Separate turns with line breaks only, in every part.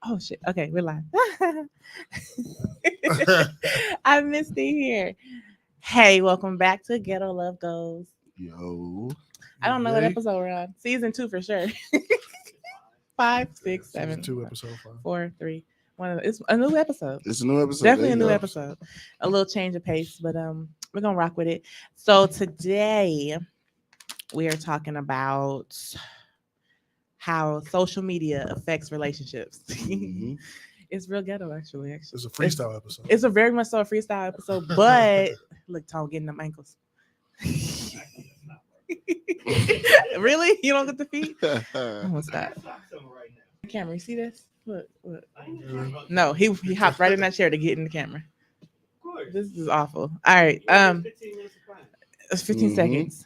Oh shit. Okay, we're live. I missed it here. Hey, welcome back to Ghetto Love Goes.
Yo.
I don't know what
Yay.
episode we're on. Season 2 for sure. 5, 6,
Season
7,
2, episode 5.
4, 3. It's a new episode.
It's a new episode.
Definitely a
There
new
you go.
episode. A little change of pace, but we're gonna rock with it. So today we are talking about how social media affects relationships.
Mhm.
It's real ghetto, actually.
It's a freestyle episode.
It's a very much so a freestyle episode, but look, Tom getting them ankles. Really? You don't get the feet? What's that? Camera, you see this? Look. No, he hopped right in that chair to get in the camera. This is awful. All right. It's 15
Mhm.
seconds.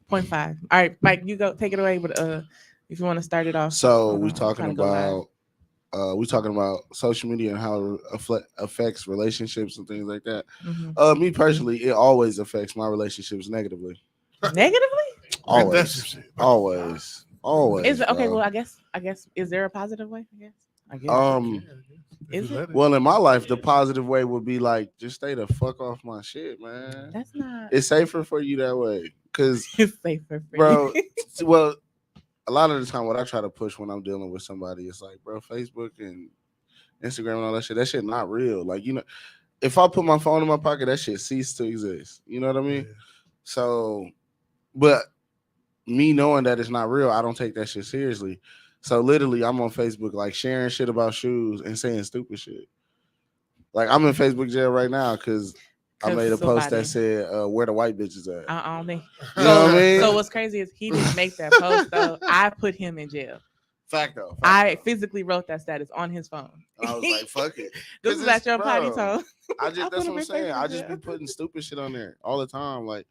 0.5. All right, Mike, you go take it away with if you want to start it off.
So
Hold
we're
on, I'm
talking
trying to go live.
about social media and how it affects relationships and things like that.
Mhm.
Me personally, it always affects my relationships negatively.
Negatively?
Man, that's
Always.
some shit.
Always.
Is it okay?
bro.
Well, I guess is there a positive way? I guess.
If
Is
you
it?
let it.
Well, in my life, the positive way would be like, just stay the fuck off my shit, man.
That's not.
It's safer for you that way, cause
It's safer for
bro,
you.
well, a lot of the time, what I try to push when I'm dealing with somebody, it's like, bro, Facebook and Instagram and all that shit not real. Like, if I put my phone in my pocket, that shit ceased to exist. You know what I mean?
Yeah.
So, but me knowing that it's not real, I don't take that shit seriously. So literally, I'm on Facebook like sharing shit about shoes and saying stupid shit. Like I'm in Facebook jail right now because I
'Cause
made a post
somebody-
that said, "Where the white bitches at?"
I don't think.
You know what I mean?
So what's crazy is he didn't make that post though. I put him in jail.
Fact though.
I physically wrote that status on his phone.
I was like, "Fuck it."
This
'Cause
is at
it's-
your potty
bro,
tone.
I
I
just
put
that's
him
what I'm
in
saying. I
Facebook
just be
jail.
putting stupid shit on there all the time. Like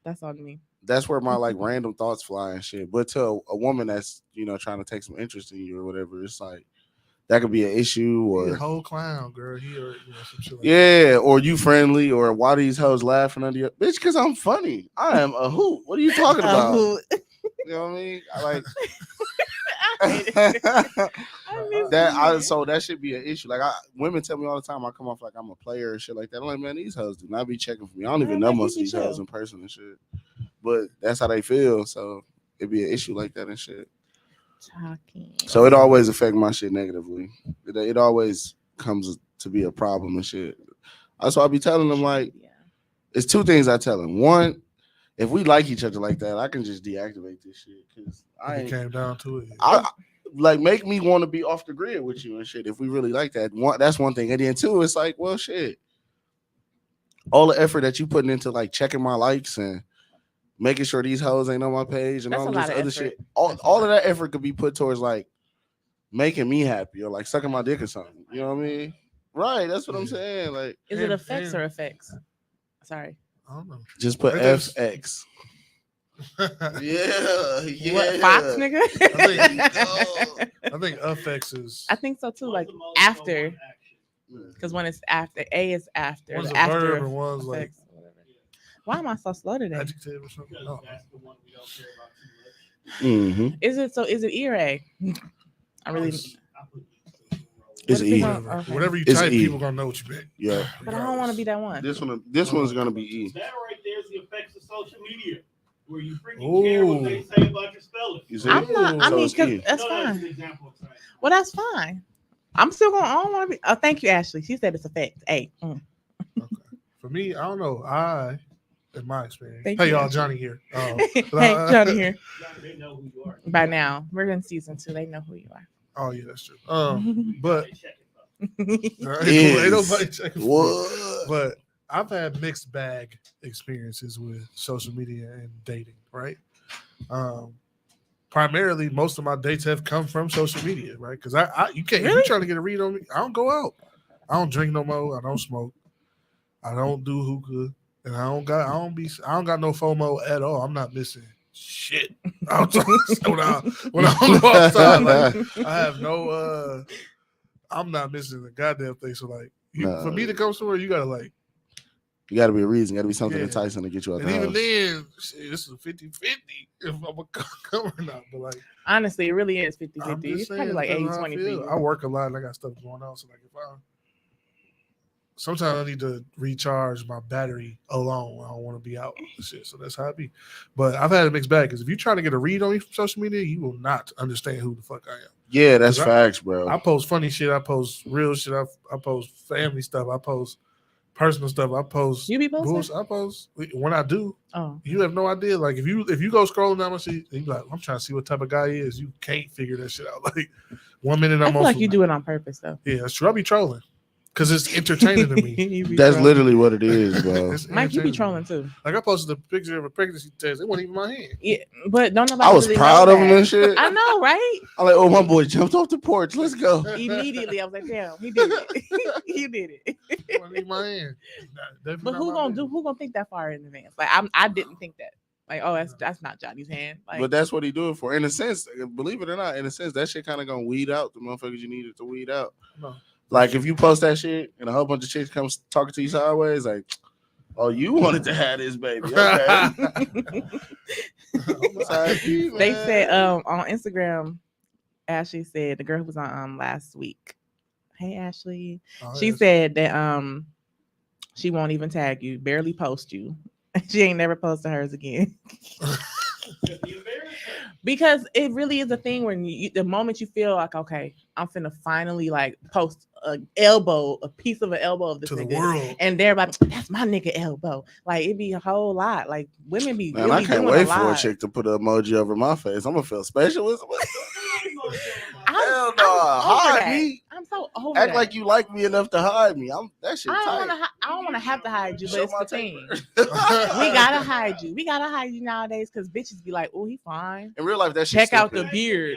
That's on me.
that's where my like random thoughts fly and shit. But to a woman that's trying to take some interest in you or whatever, it's like that could be an issue
He
or
a whole clown, girl. He or some shit like
yeah, or you friendly or why these hoes laughing under your bitch because I'm funny. I am a hoot. What are you talking about?
Oh,
You know what I mean? I like
I hate it. I miss
that.
you.
So that should be an issue. Like women tell me all the time, I come off like I'm a player and shit like that. I'm like, man, these hoes do not be checking for me. I don't even know
Man,
most of
you
these
chill.
hoes in person and shit. But that's how they feel. So it'd be an issue like that and shit.
Talking.
So it always affect my shit negatively. It always comes to be a problem and shit. That's why I be telling them like,
Yeah.
it's two things I tell them. One, if we like each other like that, I can just deactivate this shit because
that.
I
It
ain't.
came down to it.
I like make me want to be off the grid with you and shit. If we really like that, that's one thing. And then two, it's like, well, shit. All the effort that you putting into like checking my likes and making sure these hoes ain't on my page and
That's
all
a
this
lot of
other
effort.
shit.
That's a
All
lot.
of that effort could be put towards like making me happy or like sucking my dick or something. You know what I mean? Right. That's what I'm
Yeah.
saying. Like,
Is it
And-
effects or
and-
effects? Sorry.
I don't know.
just put
It is-
FX.
I
Yeah.
What Fox, nigga?
think FX is
I think so too. Like after, because when it's after, A is after.
one's
the
a
after
verb and one's like
effects, whatever. Why am I so slow today?
adjective or something. No.
Mm-hmm.
Is it E or A? I really.
It's
What if
E.
we don't-
Whatever,
okay.
whatever you
It's
type,
E.
people gonna know what you meant.
Yeah.
But I don't want to be that one.
This one's gonna be E.
That right there is the effects of social media, where you freaking care what they say about your spelling.
You see?
I'm not. I
So
mean,
it's
because
E.
that's
No, that's an
fine.
example of saying.
Well, that's fine. I'm still going. I don't want to be. Oh, thank you, Ashley. She said it's effects. A.
For me, I don't know. In my experience.
Thank
Hey
you.
y'all, Johnny here.
Hey, Johnny here.
They know who you are.
By now, we're in season 2. They know who you are.
Oh yeah, that's true. But
They check it,
ain't nobody checking for me.
What?
But I've had mixed bag experiences with social media and dating, right? Primarily, most of my dates have come from social media, right? Because you can't. If
Really?
you're trying to get a read on me, I don't go out. I don't drink no more. I don't smoke. I don't do hookah, and I don't got no FOMO at all. I'm not missing shit. Outside. when I go outside, like, I have no. I'm not missing a goddamn thing. So like, for me to come somewhere, you gotta like
You got to be a reason. Got to be something
Yeah.
enticing to get you out
And
the
even
house.
then, shit, this is 50-50 if I'm gonna come or not. But like,
Honestly, it really is 50-50.
I'm just
It's probably
saying,
like
that's how I
80-20 for
feel.
you.
I work a lot and I got stuff going on. So like, sometimes I need to recharge my battery alone. I don't want to be out and shit. So that's how I be. But I've had a mixed bag because if you're trying to get a read on me from social media, you will not understand who the fuck I am.
Yeah, that's
'Cause
facts, bro.
I post funny shit. I post real shit. I post family stuff. I post personal stuff. I post
You be posting?
bullshit. I post when I do.
Oh,
You have no idea. Like if you go scrolling down my shit, you be like, I'm trying to see what type of guy he is. You can't figure that shit out. Like 1 minute
I
I'm
feel
on
like
some-
you do it on purpose though.
Yeah, that's true. I be trolling because it's entertaining to me.
You be
That's
trolling.
literally what it is, bro.
It's
Mike, you be
entertaining to
trolling
me.
too.
Like I posted a picture of a pregnancy test. It wasn't even my hand.
Yeah, but don't nobody
I was
really
proud
know
of him
that.
and shit.
I know, right?
I'm like, oh, my boy jumped off the porch. Let's go.
Immediately, I was like, damn, he did it. He did it.
It wasn't even my hand. Definitely
But
not
who
my
gonna
baby.
do? Who gonna think that far in advance? Like I didn't think that. Like, oh, that's not Johnny's hand. Like,
But that's what he do it for. In a sense, believe it or not, in a sense, that shit kind of gonna weed out the motherfuckers you needed to weed out.
No.
Like if you post that shit and a whole bunch of chicks come talking to you sideways, like, oh, you wanted to have this baby. Okay. Sorry,
they
man.
said on Instagram, Ashley said the girl who was on last week. Hey Ashley.
Oh,
She
yes.
said that she won't even tag you, barely post you. She ain't never posted hers again. Because it really is a thing when the moment you feel like, okay, I'm finna finally like post a piece of an elbow of this
to the
nigga,
world.
and they're like, that's my nigga elbow. Like it be a whole lot. Like women be
Man,
really
I can't
doing
wait
a
for a
lot.
chick to put an emoji over my face. I'm gonna feel special. Hell no,
I'm over
hide
that.
me.
I'm so over
Act
that.
like you like me enough to hide me. That shit
I
tight.
don't want to have to hide you, but
Show
it's
my
the thing.
taper.
We gotta hide you. We gotta hide you nowadays because bitches be like, oh, he fine.
In real life, that shit
Check out the
stupid.
beard.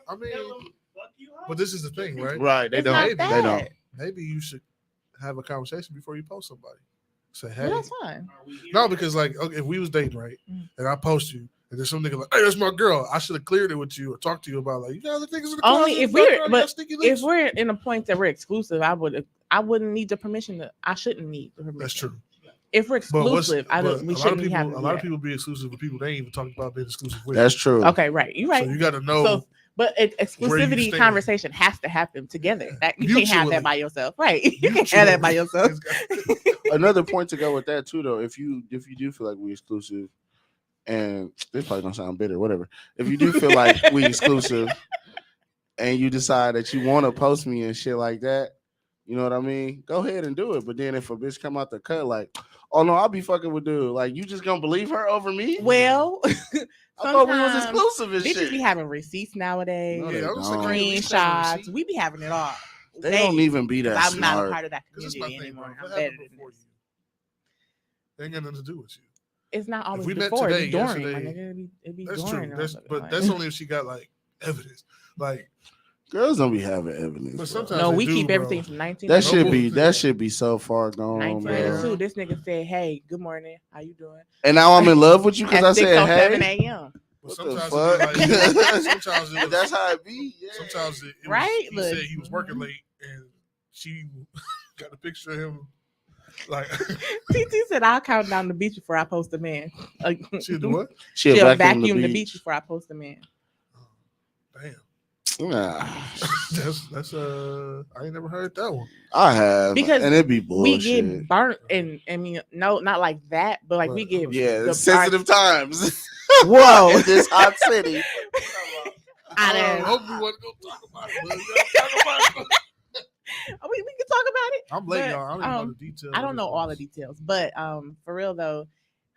I mean, but this is the thing, right?
Right, they
It's
don't.
not
They
that.
don't.
Maybe you should have a conversation before you post somebody. Say, hey,
But that's fine.
no, because like, okay, if we was dating, right,
Mm.
and I post you, and there's some nigga like, hey, that's my girl. I should have cleared it with you or talked to you about like, you got other niggas in the
Only
closet,
if
fuck
we're,
around, you
but
got sneaky
if
links.
we're in a point that we're exclusive, I wouldn't need the permission. I shouldn't need the permission.
That's true.
If we're
But what's
exclusive, we
a lot of
shouldn't
people,
have.
a lot of people be exclusive with people they ain't even talking about being exclusive with.
That's true.
Okay, right. You're right.
So you got to know.
So, but exclusivity
stand.
conversation has to happen together.
Yeah.
That you can't have that
Mutually.
by yourself, right? You can't have that by yourself.
Another point to go with that too, though, if you do feel like we exclusive, and this probably gonna sound bitter, whatever. If you do feel like we exclusive, and you decide that you want to post me and shit like that, you know what I mean? Go ahead and do it. But then if a bitch come out the cut like, oh no, I'll be fucking with dude, like you just gonna believe her over me?
Well,
I thought we was
sometimes
exclusive and
bitches
shit.
be having receipts nowadays,
No,
Yeah,
they
I was
don't.
like, you at least have a
screenshots.
receipt.
We be having it all.
They don't even be that
I'm not a
smart.
part of that
'Cause it's my
community
thing, bro.
anymore.
What
I'm better
happened
than
before
this.
you? It ain't got nothing to do with you.
It's not always
we met
before.
today,
It be during. My
yesterday,
nigga. It be
That's
during.
true.
and
But
like-
that's only if she got like evidence. Like,
Girls don't be having evidence.
but
bro.
sometimes
no,
they
we
do,
keep
bro.
everything from
That
1992.
should be so far gone, bro.
1992. This nigga said, "Hey, good morning. How you doing?"
And now I'm in love with you because I
At
said,
6:07
hey.
a.m.
But
What the
sometimes
fuck?
it be like, sometimes it was,
That's how it be. Yeah.
sometimes it was,
Right?
he
Look.
said he was working late and she got a picture of him. Like,
TT said, "I'll count down the beach before I post a man."
she'll do what?
She'll
She'll
vacuum
the beach before I post a man.
Damn.
Nah,
That's I ain't never heard that one.
I have.
Because
and it'd be
We
bullshit.
get burnt, and I mean, no, not like that, but like we get
Yeah,
the-
sensitive times.
Whoa.
In this hot city.
I
I
done-
hope we want to go talk about it. But we gotta talk about it.
we can talk about it.
I'm late,
But,
y'all. I don't even know the details.
I don't know all the details, but for real though,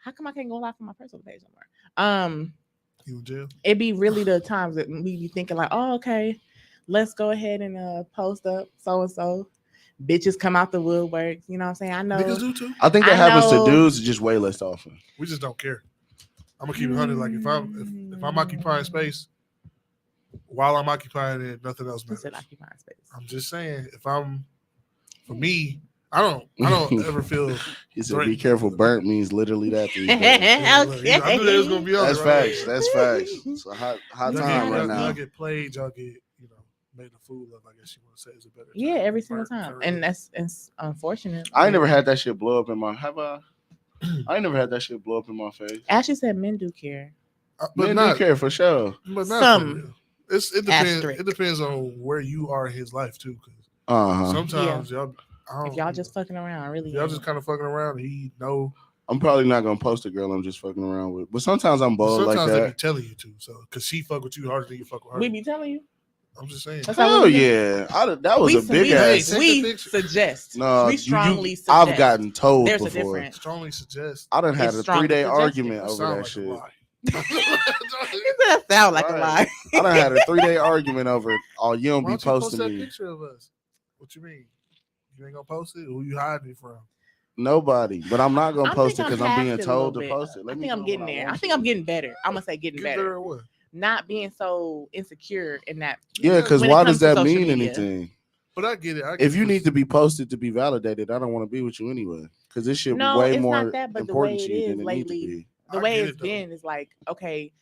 how come I can't go live on my personal page anymore?
You in jail?
It be really the times that we be thinking like, oh, okay, let's go ahead and post up so and so. Bitches come out the woodwork. You know what I'm saying? I know.
Niggas do too.
I think that
I
happens to
know-
dudes just way less often.
We just don't care. I'm gonna keep it 100. Like if I'm occupying space, while I'm occupying it, nothing else
Who
matters.
said occupying space?
I'm just saying, for me, I don't ever feel.
He said,
Right.
"Be careful, burnt means literally that." These days.
Yeah, look, I knew they was gonna be on
That's
it, right?
facts. That's facts. It's a hot
Y'all
time
get,
right
y'all
now.
get played. Y'all get made a fool of. I guess you want to say is a better.
Yeah,
term.
every single
Burnt
time,
curry.
and it's unfortunate.
I ain't never had that shit blow up in my. Have I? I ain't never had that shit blow up in my face.
Ashley said men do care.
But
Men
not
do care for sure.
But not
Some
for real. It depends.
asterisk.
It depends on where you are in his life too. Because
Uh-huh.
sometimes y'all,
If y'all just fucking around, really,
if y'all just kind of fucking around, he know.
I'm probably not gonna post a girl I'm just fucking around with, but sometimes I'm bold like
Sometimes they be
that.
telling you to, so because she fuck with you harder than you fuck with her.
we be telling you.
I'm just saying.
That's how
Hell
we do.
yeah, that was a big ass.
take
We
the picture.
suggest.
No,
we
you-
strongly suggest.
I've gotten told
There's a
before.
difference.
Strongly suggest.
I done had
It's
a
strongly
3-day
suggested.
argument
It
over
sound
that
like a
shit.
lie.
That sound like a
Right.
lie.
I done had a 3-day argument over. Oh, you don't
Why
be
don't you post
posting
that
me.
picture of us? What you mean? You ain't gonna post it? Who you hiding it from?
Nobody, but I'm not gonna
I
post it
think
because
I'm
I'm being
past it a
told to
little bit.
post it.
I
Let me
think I'm
do
getting
what
there. I
want
think
to.
I'm getting better. I'm gonna say getting
Get
better.
better at what?
Not being so insecure in that.
Yeah, because
when it
why
comes
does that
to social
mean
media.
anything?
But I get it.
If you need to be posted to be validated, I don't want to be with you anyway. Because this shit
No,
way
it's
more
not that, but the way
important
it
to you
is
than it need to
lately,
be.
the
I
way
get
it's
it, though.
been is like, okay,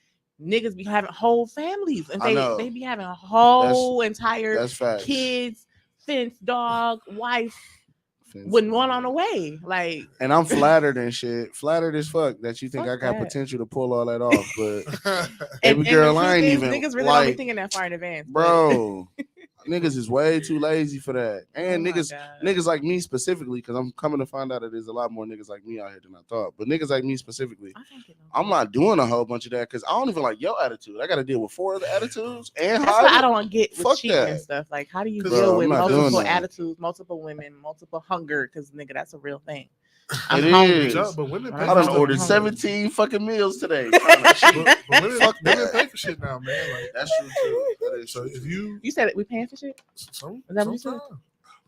niggas be having whole families, and
I know.
they be having a whole entire
That's facts.
kids, fence, dog, wife,
Fence
with one
dog.
on the way. Like,
And I'm flattered and shit. Flattered as fuck that you think
Fuck
I got
that.
potential to pull all that off. But
and
baby girl,
the
I ain't
truth is,
even
niggas really don't be
like,
thinking that far in advance, but-
bro. Niggas is way too lazy for that. And
Oh my
niggas
God.
niggas like me specifically, because I'm coming to find out that there's a lot more niggas like me out here than I thought. But niggas like me specifically,
I can't get no
I'm not doing a whole bunch of that because I don't even like your attitude. I got to deal with 4 other attitudes and
That's
hide
what I
it.
don't get with
Fuck
cheating
that.
and stuff. Like, how do you
Bro,
deal
I'm
with
not doing
multiple
that.
attitudes, multiple women, multiple hunger? Because nigga, that's a real thing.
It
I'm hungry.
is.
But women pay
I
I
for
done
stuff.
ordered
hungry.
17 fucking meals today. Trying to cheat.
But women,
Fuck
women
that.
pay for shit now, man. Like
That's true too. That is
so,
true.
if
too.
you
You said it, we paying for shit?
sometimes,
Is that what you said?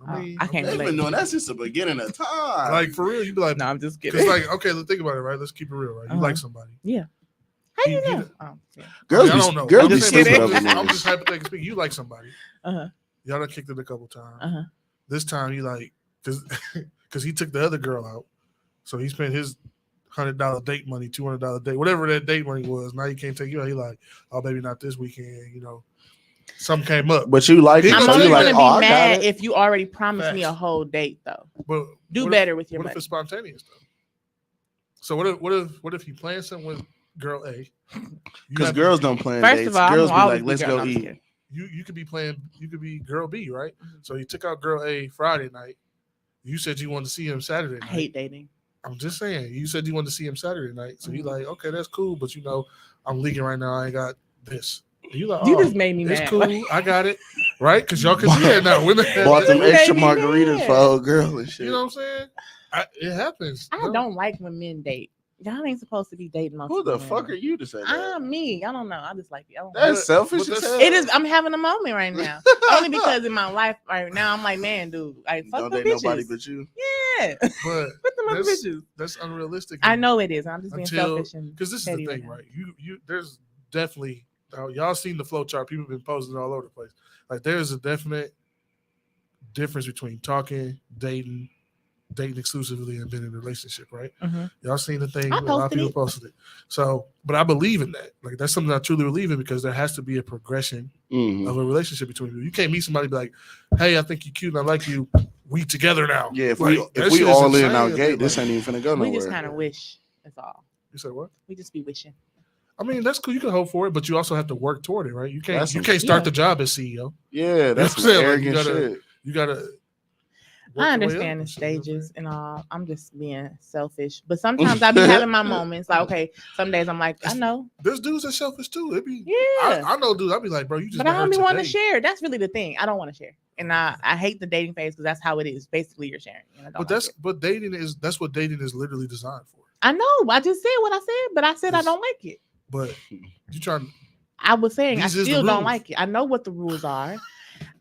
I mean,
I can't
They've
relate.
been doing that since the beginning of time.
like for real, you be like,
No, I'm just kidding.
because like, okay, let's think about it, right? Let's keep it real, right? You
Uh-huh.
like somebody.
How you
he-
know? Oh, yeah.
girls
I
be,
don't know.
girls
I'm
be
just
stupid
kidding.
over
I'm
niggas.
just hypothetically speaking. You like somebody.
Uh-huh.
Y'all done kicked it a couple times.
Uh-huh.
This time he like, because he took the other girl out, so he spent his $100 date money, $200 date, whatever that date money was. Now he can't take you out. He like, oh baby, not this weekend. You know, something came up.
But you like
He
it,
I'm
gonna
so
only
you
tell
like,
gonna
oh,
be
I got
mad
it.
if you already promised me a
Facts.
whole date, though.
But
Do
what
better with your
What
money.
if it's spontaneous though? So what if you plan something with girl A?
Because girls don't plan
First
dates.
of all,
Girls
I'm
be
always
like, let's
girl.
go
No, I'm just
eat.
kidding.
You could be playing. You could be girl B, right?
Mhm.
So you took out girl A Friday night. You said you wanted to see him Saturday
I
night.
hate dating.
I'm just saying. You said you wanted to see him Saturday night. So you
Mhm.
like, okay, that's cool. But you know, I'm leaking right now. I ain't got this. And you like,
You
oh,
just made me
it's
mad.
cool. I got it. Right? Because y'all can see that now. Women have
Bought
that.
them
You
extra
made me
margaritas
mad.
for old girl and shit.
You know what I'm saying? It happens.
I don't like when men date. Y'all ain't supposed to be dating multiple
Who the
women.
fuck are you to say that?
I'm me. I don't know. I just like it. I don't
That's
like
selfish
but
as
that's-
hell.
it. It is. I'm having a moment right now. Only because in my life right now, I'm like, man, dude, like fuck
Don't
them
date
bitches.
nobody but you.
Yeah,
But
put them other
that's-
bitches.
that's unrealistic.
I know it is. I'm just being
Until-
selfish and
Because this is the
petty
thing,
now.
right? You there's definitely y'all seen the flow chart. People been posting it all over the place. Like there's a definite difference between talking, dating exclusively, and being in a relationship, right?
Mhm.
Y'all seen the thing?
I
A lot of
posted
people
it.
posted it. So, but I believe in that. Like that's something I truly believe in because there has to be a progression
Mhm.
of a relationship between you. You can't meet somebody and be like, "Hey, I think you're cute and I like you. We together now."
Yeah, if
Like,
we
that
if we
shit is
all in
insane
out
to
gate,
be
this
like-
ain't even finna go
We
nowhere.
just kind of wish. That's all.
You said what?
We just be wishing.
I mean, that's cool. You can hope for it, but you also have to work toward it, right? You can't
That's
you
some-
can't start
Yeah.
the job as CEO.
Yeah, that's
You
some
know what I'm saying? Like,
arrogant
you gotta-
shit.
You gotta. work
I
your way up
understand the
and shit, you know what I'm
stages
saying?
and all. I'm just being selfish, but sometimes I be having my moments. Like, okay, some days I'm like, I know,
There's dudes that selfish too. It be
yeah,
I know dudes. I be like, bro, you just.
but I
met
don't
her
be wanting to
today.
share. That's really the thing. I don't want to share, and I hate the dating phase because that's how it is. Basically, you're sharing. And I don't
But
like it.
that's what dating is literally designed for.
I know. I just said what I said, but I said I
It's-
don't like it.
But you trying.
I was saying I
These is the
still don't
rules.
like it. I know what the rules are.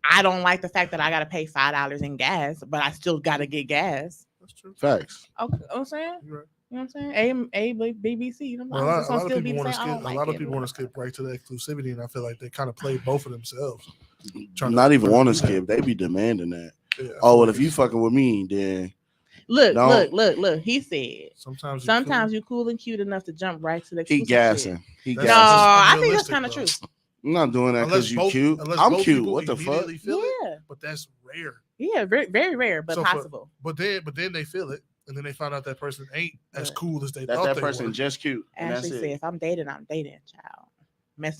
I don't like the fact that I got to pay $5 in gas, but I still got to get gas.
That's true.
Facts.
Okay, you know what I'm saying?
You're right.
You know what I'm saying? BBC. I'm
Well,
just
a
gonna
lot
still
of
be
people
the
want to
same. I
skip.
don't
A
like
lot of
it.
people want to skip right to the exclusivity, and I feel like they kind of play both of themselves. Trying to-
Not even want to
do that.
skip. They be demanding that.
Yeah, I
Oh,
feel
well,
like
if you
it's-
fucking with me, then
Look,
Don't-
look. He said
sometimes
sometimes you're cool and cute enough to jump right to the
he
exclusive shit.
gassing. He
That's-
No,
gassing.
I think that's
unrealistic,
kind of
bro.
true.
I'm not doing that
Unless
because you
both-
cute.
unless
I'm
both
cute.
people
What the fuck?
immediately feel it,
Yeah.
but that's rare.
Yeah, very, very rare, but
So for-
possible.
But then they feel it, and then they find out that person ain't as
But
cool as they
That
thought they
person
were.
just cute. And
Ashley
that's
said,
it.
if I'm dating, child.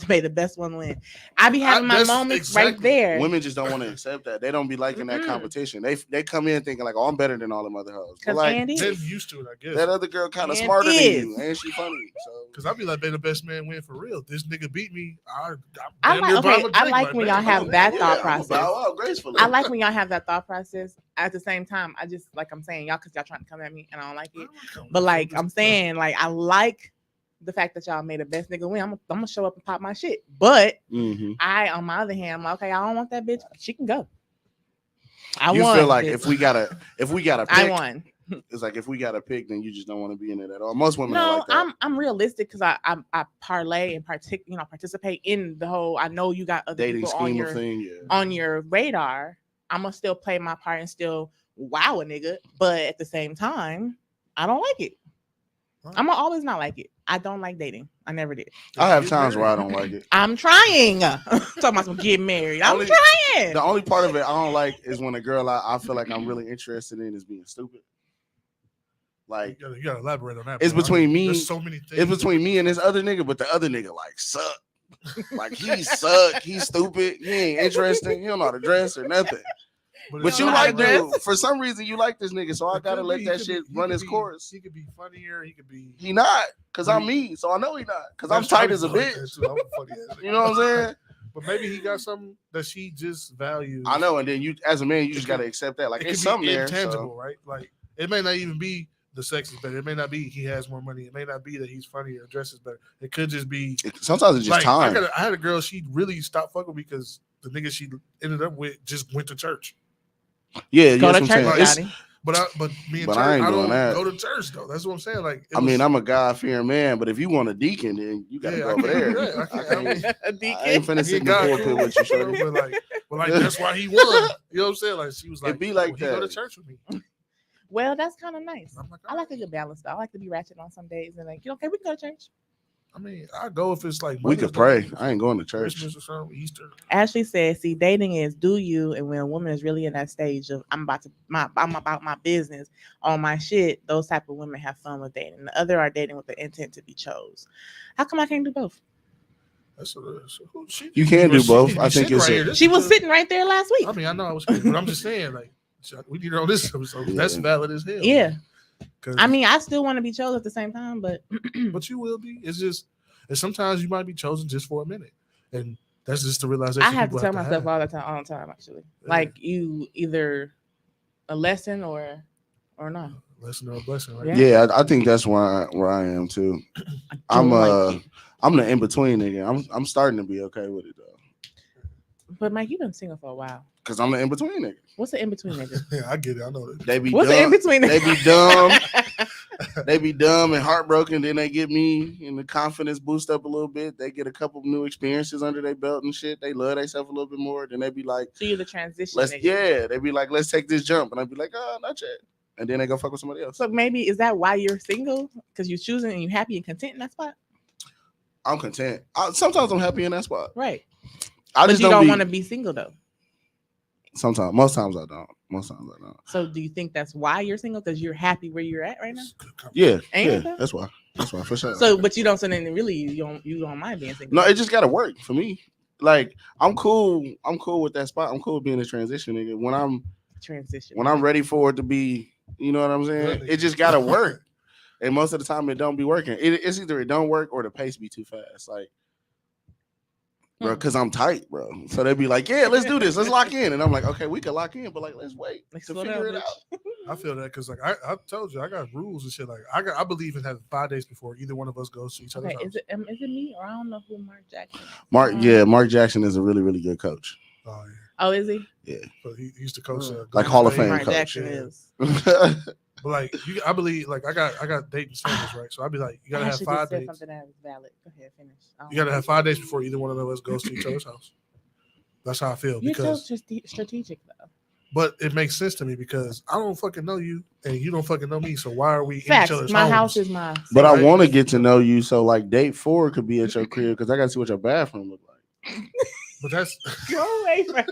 May the best one win. I be having my
that's
moments right
exactly-
there.
Women just don't want to accept that. They don't be liking that
Mm-mm.
competition. They come in thinking like, oh, I'm better than all them other hoes. But
Because
like
Andy
They're
is.
used to it, I guess.
that other girl kind of
And
smarter than
is.
you, and she funny. So
Because I be like, "May the best man win for real." This nigga beat me.
I
damn near
like,
buy him
okay,
a
I
drink,
like when
man.
y'all have
Oh,
that
yeah.
thought
I'ma
process.
bow out gracefully.
I like when y'all have that thought process. At the same time, I just like I'm saying y'all because y'all trying to come at me and I don't like it. But like I'm saying, like I like the fact that y'all made the best nigga win. I'm gonna show up and pop my shit. But
Mhm.
I, on my other hand, I'm like, okay, I don't want that bitch. She can go. I
You
won.
feel like
bitch.
if we gotta pick,
I won.
it's like if we gotta pick, then you just don't want to be in it at all. Most women are
No,
like that.
I'm realistic because I parlay and participate in the whole. I know you got other
Dating
people on
scheme
your
of thing, yeah.
on your radar. I'm gonna still play my part and still wow a nigga, but at the same time, I don't like it. I'm gonna always not like it. I don't like dating. I never did.
I have times where I don't like it.
I'm trying. Talking about some get married. I'm
Only-
trying.
The only part of it I don't like is when a girl I feel like I'm really interested in is being stupid. Like
You gotta elaborate on that.
It's
bro.
between me-
There's so many things.
it's between me and this other nigga, but the other nigga like suck. Like he suck. He's stupid. He ain't interesting. He don't know how to dress or nothing.
But
But
it's
you
know
not-
how
like
to dress?
dude. For some reason you like this nigga, so I
It
gotta
could
let
be,
that
he
shit
could be-
run
he
its
could be-
course.
He could be funnier. He could be.
He not, cause
But
I'm
he-
me, so I know he not, cause I'm
That's
tight
probably
as a
like
bitch.
that too. I'm a funny ass nigga.
You know what I'm saying?
But maybe he got something that she just values.
I know, and then you, as a man, you
It
just
could-
gotta accept that. Like
It
it's
could
something
be
there.
intangible,
So.
right? Like it may not even be the sex is better. It may not be he has more money. It may not be that he's funnier or dresses better. It could just be
Sometimes it's just
like
time.
I had a girl. She really stopped fucking with me because the nigga she ended up with just went to church.
Yeah,
Go
yes,
to
I'm
church,
saying. It's-
Scotty.
But me and
But
church,
I ain't
I
doing
don't
that.
go to church though. That's what I'm saying. Like
I mean, I'm a God fearing man, but if you want a deacon, then you gotta
Yeah,
go
I
over
can't do
there.
that. I can't- I mean,
A
I
deacon.
ain't finna
he
sit in
got
the
cool,
pulpit with you,
you know,
shorty.
but like that's why he won. You know what I'm saying? Like she was like,
It be like
he go to
that.
church with me.
Well, that's kind of nice.
I'm like,
I like a good balance though. I like to be ratchet on some days and like, okay, we can go to church.
I mean, I go if it's like
We
Mother's
could pray.
Day,
I ain't going to church.
Christmas or something, Easter.
Ashley says, "See, dating is do you, and when a woman is really in that stage of I'm about my business on my shit. Those type of women have fun with dating. The other are dating with the intent to be chose. How come I can't do both?
You can do both. I think it's
She was sitting right there last week.
I mean, I know I was kidding, but I'm just saying, like, we need to know this episode. That's
Yeah.
valid as hell.
Yeah.
'Cause-
I mean, I still want to be chosen at the same time, but
but you will be. It's just, and sometimes you might be chosen just for a minute, and that's just the realization.
I have to
people
tell myself
have.
all the time, actually.
Yeah.
Like you either a lesson or not.
Lesson or a blessing, right?
Yeah.
Yeah, I think that's where I am too.
I
I'm
don't like it.
I'm the in between nigga. I'm starting to be okay with it though,
But Mike, you've been single for a while.
cause I'm the in between nigga.
What's the in between nigga?
Yeah, I get it. I know that.
They be
What's the in
dumb.
between?
They be dumb. They be dumb and heartbroken. Then they get me and the confidence boost up a little bit. They get a couple new experiences under their belt and shit. They love themselves a little bit more. Then they be like,
So you're the transition.
let's
nigga.
They be like, let's take this jump. And I'd be like, oh, not yet. And then they go fuck with somebody else.
So maybe is that why you're single? Because you're choosing and you're happy and content in that spot,
I'm content. Sometimes I'm happy in that spot.
right?
I
But
just
you
don't
don't want
be.
to be single though.
Sometimes, most times I don't. Most times I don't.
So do you think that's why you're single? Because you're happy where you're at right now.
Yeah,
Ain't
yeah.
it though?
That's why. That's why for sure.
So, but you don't say anything really. You don't mind being single.
No, it just gotta work for me. Like I'm cool. I'm cool with that spot. I'm cool with being a transition nigga.
Transition.
When I'm ready for it to be, you know what I'm saying? It just gotta work. And most of the time it don't be working. It's either it don't work or the pace be too fast. Like, bro, because I'm tight, bro. So they be like, yeah, let's do this. Let's lock in. And I'm like, okay, we can lock in, but like, let's wait
Like,
to
slow
figure
down,
it out.
I feel that because like I told you I got rules and shit. Like I believe in having 5 days before either one of us goes to each other's
Okay,
house.
is it me or I don't know who Mark Jackson is.
Mark Jackson is a really, really good coach.
Oh yeah,
Oh, is he?
but he used to coach
Like
Golden
Hall of
State.
Fame
Mark
coach.
Jackson
Yeah.
is.
But like I believe like I got dating standards, right? So I'd be like, you gotta
I
have
actually
5
just said
days.
something that was valid. Go ahead, finish.
You gotta have 5 days before either one of us goes to each other's house. That's how I feel.
You're so
Because
strategic though.
but it makes sense to me because I don't fucking know you and you don't fucking know me. So why are we
Facts.
in each other's
My
homes?
house is my.
But I
Right.
want to get to know you. So like date 4 could be at your crib because I gotta see what your bathroom look like.
But that's
Go away, Frank.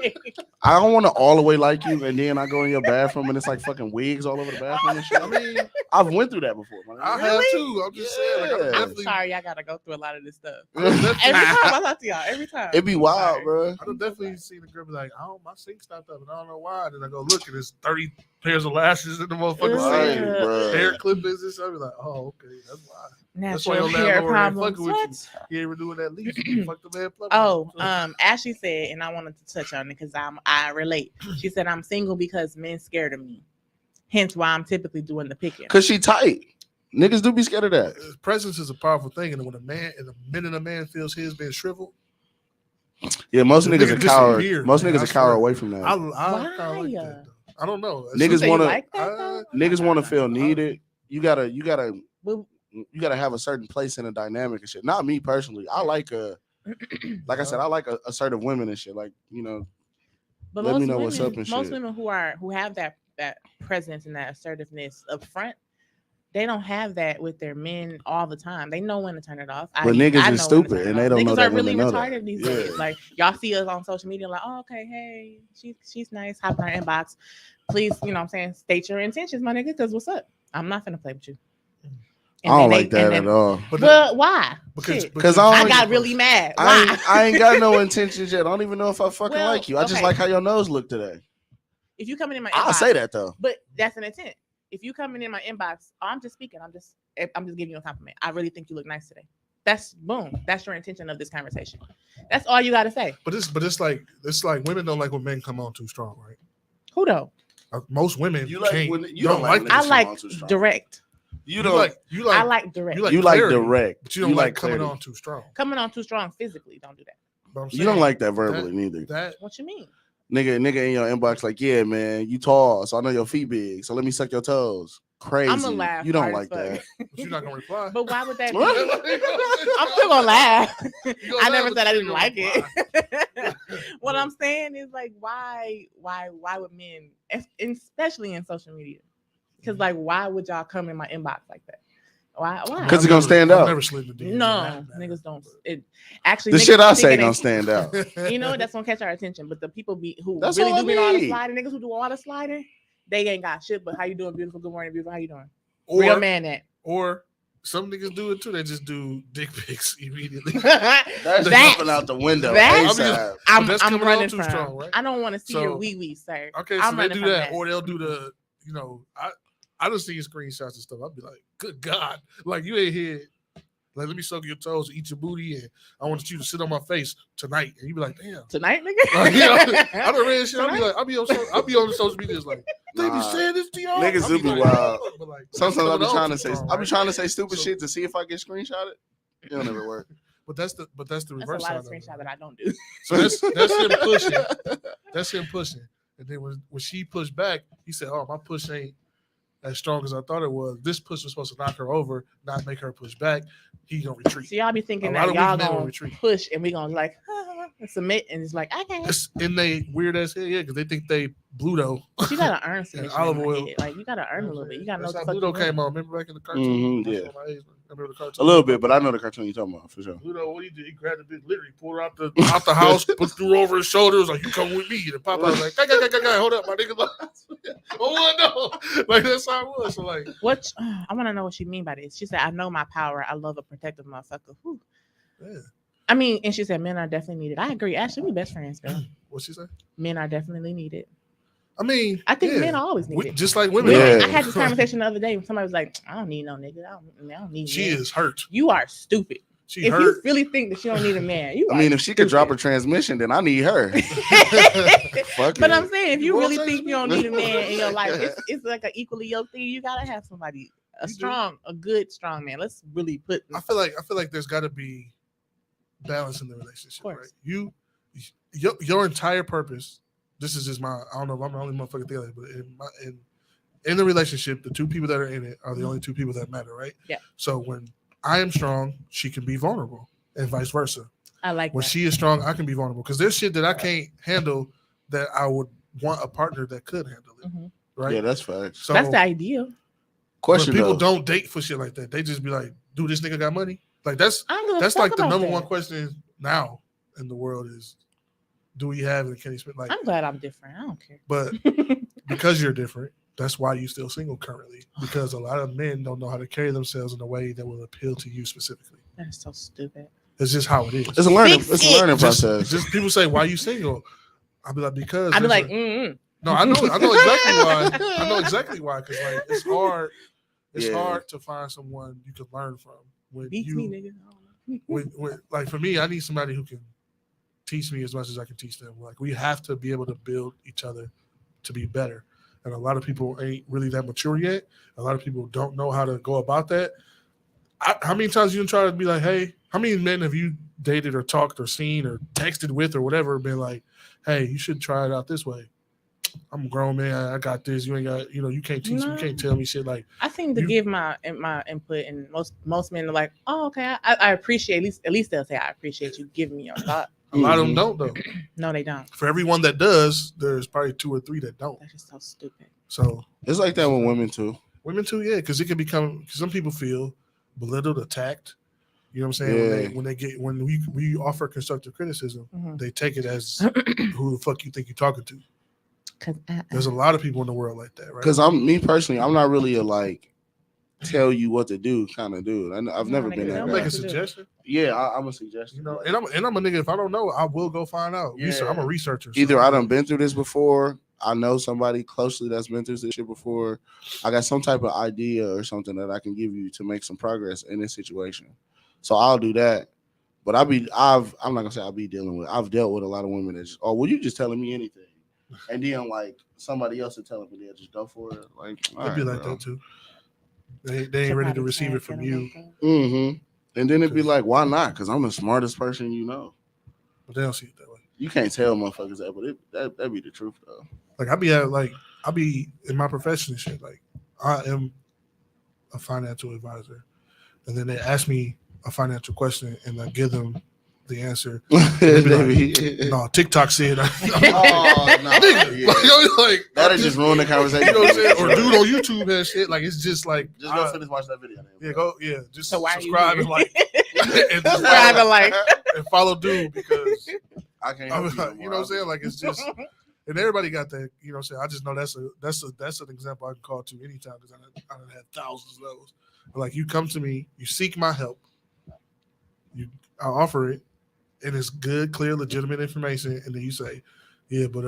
I don't want to all the way like you, and then I go in your bathroom and it's like fucking wigs all over the bathroom and shit.
I mean,
I've went through that before. Man.
I have too. I'm just saying, like,
Yeah.
I'm
definitely,
sorry, I gotta go through a lot of this stuff.
I done
Every
definitely,
time I talk to y'all, every time.
It'd be
I'm
wild,
sorry.
bro.
I done definitely seen a girl be like, "Oh, my sink stopped up, and I don't know why." Then I go look, and there's 30 pairs of lashes in the motherfucking
Right,
sink,
bro.
hair clippings and stuff. I be like, "Oh, okay, that's why." That's why
Natural
your
hair
landlord ain't
problems.
fucking with you.
What?
He ain't renewing that lease. You fuck the man plumber.
Oh, Ashley said, and I wanted to touch on it because I relate. She said I'm single because men scared of me. Hence why I'm typically doing the picking.
Cause she tight. Niggas do be scared of that.
Presence is a powerful thing, and when a minute a man feels his being shriveled,
Yeah, most
The
niggas
nigga
a coward.
disappear,
Most
man,
niggas
I
a coward
swear.
away from that.
I kind of like
Why?
that. Though. I don't know.
Niggas
You say you
wanna-
like that, though?
Niggas want to feel
I-
needed. You gotta
Well,
have a certain place in a dynamic and shit. Not me personally. I like like I said, I like assertive women and shit. Like, you know,
But
Let
most
me know
women,
what's up and
most
shit.
women who have that presence and that assertiveness up front, they don't have that with their men all the time. They know when to turn it off.
But niggas is
know when to turn
stupid,
it
and they
off.
don't know
Niggas
that
are
when
really
they know that.
retarded these
Yeah.
days. Like y'all see us on social media, like, oh, okay, hey, she's nice. Hop in our inbox, please. You know what I'm saying? State your intentions, my nigga. Because what's up? I'm not finna play with you.
I don't like that at all.
But
Well, why?
because
Shit.
Because
I got really mad. Why?
I ain't got no intentions yet. I don't even know if I fucking
Well,
like you. I just
okay.
like how your nose look today.
If you coming in my
I'll
inbox,
say that though.
but that's an intent. If you coming in my inbox, I'm just speaking. I'm just giving you a compliment. I really think you look nice today. That's boom. That's your intention of this conversation. That's all you got to say.
But it's like women don't like when men come on too strong, right?
Who don't?
Most women
You like
can't,
when you don't like when
I
niggas
like
come on too strong.
direct.
You
you
don't
like
I like direct.
you
you like
clarity,
direct.
but you don't like coming
clarity.
on too strong.
Coming on too strong physically. Don't do that.
But I'm
You don't
saying
like that verbally neither.
that
What you mean?
Nigga in your inbox like, yeah, man, you tall, so I know your feet big, so let me suck your toes. Crazy.
I'ma laugh
You don't
hard
like
as
that.
fuck.
but you're not gonna reply.
But why would that be?
What?
I'm still gonna laugh.
You gonna
I
laugh,
never
but
said I
you
didn't
gonna
like
reply.
it. What I'm saying is like, why would men, especially in social media, because like, why would y'all come in my inbox like that? Why?
Because it's gonna stand
I've
out.
never slid the DM.
No, niggas don't. It actually
The
niggas
shit I
thinking
say
they-
gonna stand out.
You know, that's gonna catch our attention. But the people who
That's
really
all I
do all the
need.
sliding, niggas who do all the sliding, they ain't got shit. But how you doing, beautiful? Good morning, beautiful. How you doing? Real
or
man that.
or some niggas do it too. They just do dick pics immediately.
That's
That-
jumping out the window.
that-
ASAP.
I'm
that's
I'm
coming
running
on too
from.
strong, right?
I don't want to see
So-
your wee wee, sir.
Okay,
I'm
so they
running
do
from
that, or they'll do the, I just see screenshots and stuff. I'll be like, good God, like you ain't here. Like, let me suck your toes, eat your booty, and I want you to sit on my face tonight. And you be like, damn.
Tonight, nigga.
Like, you know, I don't read shit. I'll be
Tonight?
like, I'll be on social media. It's like, they be
Nah.
saying this to y'all.
Niggas
I'll
do be
like,
wild.
but like,
Sometimes I be
coming on
trying
too
to say
strong,
I be
right?
trying to say stupid
So-
shit to see if I get screenshotted. It'll never work.
But that's the
That's a
reverse
lot
side
of
of it,
screenshot
right?
that I don't do.
So that's him pushing. That's him pushing. And then when she pushed back, he said, "Oh, my push ain't as strong as I thought it was. This push was supposed to knock her over, not make her push back. He gonna retreat."
So y'all be thinking
A
that
lot of
y'all
weak men will
gonna
retreat.
push and we gonna like submit and it's like okay.
It's in they weird ass head, yeah, because they think they Bluto.
But you gotta earn some
And
shit
olive
in my
oil.
head. Like you gotta earn a little bit. You gotta know
That's
what
how
the fuck
Bluto
you
came
want.
on. Remember back in the cartoon?
Mhm, yeah.
That's what my age was. Remember the
A
cartoon?
little bit, but I know the cartoon you're talking about for sure.
Bluto, what he did? He grabbed the bitch, literally pulled her out the house, put her over his shoulder. Was like, "You come with me." And Papa was like, "Guy, hold up, my nigga." Oh no, like that's how it was. So like,
What I want to know what you mean by this. She said, "I know my power. I love a protective motherfucker." Whew.
yeah.
I mean, and she said, "Men are definitely needed." I agree. Actually, we best friends, girl.
What she say?
Men are definitely needed.
I mean,
I think
yeah.
men are always needed.
Just like women.
Yeah.
I had this conversation the other day when somebody was like, "I don't need no nigga. I don't need."
She
men."
is hurt.
You are stupid.
She
If
hurt.
you really think that you don't need a man, you.
I mean, if she could drop her transmission, then I need her. Fuck
But
it.
I'm saying, if you
You
really
want
think you don't need a man in your life,
Yeah.
it's like an equally yoked thing. You gotta have somebody,
You do.
a good, strong man. Let's really put.
I feel like there's got to be balance in the relationship,
Of
right?
course.
Your entire purpose. This is just my. I don't know if I'm the only motherfucker thinking it, but in the relationship, the two people that are in it are the only two people that matter, right?
Yeah.
So when I am strong, she can be vulnerable, and vice versa.
I like
When
that.
she is strong, I can be vulnerable because there's shit that I can't handle that I would want a partner that could handle it,
Mhm.
right?
Yeah, that's facts.
So
That's the ideal.
Question
when people
though.
don't date for shit like that, they just be like, "Do this nigga got money?" Like that's
I don't give a
that's
fuck
like the
about
number
that.
one question now in the world is, do we have it? Can he spend like?
I'm glad I'm different. I don't care.
But because you're different, that's why you're still single currently. Because a lot of men don't know how to carry themselves in a way that will appeal to you specifically.
That is so stupid.
It's just how it is.
It's a learning process.
Just people say, "Why are you single?" I'll be like, because
I'd be like,
no, I know exactly why. I know exactly why. Because like it's hard. It's hard to find someone you can learn from. When
beats
you,
me, nigga. I don't know.
when like for me, I need somebody who can teach me as much as I can teach them. Like we have to be able to build each other to be better. And a lot of people ain't really that mature yet. A lot of people don't know how to go about that. How many times you try to be like, hey, how many men have you dated or talked or seen or texted with or whatever, been like, hey, you should try it out this way. I'm a grown man. I got this. You ain't got, you can't teach me. You can't tell me shit like.
I seem to give my input, and most men are like, oh, okay, I appreciate, at least they'll say, I appreciate you giving me your thought.
A lot of them don't, though.
No, they don't.
For everyone that does, there's probably 2 or 3 that don't.
That's just so stupid.
So
it's like that with women too.
Women too, yeah, because it can become. Some people feel belittled, attacked. You know what I'm saying?
Yeah.
When we offer constructive criticism, they take it as who the fuck you think you're talking to. There's a lot of people in the world like that, right?
Because me personally, I'm not really a like tell you what to do kind of dude. I've never been that.
I'm making a suggestion.
Yeah, I'm a suggestion.
And I'm a nigga. If I don't know, I will go find out.
Yeah.
I'm a researcher.
Either I done been through this before. I know somebody closely that's been through this shit before. I got some type of idea or something that I can give you to make some progress in this situation. So I'll do that. But I'm not gonna say I'll be dealing with. I've dealt with a lot of women that just, well, you just telling me anything, and then like somebody else is telling me they'll just go for it. Like
it'd be like that too. They ain't ready to receive it from you.
Mm-hmm. And then it'd be like, why not? Because I'm the smartest person you know.
But they don't see it that way.
You can't tell motherfuckers that, but that'd be the truth though.
Like I'll be in my profession and shit. Like I am a financial advisor, and then they ask me a financial question, and I give them the answer. Like, no, TikTok said.
Oh no,
like
that'll just ruin the conversation.
You know what I'm saying? Or dude on YouTube has shit. Like it's just like
just go finish watch that video.
Just
so
subscribe and like, and follow dude because
I can't.
You know what I'm saying? Like it's just. And everybody got that, you know what I'm saying? I just know that's an example I can call to anytime because I done had thousands of those. But like you come to me, you seek my help, I offer it, and it's good, clear, legitimate information, and then you say, yeah, but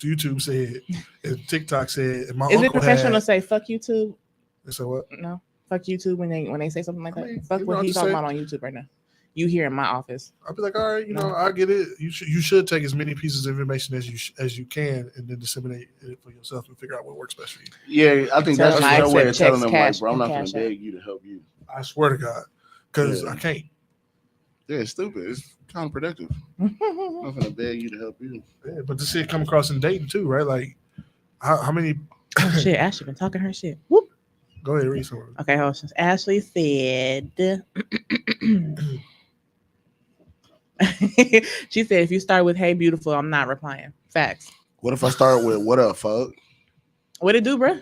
YouTube said, and TikTok said, and my
Is
uncle
it professional
had,
to say fuck YouTube?
They say what?
No, fuck YouTube when they say something like that.
mean,
Fuck what he's talking about on YouTube right now. You here in my office?
I'll be like, all right, I get it. You should take as many pieces of information as you can, and then disseminate it for yourself and figure out what works best for you.
Yeah, I think that's a way of telling them, like, bro, I'm not going to beg you to help you.
I swear to God, because I can't.
Yeah, it's stupid. It's counterproductive. I'm not going to beg you to help you.
Yeah, but this shit come across in dating too, right? Like, how many?
Shit, Ashley been talking her shit. Whoop.
Go ahead, read something.
Okay, hold on. Ashley said. She said, if you start with "Hey beautiful," I'm not replying. Facts.
What if I start with "What up, fuck"?
What it do, bro?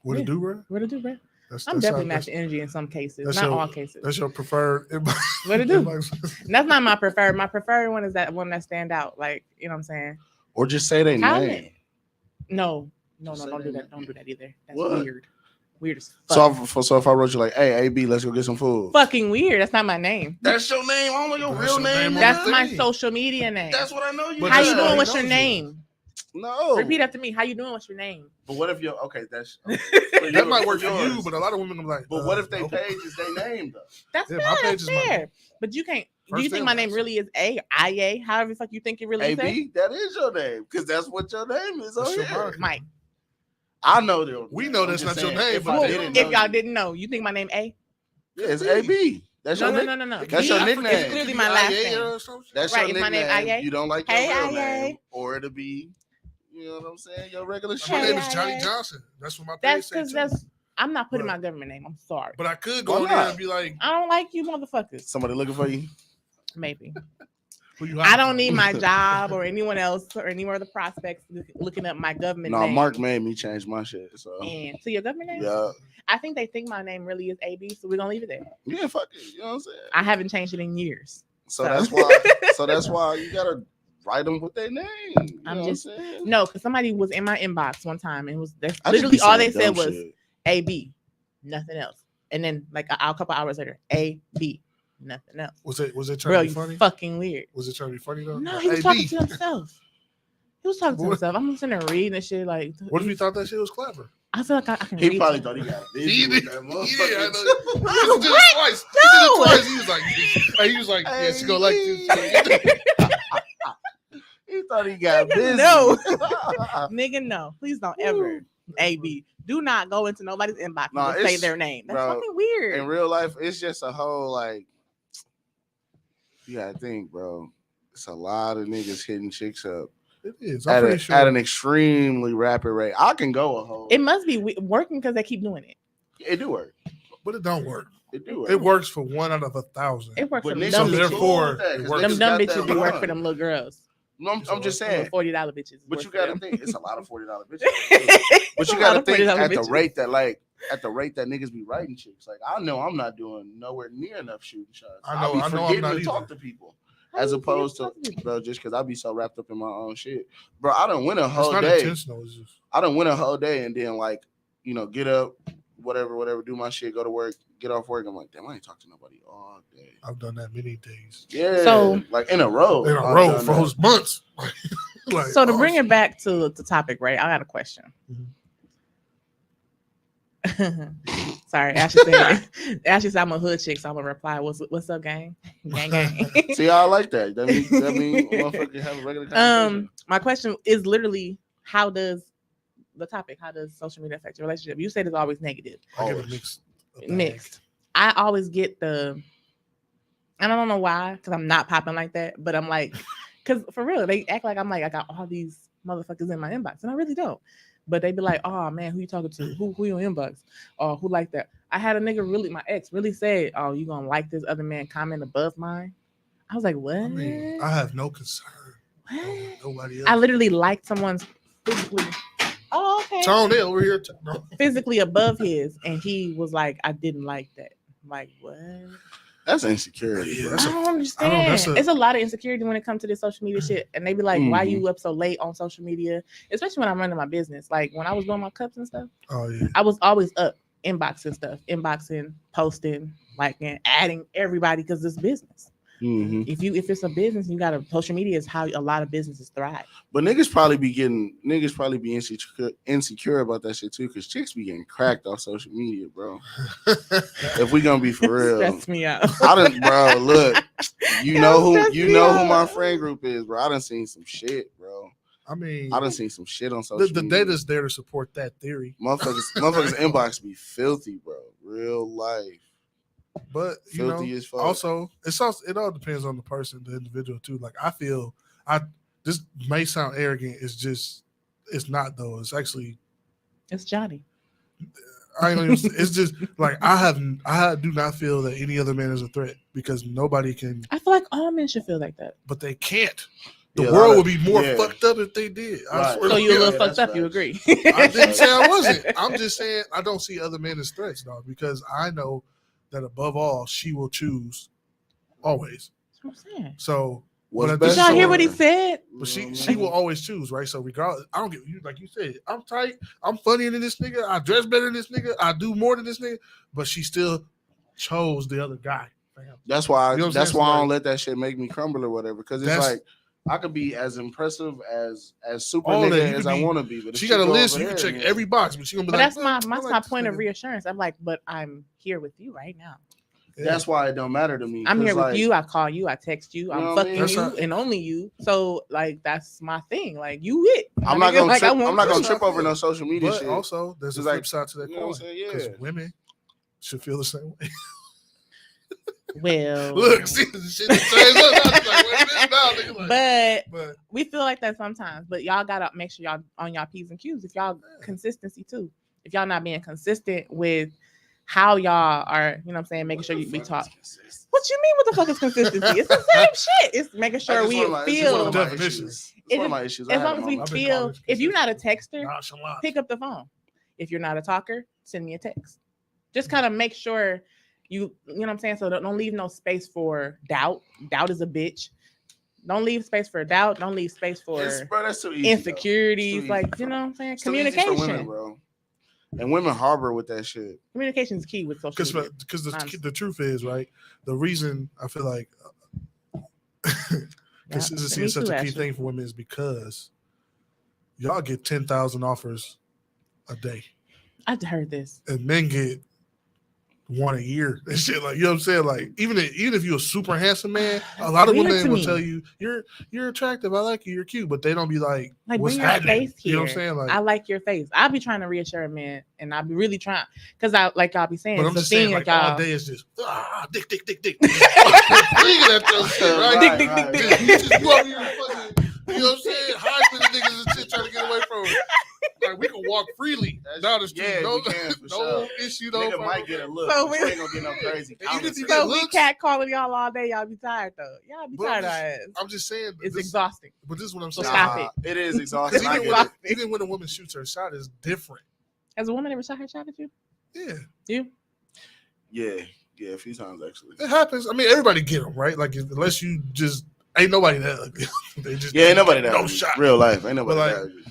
What it do, bro?
What it do, bro?
That's
I'm definitely matching energy in some cases, not all cases.
That's your preferred.
What it do? That's not my preferred. My preferred one is that one that stand out. Like, you know what I'm saying?
Or just say their name.
No, don't do that. Don't do that either. That's weird. Weird as fuck.
So if I wrote you like, hey, AB, let's go get some food.
Fucking weird. That's not my name.
That's your name. I don't know your real name.
That's my social media name.
That's what I know you.
How you doing? What's your name?
No.
Repeat after me. How you doing? What's your name?
But what if you're okay? That's
that might work for you, but a lot of women are like.
But what if they page is their name though?
That's fair. But you can't. Do you think my name really is IA? However the fuck you think it really is?
AB, that is your name because that's what your name is on here.
Mike.
I know them.
We know that's not your name.
If y'all didn't know, you think my name A?
Yeah, it's AB. That's your
no.
That's your nickname.
It's clearly my last name.
That's
right.
Your
Is my name IA?
You don't like your real name, or it'll be, you know what I'm saying, your regular shit.
My name is Johnny Johnson. That's what my page says.
I'm not putting my government name. I'm sorry.
But I could go in there and be like,
I don't like you, motherfuckers.
Somebody looking for you?
Maybe. I don't need my job or anyone else or any more of the prospects looking up my government name.
No, Mark made me change my shit. So.
And to your government name?
Yeah.
I think they think my name really is AB, so we're going to leave it there.
Yeah, fuck it. You know what I'm saying?
I haven't changed it in years.
So that's why you gotta write them with their name. You know what I'm saying?
No, because somebody was in my inbox one time and that's
I just
literally
be
all
saying
they said
dumb
was
shit.
AB, nothing else. And then like a couple hours later, AB, nothing else.
Was it
Bro,
trying to be
you
funny?
fucking weird.
Was it trying to be funny though?
No,
Like,
he was
hey,
talking
B.
to himself. He was talking to himself. I'm sitting there reading and shit. Like,
What if he thought that shit was clever?
I feel like I can
He
read
probably
it.
thought he got
He
busy with
did.
that
Yeah,
motherfucker.
I know. He did it twice. He did it twice. He was like, yeah, she gonna like this.
He thought he got busy.
No. Nigga, no. Please don't ever. AB. Do not go into nobody's inbox
Nah,
and say
it's-
their name. That's
bro,
fucking weird.
In real life, it's just a whole like. You gotta think, bro. It's a lot of niggas hitting chicks up
It is.
at,
I'm pretty sure.
at an extremely rapid rate. I can go a whole.
It must be working because they keep doing it.
It do work.
But it don't work.
It do work.
It works for 1 out of 1,000.
It works
But
for them
niggas
dumb
so
bitches.
therefore,
that, 'cause
it works.
Them
niggas
dumb
got
bitches
that
be work
run.
for them little girls.
No, I'm just saying.
$40 bitches.
But
work
you
for
gotta
them.
think it's a lot of $40 bitches.
It's
But
a
you
lot
gotta
of
think
$40
at the
bitches.
rate that niggas be writing chicks. Like I know I'm not doing nowhere near enough shooting shots.
I know
be
I'm
forgetting
not
to talk
either.
to people.
How
As
you forget
opposed
to
to
talk to people?
bro, just because I be so wrapped up in my own shit. Bro, I done win a
It's
whole
not
day.
intentional. It's just
I done win a whole day and then like, get up, whatever, do my shit, go to work, get off work. I'm like, damn, I ain't talked to nobody all day.
I've done that many days.
Yeah.
So-
like in a row.
In a
I've
row
done
for
that.
those months. Like,
So to
oh,
bring
shit.
it back to the topic, right? I got a question. Sorry, Ashley said I'm a hood chick, so I'm gonna reply, what's up, gang? Gang.
See, I like that. That means motherfucker have a regular conversation.
My question is literally, how does social media affect your relationship? You said it's always negative.
I get
Always.
a bag.
Mixed. I always get and I don't know why, because I'm not popping like that, but I'm like, because for real, they act like I'm like, I got all these motherfuckers in my inbox, and I really don't. But they be like, oh man, who you talking to? Who you inbox? Or who like that? I had a nigga my ex really said, oh, you gonna like this other man comment above mine? I was like, what?
I mean, I have no concern.
What?
over Nobody else.
I literally liked someone's physically. Oh, okay.
Tone it over here. No.
Physically above his, and he was like, I didn't like that. I'm like, what?
That's insecurity.
Yeah,
bro.
that's
I don't understand.
that's
It's a lot of insecurity when it comes to this social media shit. And they be like, why
Mhm.
you up so late on social media? Especially when I'm running my business. Like when I was doing my cups and stuff,
Oh yeah.
I was always up inboxing stuff, posting, liking, adding everybody because it's business.
Mhm.
If it's a business, you gotta social media is how a lot of businesses thrive.
But niggas probably be insecure about that shit too, because chicks be getting cracked off social media, bro. If we gonna be for real,
Stress me out.
I done, bro. Look, you
That
know
stressed
who
me
my
out.
friend group is, bro. I done seen some shit, bro.
I mean,
I done seen some shit on social
the
media.
data's there to support that theory.
Motherfuckers inbox be filthy, bro. Real life.
But you
Filthy
know,
as fuck.
also it all depends on the person, the individual too. Like I feel this may sound arrogant, it's not though. It's actually
It's Johnny.
I ain't even, it's just like I do not feel that any other man is a threat because nobody can,
I feel like all men should feel like that.
but they can't. The
Yeah,
world
a lot
would
of-
be more
yeah.
fucked up if they did. I
Right.
swear
So
to
you a
God.
little
Yeah,
fucked
that's
up, you
facts.
agree.
I didn't say I wasn't. I'm just saying I don't see other men as threats, dog, because I know that above all, she will choose always.
That's what I'm saying.
So
What's
but at
Did
this
best
y'all hear
for
what he
her.
said?
But
You know what I
she
mean?
will always choose, right? So regardless, I don't give you like you said, I'm tight, I'm funnier than this nigga, I dress better than this nigga, I do more than this nigga, but she still chose the other guy. Fam.
That's why.
You know what I'm
That's
saying?
why
So,
I don't
like,
let that shit make me crumble or whatever. Because it's
That's-
like I could be as impressive as super
All that,
nigga
you
as
could
I
be-
want to be. But if
she got a
go
list,
over
you can
there,
check
man,
every box, but she gonna be
But
like,
that's my
I like this
point of
nigga.
reassurance. I'm like, but I'm here with you right now.
Yeah.
That's why it don't matter to me.
I'm
'cause,
here with
like,
you. I call you. I text you.
You
I'm
know what I
fucking
mean?
That's
you
how-
and only you. So like that's my thing. Like you it.
I'm
My
not
nigga,
gonna
like,
trip.
I want
I'm not
you.
gonna
That's how
trip
I
over
feel.
no social media
But
shit.
also there's a
It's
flip
like,
side to that
you know what I'm
coin.
saying?
Because
Yeah.
women should feel the same way.
Well,
Look, see the shit that changed up. I was like, wait a minute now, nigga. Like,
but
but
we feel like that sometimes. But y'all gotta make sure y'all on y'all P's and Q's. If y'all consistency too. If y'all not being consistent with how y'all are, you know what I'm saying, making sure we talk. What you mean? What the fuck is consistency? It's the same shit. It's making sure we feel.
definitions.
It's one of my issues. I
As
had
long
a
as we
moment.
I've been
feel,
calling it
if you're not a texter,
nonchalant.
pick up the phone. If you're not a talker, send me a text. Just kind of make sure You know what I'm saying? So don't leave no space for doubt. Doubt is a bitch. Don't leave space for doubt. Don't leave space for
Bro, that's too easy,
insecurities.
easy.
Like, you know what I'm saying?
It's too easy for
Communication.
women, bro. And women harbor with that shit.
Communication is key with social media.
Because the truth is, right, the reason I feel like consistency is such a key thing for women is because y'all get 10,000 offers a day.
I've heard this.
And men get one a year and shit. Like, you know what I'm saying? Like, even if you're a super handsome man, a lot of women will tell you you're attractive. I like you. You're cute, but they don't be like what's
bring your
happening?
Face here.
You know what I'm saying? Like,
I like your face. I'll be trying to reassure a man, and I'll be really trying because I'll be saying.
But I'm just saying, like
y'all,
all day is just dick. Dick, right?
Dick.
You just go out here and fucking, you know what I'm saying? Hide with the niggas and shit, trying to get away from it. Like, we can walk freely down the street.
Yeah,
no
sure.
issue.
Nigga might get a look.
So
we ain't gonna get no crazy.
We cat calling y'all all day. Y'all be tired though. Y'all be tired of our ass.
I'm just saying,
it's exhausting.
But this is what I'm
So
saying.
stop it.
It is exhausting.
Even when a woman shoots her shot, is different.
Has a woman ever shot her shot at you?
Yeah.
You?
Yeah, a few times actually.
It happens. I mean, everybody get them, right? Like, unless you just ain't nobody that ugly. They just
ain't nobody that
no shot.
Real life, ain't nobody
like,
that ugly.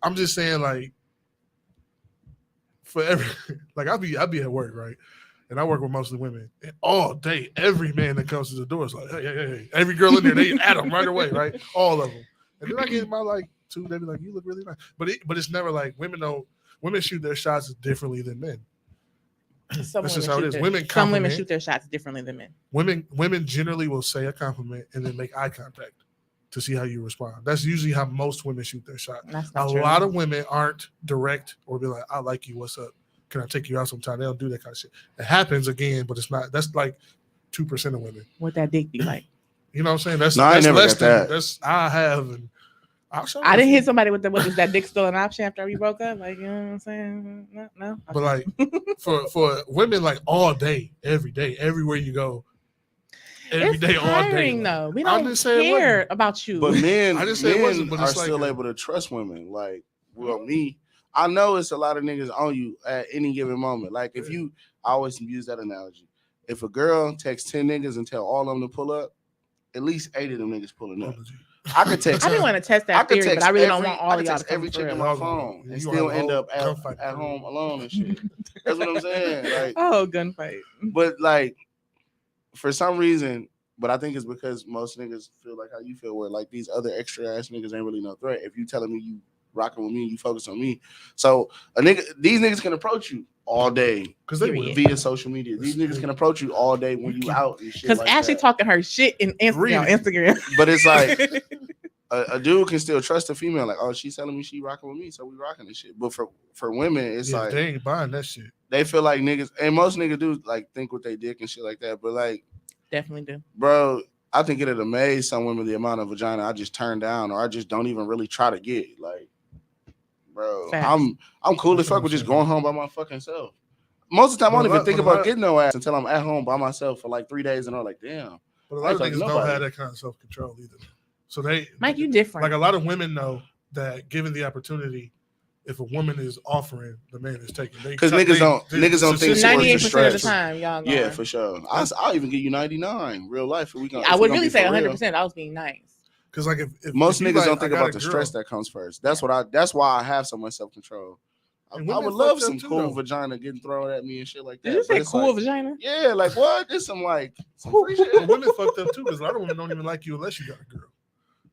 I'm just saying, like, for every like, I be at work, right? And I work with mostly women. And all day, every man that comes to the door is like, hey. Every girl in there, they at them right away, right? All of them. And then I get my like two, they be like, you look really nice. But it's never like women shoot their shots differently than men. That's just how it is.
Some women shoot their shots differently than men.
Women generally will say a compliment and then make eye contact to see how you respond. That's usually how most women shoot their shot. A lot of women aren't direct or be like, I like you, what's up? Can I take you out sometime? They don't do that kind of shit. It happens again, but it's not. That's like 2% of women.
What that dick be like?
You know what I'm saying? That's
I never
less
got
than
that.
that's I have, and
I didn't hit somebody with that dick still an option after we broke up. Like, you know what I'm saying? No. Okay.
But like for women, like all day, every day, everywhere you go, every day, all day.
No, we don't care about you.
But men,
I didn't say it wasn't, but
are
it's
still
like,
able to trust women. Like, well, me, I know it's a lot of niggas on you at any given moment. Like, if you, I always use that analogy. If a girl texts 10 niggas and tell all of them to pull up, at least 8 of them niggas pulling up. I could text.
I didn't want to test that theory, but I really don't want all of y'all to
every chick on my phone and still end up at home alone and shit. That's what I'm saying. Like,
gunfight.
But like, for some reason, but I think it's because most niggas feel like how you feel, where like these other extra ass niggas ain't really no threat. If you telling me you rocking with me, you focus on me. So these niggas can approach you all day because they via social media. These niggas can approach you all day when you out and shit.
Because
like
Ashley talking her shit on Instagram.
But it's like a dude can still trust a female. Like, oh, she's telling me she rocking with me, so we rocking this shit. But for women, it's like
they ain't buying that shit.
They feel like niggas, and most niggas do like think with they dick and shit like that. But like,
definitely do,
bro. I think it'd amaze some women the amount of vagina I just turn down, or I just don't even really try to get. Like, bro, facts. I'm cool as fuck with just going home by my fucking self. Most of the time, I don't even think about getting no ass until I'm at home by myself for like 3 days, and I'm like, damn.
But a lot of niggas don't have that kind of self control either. So
Mike, you different.
Like a lot of women know that given the opportunity, if a woman is offering, the man is taking.
Because niggas don't think
98% of the time, y'all.
Yeah, for sure. I'll even give you 99 real life.
I would really say 100%. I was being nice.
Because like if
most niggas don't think about the stress that comes first. That's why I have so much self control. I would love some cool vagina getting thrown at me and shit like that.
Did you say cool vagina?
Yeah, like what? There's some free shit.
Women fucked up too because a lot of women don't even like you unless you got a girl.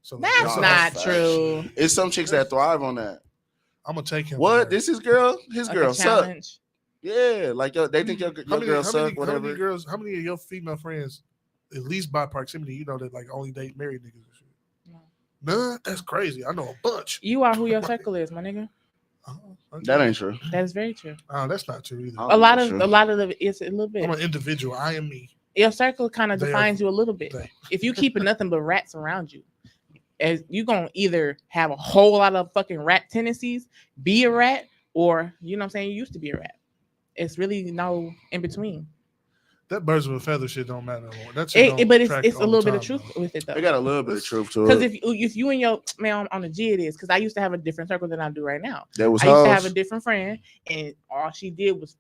So
that's not true.
It's some chicks that thrive on that.
I'm gonna take him.
What? This is girl? His
like
girl suck. Yeah, like they think your girl suck. Whatever.
How many of your female friends, at least by proximity, you know that like only date married niggas and shit? None. That's crazy. I know a bunch.
You are who your circle is, my nigga.
That ain't true.
That is very true.
That's not true either.
A lot of it's a little bit.
I'm an individual. I am me.
Your circle kind of defines you a little bit. If you keep nothing but rats around you, as you gonna either have a whole lot of fucking rat tendencies, be a rat, or you know what I'm saying, you used to be a rat. It's really no in between.
That birds with a feather shit don't matter anymore.
But it's a little bit of truth with it though.
It got a little bit of truth to it.
Because if you and your man on the G, it is because I used to have a different circle than I do right now.
I used
to have a different friend, and all she did was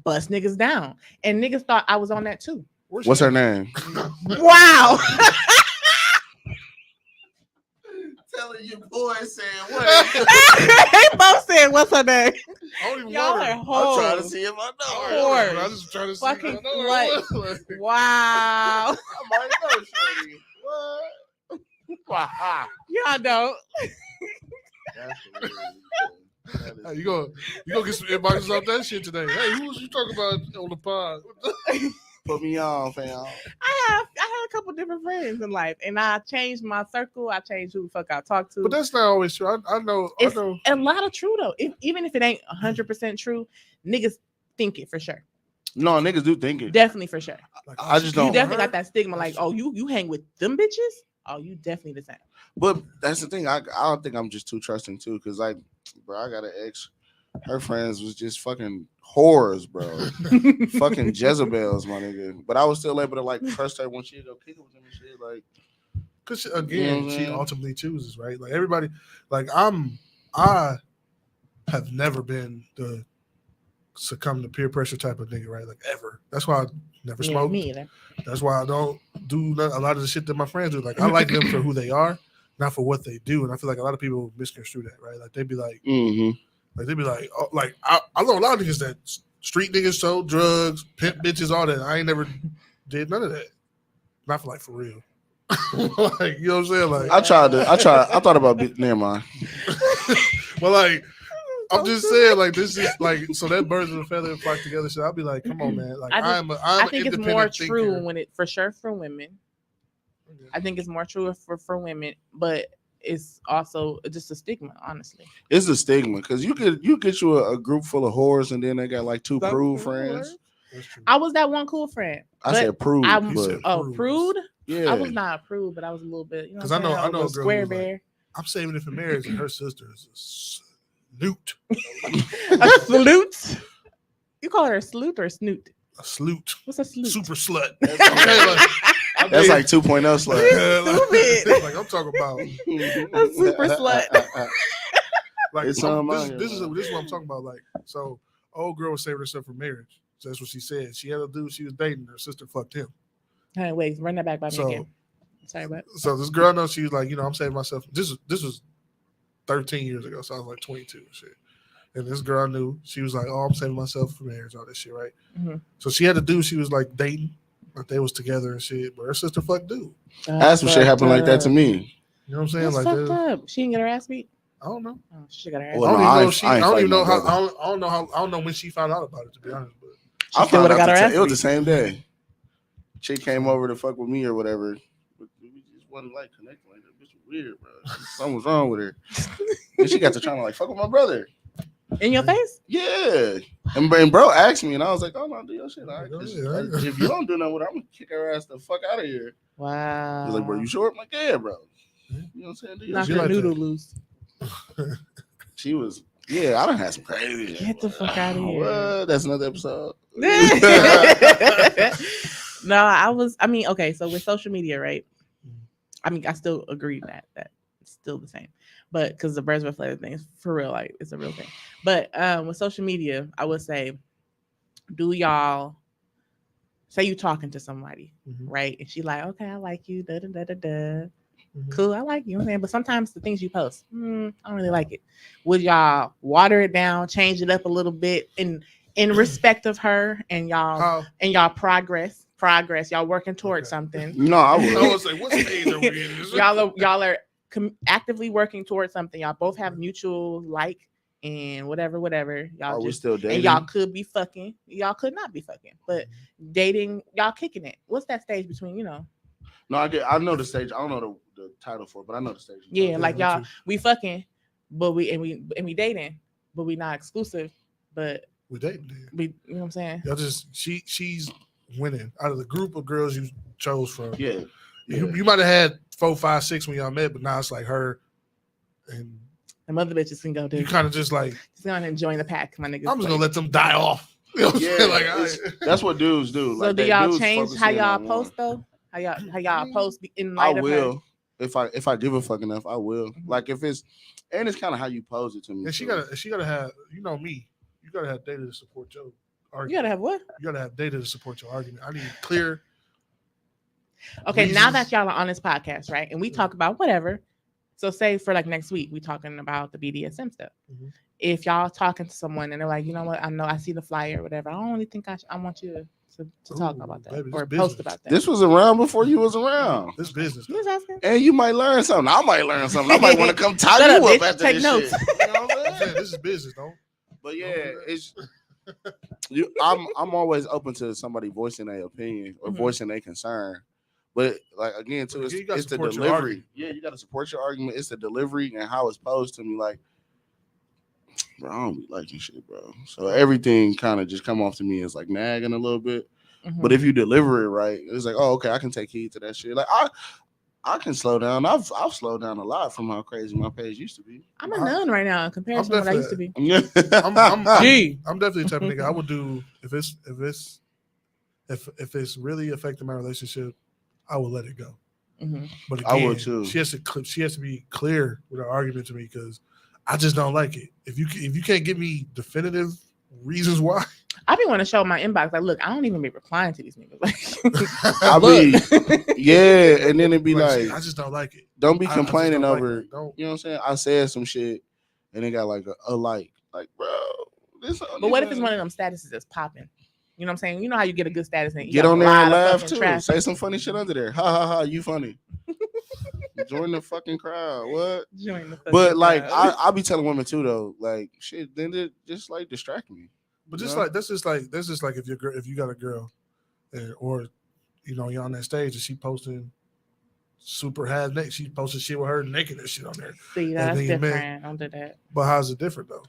bust niggas down, and niggas thought I was on that too.
What's her name?
Wow.
Telling your boy saying what?
They both said, "What's her name?"
I don't even
Y'all
want
are
her.
hoes.
I'm trying to see if I know her.
Whores.
I just trying to see.
Fucking
if I know her.
sluts. Wow.
I might know Shorty. What?
Y'all don't.
That's hilarious. That is
Hey, you gonna get some inboxes off that shit today? Hey, who was you talking about on the pod?
Put me on, fam.
I have a couple different friends in life, and I changed my circle. I changed who the fuck I talk to.
But that's not always true. I know.
It's
I know.
a lot of true though. Even if it ain't 100% true, niggas think it for sure.
No, niggas do think it.
Definitely for sure.
Like,
I just
You
don't.
definitely got that stigma, like, oh, you hang with them bitches. Oh, you definitely the same.
But that's the thing. I don't think I'm just too trusting too, because like, bro, I got an ex. Her friends was just fucking whores, bro. Fucking Jezebels, my nigga. But I was still able to like trust her when she'd go kick it with him and shit. Like,
Because again,
Mhm.
she ultimately chooses, right? Like everybody, like I have never been the succumb to peer pressure type of nigga, right? Like ever. That's why I never
Yeah,
smoked.
me either.
That's why I don't do a lot of the shit that my friends do. Like I like them for who they are, not for what they do. And I feel like a lot of people misconstrue that, right? Like they'd be like, oh, like I know a lot of niggas that street niggas sold drugs, pimp bitches, all that. I ain't never did none of that. Not for like for real. Like, you know what I'm saying? Like
I thought about never mind.
well, like I'm just saying, like this is like so that birds of a feather flock together. So I'll be like, come on, man. Like
I
I'm
think
an
it's more
independent
true
thinker.
when it for sure for women. I think it's more true for women, but it's also just a stigma, honestly.
It's a stigma because you get you a group full of whores and then they got like two
Some
prude
cool
friends.
That's true.
I was that one cool friend.
I
but
said prude,
I'm-
but
said
Oh, prude?
yeah,
I was not a prude, but I was a little bit. You know,
Because
what I'm saying?
I know
was
a girl
square
who was like,
bear.
I'm saving it for marriage, and her sister is a snoot.
A salute. You call her a salute or a snoot?
A sloot.
What's a salute?
Super slut.
That's
Okay,
like 2.0 slut.
Stupid.
like I'm talking about.
A super slut.
Like
It's on my
this is
mind.
what I'm talking about. Like so, old girl was saving herself for marriage. So that's what she said. She had a dude she was dating. Her sister fucked him.
Hey, wait, run that back by me
So-
again. Sorry, but
So this girl knows she was like, I'm saving myself. This was 13 years ago, so I was like 22 and shit. And this girl knew she was like, "Oh, I'm saving myself for marriage, all this shit, right?"
Mhm.
So she had a dude she was like dating, like they was together and shit. But her sister fucked dude.
That's some shit happened like that to me.
You know what I'm saying?
That's
Like,
fucked
that,
up. She didn't get her ass beat.
I don't know.
Oh, she got her ass.
Well,
I don't
no,
even know
I
if she.
ain't
I don't even
fighting
know
no
how.
brother.
I don't know how. I don't know when she found out about it. To be honest, but
I
still
found
would've
out
got her ass
it was the
beat.
same day. She came over to fuck with me or whatever. We just wasn't like connecting like that. Bitch was weird, bro. Something was wrong with her. And she got to trying to like fuck with my brother.
In your face?
Yeah. And bro asked me, and I was like, "Oh no, do your shit. All right, 'cause,
Yeah.
like, if you don't do nothing with her, I'm gonna kick her ass the fuck out of here."
Wow.
He's like, "Bro, you sure?" I'm like, "Yeah, bro." You know what I'm saying? Do your
Knock
She
shit.
her
like
noodle
that.
loose.
She was, yeah. I done had some crazy.
Get the fuck outta here.
What? That's another episode.
Okay, so with social media, right? I mean, I still agree that it's still the same. But because the birds of a feather thing is for real, like it's a real thing. But with social media, I would say, do y'all say you talking to somebody,
Mhm.
right? And she like, okay, I like you, da da da da da.
Mhm.
Cool, I like you. You know what I'm saying? But sometimes the things you post, I don't really like it. Would y'all water it down, change it up a little bit in respect of her and y'all progress? Y'all working towards
Okay.
something.
No, I
I
would.
was like, what stage are we in?
y'all are actively working towards something. Y'all both have mutual like and whatever. Y'all
Are we
just
still
and
dating?
y'all could be fucking. Y'all could not be fucking, but dating, y'all kicking it. What's that stage between?
No, I know the stage. I don't know the title for it, but I know the stage.
Yeah, like
me
y'all,
too.
we fucking, but we dating, but we not exclusive, but
We dating. Then.
we, you know what I'm saying?
Y'all just she's winning out of the group of girls you chose from.
Yeah.
You might have had 4, 5, 6 when y'all met, but now it's like her, and
The mother bitches can go
you
do.
kind of just like
Just gonna enjoy the pack, my niggas.
I'm just gonna let them die off. You know what I'm
Yeah,
saying? Like,
that's what dudes do.
So
Like,
do
they
y'all
dudes
change
focus
how
in
y'all
on one.
post though? How y'all post in
I
light of her?
will. If I give a fuck enough, I will. Like if it's and it's kind of how you pose it to me.
and she
too.
gotta have, me, you gotta have data to support your argument.
You gotta have what?
You gotta have data to support your argument. I need clear.
Okay,
reasons.
now that y'all are on this podcast, right, and we talk about whatever. So say for like next week, we talking about the BDSM stuff.
Mm-hmm.
If y'all talking to someone and they're like, you know what, I know I see the flyer or whatever, I don't really think I want you to talk about that
baby,
or
business.
post about that.
This was around before you was around.
This business.
You was asking?
And you might learn something. I might learn something. I might want to come tie
Shut
you
up,
up
bitch.
after
Take
this
notes.
shit. You know what I'm saying?
This is business, though.
But yeah, it's I'm always open to somebody voicing their opinion or voicing their concern. But like again, too, it's the delivery. Yeah, you got to support your argument. It's the delivery and how it's posed to me. Like, bro, I don't be liking shit, bro. So everything kind of just come off to me as like nagging a little bit.
Mm-hmm.
But if you deliver it right, it's like, oh, okay, I can take heed to that shit. Like I can slow down. I've slowed down a lot from how crazy my page used to be.
I'm a nun right now in comparison to what I used to be.
I'm definitely the type of nigga I would do if it's really affecting my relationship, I would let it go.
Mm-hmm.
But again,
I would too.
She has to be clear with her argument to me because I just don't like it. If you can't give me definitive reasons why,
I be want to show my inbox like, look, I don't even be replying to these niggas. Like,
I be yeah, and then it'd be like,
I just don't like it.
Don't be complaining over.
Like don't.
You know what I'm saying? I said some shit, and they got like a like, bro.
But what if it's one of them statuses that's popping? You know what I'm saying? You know how you get a good status and you
get on there and laugh too.
Traffic.
Say some funny shit under there. Ha ha ha! You funny. Join the fucking crowd. What?
Join the fucking
but like,
crowd.
I be telling women too though. Like shit, then it just like distract me.
But just like that's just like if you got a girl, or you know you're on that stage and she posting super half naked, she posting shit with her naked and shit on there.
See, that's different. Don't do that.
But how's it different though?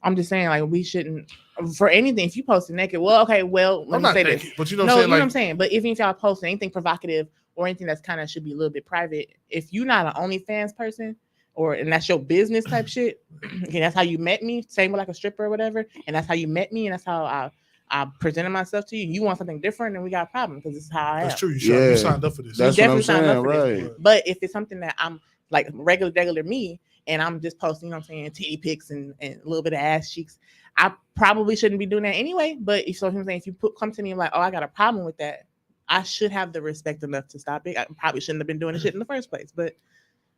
I'm just saying, like, we shouldn't for anything. If you post it naked, well, okay, well, let me say
naked,
this.
But you know,
no,
what I'm saying?
You know what I'm saying. But even if y'all post anything provocative or anything that's kind of should be a little bit private, if you're not an OnlyFans person and that's your business type shit, okay, that's how you met me, same with like a stripper or whatever, and that's how you met me, and that's how I presented myself to you. You want something different, then we got a problem because this is how I am.
That's true. You signed up for this.
That's what I'm saying, right?
But if it's something that I'm like regular me, and I'm just posting, you know what I'm saying, titty pics and a little bit of ass cheeks, I probably shouldn't be doing that anyway. But if you come to me and like, oh, I got a problem with that, I should have the respect enough to stop it. I probably shouldn't have been doing the shit in the first place. But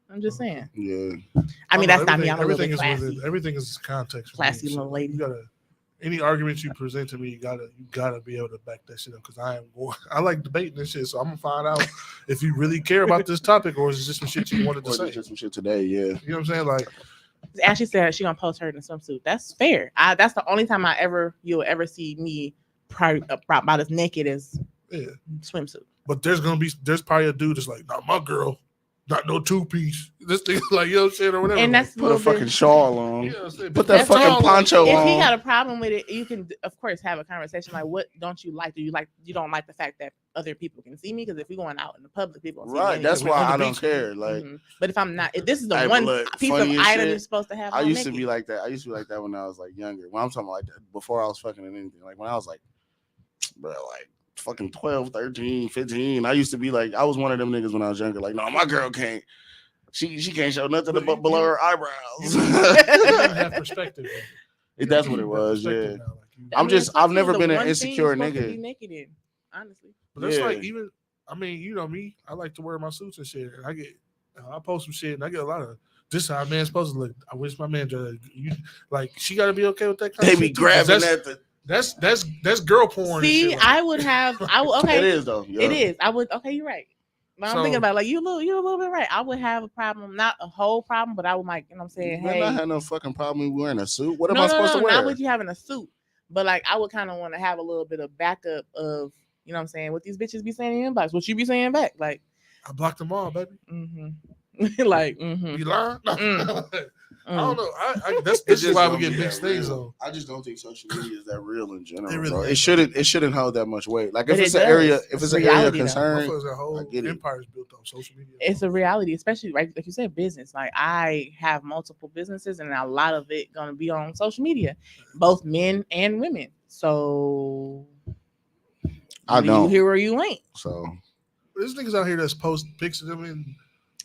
I'm just saying.
Yeah.
I mean, that's not me. I'm a little bit classy.
Everything is context.
Classy little lady.
You gotta, any arguments you present to me, you gotta be able to back that shit up because I like debating this shit. So I'm gonna find out if you really care about this topic or is it just some shit you wanted to say.
Just some shit today, yeah.
You know what I'm saying? Like,
Ashley said she gonna post her in a swimsuit. That's fair. That's the only time you'll ever see me about as naked as swimsuit.
But there's probably a dude that's like, not my girl, not no 2-piece. This thing like, you know what I'm saying, or whatever.
And that's
put a fucking shawl on.
Yeah,
put that fucking poncho on.
If he got a problem with it, you can of course have a conversation like, what don't you like? You don't like the fact that other people can see me? Because if we're going out in the public, people see me.
Right, that's why I don't care. Like,
but if I'm not, if this is the one piece of item you're supposed to have.
I used to be like that. I used to be like that when I was like younger. When I'm talking about like that, before I was fucking and anything. Like when I was like, bro, like fucking 12, 13, 15. I used to be like, I was one of them niggas when I was younger. Like, no, my girl can't. She can't show nothing below her eyebrows.
You didn't have perspective.
That's what it was. Yeah. I've never been an insecure nigga.
Naked in, honestly.
But that's like even. I mean, you know me. I like to wear my suits and shit. And I post some shit, and I get a lot of. This is how a man's supposed to look. I wish my man like she got to be okay with that kind of shit.
They be grabbing at the.
That's girl porn.
See,
like.
I would okay.
It is though. Yeah.
It is. I would. Okay, you're right. But I'm thinking about like you're a little bit right. I would have a problem, not a whole problem, but I would like, you know what I'm saying?
Man, I had no fucking problem wearing a suit. What am I supposed to wear?
Not with you having a suit, but like I would kind of want to have a little bit of backup of, you know what I'm saying, what these bitches be saying in inbox, what you be saying back. Like
I blocked them all, baby.
Like
you lying? I don't know. This is why we get mixed things though.
I just don't think social media is that real in general.
Really
it shouldn't hold that much weight. Like if it's an area of concern,
a whole empire is built on social media.
It's a reality, especially like you said, business. Like I have multiple businesses, and a lot of it gonna be on social media, both men and women. So
I don't.
You here or you ain't.
So
there's niggas out here that's post pics of them in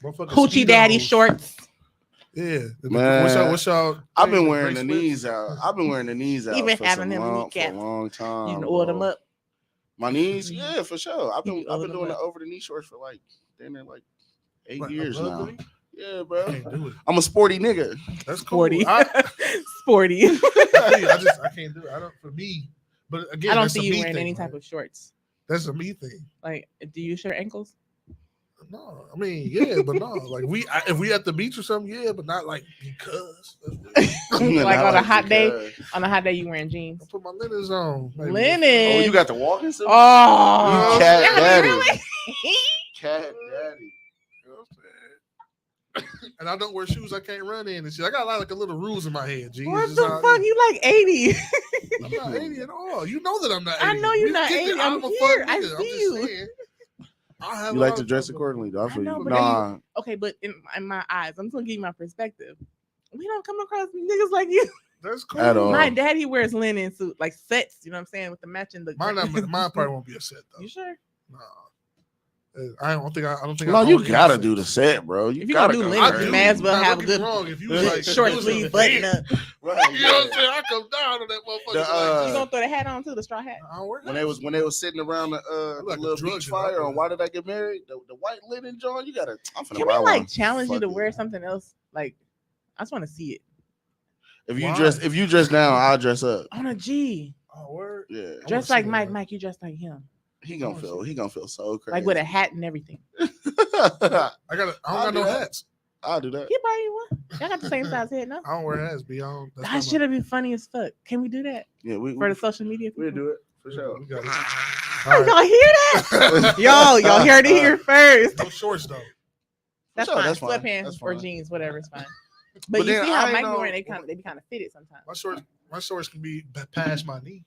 hoochie daddy shorts.
Yeah.
Man,
What's y'all?
I've been
thing,
wearing the
bracelets?
knees out. I've been wearing the knees out
Even
for
having
some
them
long, for a
kneecaps.
long time.
You can oil them
bro.
up.
My knees, yeah, for sure. I've
You
been
oil them
doing the
up.
over the knee shorts for like 8
Right,
years
above
now.
the knee?
Yeah,
I
bro.
can't do it.
I'm a sporty nigga.
That's cool.
Sporty.
I
Sporty.
I can't do it. I don't. For me, but again,
I don't
that's
see
a
you
me
wearing
thing,
any
right?
type of shorts.
That's a me thing.
Like, do you share ankles?
No, I mean, yeah, but no, like if we at the beach or something, yeah, but not like because. That's weird.
Like on a
Not
hot day.
because-
On a hot day, you wearing
I
jeans.
put my linens on. baby.
Linen.
Oh, you got the walking suit?
Oh,
You cat
really?
daddy.
Really?
You
Cat daddy.
know what I'm saying? And I don't wear shoes I can't run in and shit. I got like a little rules in my head. G.
What
It's just
the
how it
fuck?
is.
You like 80?
I'm not 80 at all. You know that I'm not 80.
I know you're
We
not
get it.
80. I'm
a
here.
fun
I
nigga.
see
I'm just
you.
saying. I have
You
a
like
lot
to
of
dress
trouble.
accordingly, though. I feel
know,
you.
but
Nah,
Okay, but in my eyes, I'm just gonna give you my perspective. We don't come across niggas like you.
That's cool.
At all.
My daddy wears linen suit, like sets. You know what I'm saying, with the matching.
Mine probably won't be a set though.
You sure?
Nah. I don't think.
no,
I
you
own any
gotta
sets.
do the set, bro. You
If you
gotta
gonna do
come
linen,
I
you
do.
may as well
Now,
have
don't
a
get me
good
wrong. If you was like
short
it was
sleeve
an
button
event,
up.
Right,
you know what I'm
yeah.
saying? I come down on that motherfucker.
The,
like,
You gonna throw the hat on too, the straw hat?
I don't wear
When
hats.
they was sitting around the
like a
little
drug
beach
dealer.
fire on Why Did I Get Married? The white linen John, you gotta. I'm finna
Can
buy
we like
one.
challenge you
Fuck
to
it.
wear something else? Like, I just want to see it
If you
Why?
dress down, I'll dress up.
on a G.
Oh, word.
Yeah,
I
Dress
wanna
like
see
Mike.
that.
Mike, you dress like him,
he gonna feel so crazy.
like with a hat and everything.
I don't
I'll
got
do
no
that.
hats.
I'll do that.
He buy you one. Y'all got the same size head, no?
I don't wear hats, B. I don't. That's
That
not
should have been funny as fuck. Can we do that
Yeah,
for the social media?
we'll
people?
do it for sure.
We got it.
Oh,
All right.
y'all hear that? y'all heard it here first.
No shorts though.
That's
sure,
fine.
that's fine.
Sweatpants
That's
or
fine.
jeans, whatever, it's fine. But,
But
you
then
see
I
how
ain't
Mike
know-
wearing they be kind of fitted sometimes.
My shorts can be past my knee.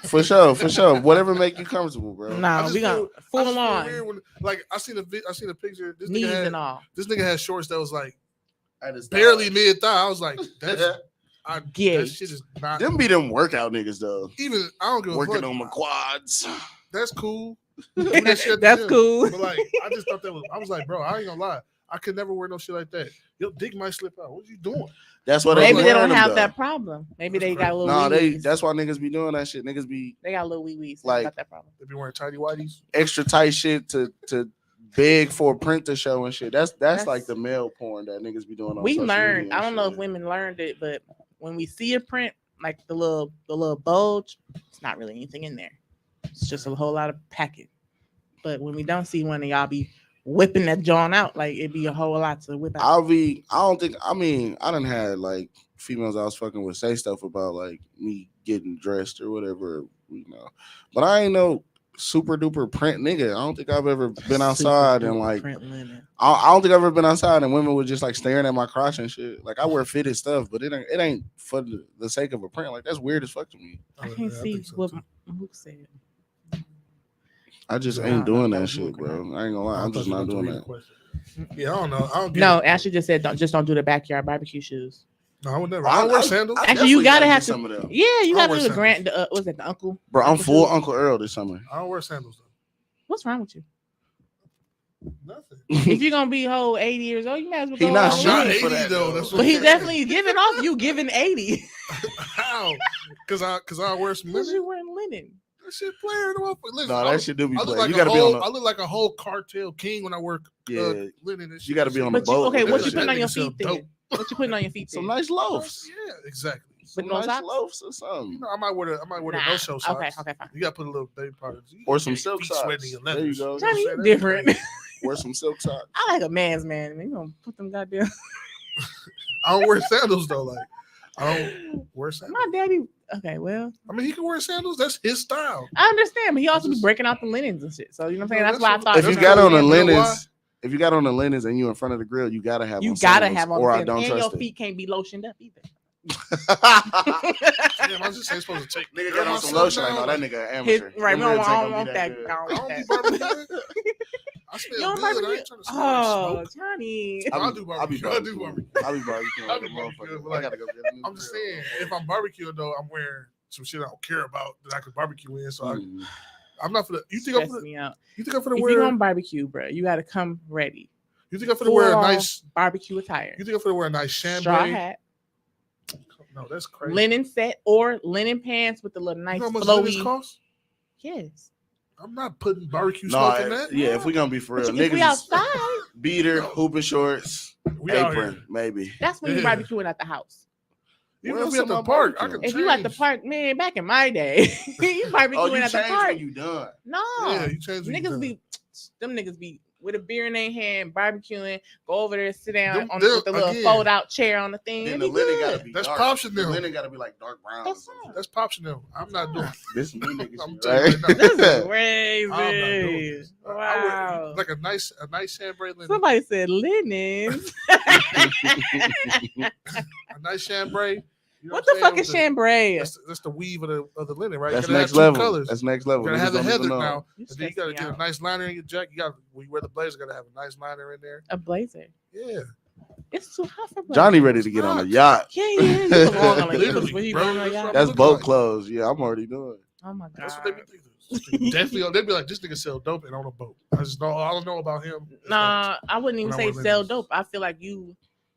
For sure. Whatever make you comfortable, bro.
I
Nah,
just
we got
feel- I
full
just feel
on
weird when, like I seen a picture. This
knees
nigga
and
had
all.
shorts that was like
At his
barely
thighs.
mid thigh. I was like, that's
Gay.
that shit is not
Them be them workout niggas though.
even. I don't give a
Working
fuck.
on my quads.
That's cool. Do that shit at the
That's
gym.
cool.
But like, I just thought I was like, bro, I ain't gonna lie. I could never wear no shit like that. Your dick might slip out. What you doing?
That's what
Maybe they
wearing
don't
them,
have
though.
that problem. Maybe they got a little
No,
wee-wees.
that's why niggas be doing that shit. Niggas be
They got little wee-wees.
like-
Like, got that problem.
They be wearing tidy whities.
extra tight shit to beg for a print to show and shit. That's like the male porn that niggas be doing on
We
social
learned.
media
I
and
don't know
shit.
if women learned it, but when we see a print, like the little bulge, it's not really anything in there. It's just a whole lot of packing. But when we don't see one, and y'all be whipping that John out, like it'd be a whole lot to whip out.
I done had like females I was fucking with say stuff about like me getting dressed or whatever, you know. But I ain't no super duper print nigga. I don't think I've ever been outside and like
print linen.
I don't think I've ever been outside and women were just like staring at my crotch and shit. Like I wear fitted stuff, but it ain't for the sake of a print. Like that's weird as fuck to me.
I can't see what Mook said.
I just
Yeah,
ain't
I don't know
doing
if that
that
was
shit,
Mook or
bro. I ain't gonna lie. I'm just not doing that.
Yeah, I don't know. I don't get
No,
it.
Ashley just said don't do the backyard barbecue shoes.
No, I would never. I don't wear sandals.
Actually, you
definitely
gotta
get
have to.
some of them.
Yeah, you
I
gotta
wear
do the
sandals.
grand. What's that? The uncle.
Bro, I'm
Uncle
full
shoes?
Uncle Earl this summer.
I don't wear sandals though.
What's wrong with you?
Nothing.
If you're gonna be whole 80 years old, you might as well
He
go
not
all
I'm
shooting
not
in.
for
80
that,
though.
though.
That's what
But he's
I'm
definitely giving off you giving 80
How? Because I wear some
because
linen.
you're wearing linen.
That shit player. Listen,
No, that shit do be
I look
playing.
like
You
a
gotta be
whole.
on
I
the
look like a whole cartel king when I work
yeah.
linen and shit.
You gotta be on the
But you
boat.
okay?
with
What
that
you
shit.
putting on your
Nigga sell
feet then?
dope.
What you putting on your feet
Some
then?
nice loafs.
Yeah, exactly.
Some
no
nice
socks?
loafs or something.
You know, I might wear the
Nah.
no show socks.
Okay, fine.
You gotta put a little baby powder. You
Or
get
some
your
silk
feet
socks.
sweating your
There you
leathers.
go.
know
Johnny,
what I'm
you
saying? That's
different.
crazy.
Wear some silk socks.
I like a man's man. You gonna put them goddamn.
I don't wear sandals though. Like I don't wear sandals.
My daddy. Okay, well,
I mean, he can wear sandals. That's his style.
I understand, but he also be
just-
breaking out the linens and shit. So you know what I'm saying?
No,
That's why I
that's
thought.
what-
If you
that's
got
cool,
on the
man. You know why?
linens, if you got on the linens and you in front of the grill, you gotta have
you
on
gotta
sandals,
have on
or
the
I don't
and your
trust it.
feet can't be lotioned up either.
Damn, I was just ain't supposed to take.
Nigga
girl
got on some
myself
lotion. I
down,
know
like,
that nigga an
His,
amateur.
right,
Them
we don't,
ribs
I
ain't
don't
gonna
want
be
that.
good.
I don't
I
want
don't be
that.
barbecuing. I smell
You don't
good. I
barbecue?
ain't trying to smell
Oh, Johnny.
I do barbecue. I do
barbecuing.
barbecue.
I be barbecuing.
I
like
be
a
barbecuing,
motherfucker.
but
I
like,
gotta go get a new
I'm just
grill.
saying, if I'm barbecuing though, I'm wearing some shit I don't care about that I could barbecue in. So
Mm.
I'm not for the. You think I'm
Stress
for the?
me out.
You think I'm for the
If
wear?
you're gonna barbecue, bro, you gotta come ready.
You think I'm gonna wear a nice
barbecue attire?
You think I'm gonna wear a nice chambray?
Straw hat.
No, that's crazy.
Linen set or linen pants with the little nice
you know how much
flowy.
linens cost?
Yes.
I'm not putting barbecue smoke in that.
Yeah, if we gonna be for real,
If
niggas
we outside,
beater, hooping shorts, apron, maybe.
that's when you barbecuing at the house.
Even if we at the park, I can
If
change.
you at the park, man, back in my day, you barbecuing at the park.
When you done.
No,
Yeah, you change.
Them niggas be with a beer in their hand, barbecuing, go over there, sit down with the little fold out chair on the thing.
Then the linen gotta be
that's
dark.
Pops and them.
The linen gotta be like dark brown.
That's Pops and them. I'm not doing
this. New niggas,
I'm
right?
telling you right now.
This is crazy.
I'm not doing this.
Wow.
Like a nice chambray linen.
Somebody said linens.
A nice chambray. You know
what the fuck is chambray?
That's the weave of the linen, right?
That's
you
next
have
level.
colors.
That's next level.
You gotta have the heather now.
You
And then you gotta get a nice liner in your jacket. When you wear the blazer, you gotta have a nice liner in there.
A blazer.
Yeah.
It's too hot for blazers.
Johnny ready to get on a yacht.
Yeah. You belong on a
Literally,
yacht.
That's boat clothes. Yeah, I'm already doing it.
Oh my god.
That's what they be thinking. Definitely, they'd be like, this nigga sell dope and on a boat. I don't know about him.
Nah, I wouldn't even say
when I
sell
wear
dope. I feel like you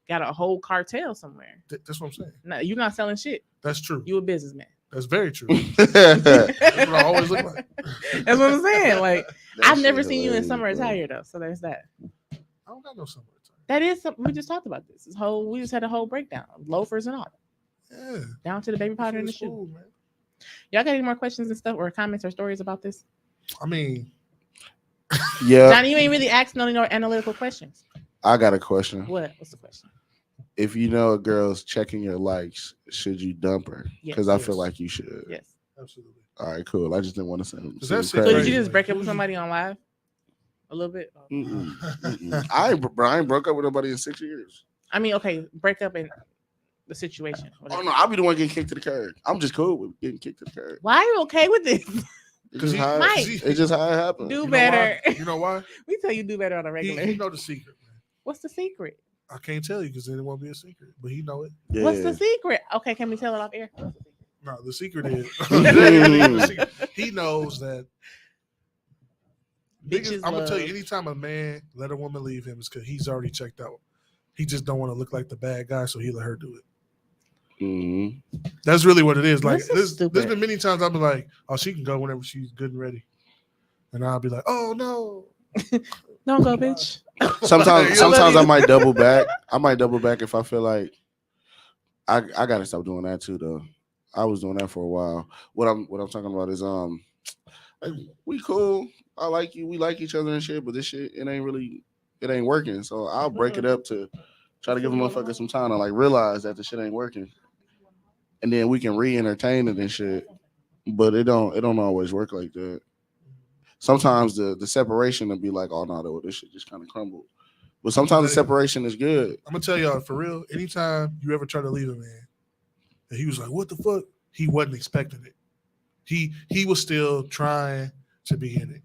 got a whole cartel somewhere.
That's what I'm saying.
No, you're not selling shit.
That's true.
You a businessman.
That's very true. That's what I always look like.
That's what I'm saying. Like I've never
shit
seen you in
hilarious,
summer
bro.
attire though. So there's that.
I don't got no summer attire.
That is something we just talked about this. We just had a whole breakdown. Loafers and all.
Yeah.
Down to the baby powder in the shoe.
Cool, man.
Y'all got any more questions and stuff or comments or stories about this?
I mean,
Yeah.
Johnny, you ain't really asking no analytical questions.
I got a question.
What's the question?
If you know a girl's checking your likes, should you dump her?
Yes.
Because I feel like you should.
Yes.
absolutely.
All right, cool. I just didn't want to say.
That's
So
crazy.
did you just break up with somebody on live? A little bit?
I ain't broke up with nobody in 6 years.
I mean, okay, break up in the situation.
Oh no, I'll be the one getting kicked to the curb. I'm just cool with getting kicked to the curb.
Why are you okay with this?
It's just
Mike,
it's just how it happens.
do better.
You know why?
We tell you do better on a regular.
He know the secret, man.
What's the secret?
I can't tell you because then it won't be a secret, but he know it.
Yeah.
What's the secret? Okay, can we tell it off air?
No, the secret is
Mm.
he knows that.
Bitches
I'm gonna tell you,
love-
anytime a man let a woman leave him, is because he's already checked out. He just don't want to look like the bad guy, so he let her do it.
Mm-hmm.
That's really what it is. Like
This is
there's
stupid.
been many times I've been like, oh, she can go whenever she's good and ready, and I'll be like, oh no.
Don't go, bitch.
Sometimes I might double back. I might double back if I feel like I gotta stop doing that too though. I was doing that for a while. What I'm talking about is like, we cool. I like you. We like each other and shit, but this shit it ain't working. So I'll break it up to try to give a motherfucker some time to like realize that the shit ain't working. And then we can re-entertain it and shit. But it don't always work like that. Sometimes the separation will be like, oh no, this shit just kind of crumbled. But sometimes the separation is good.
I'm gonna tell y'all for real. Anytime you ever try to leave a man, and he was like, "What the fuck?" He wasn't expecting it. He was still trying to be in it,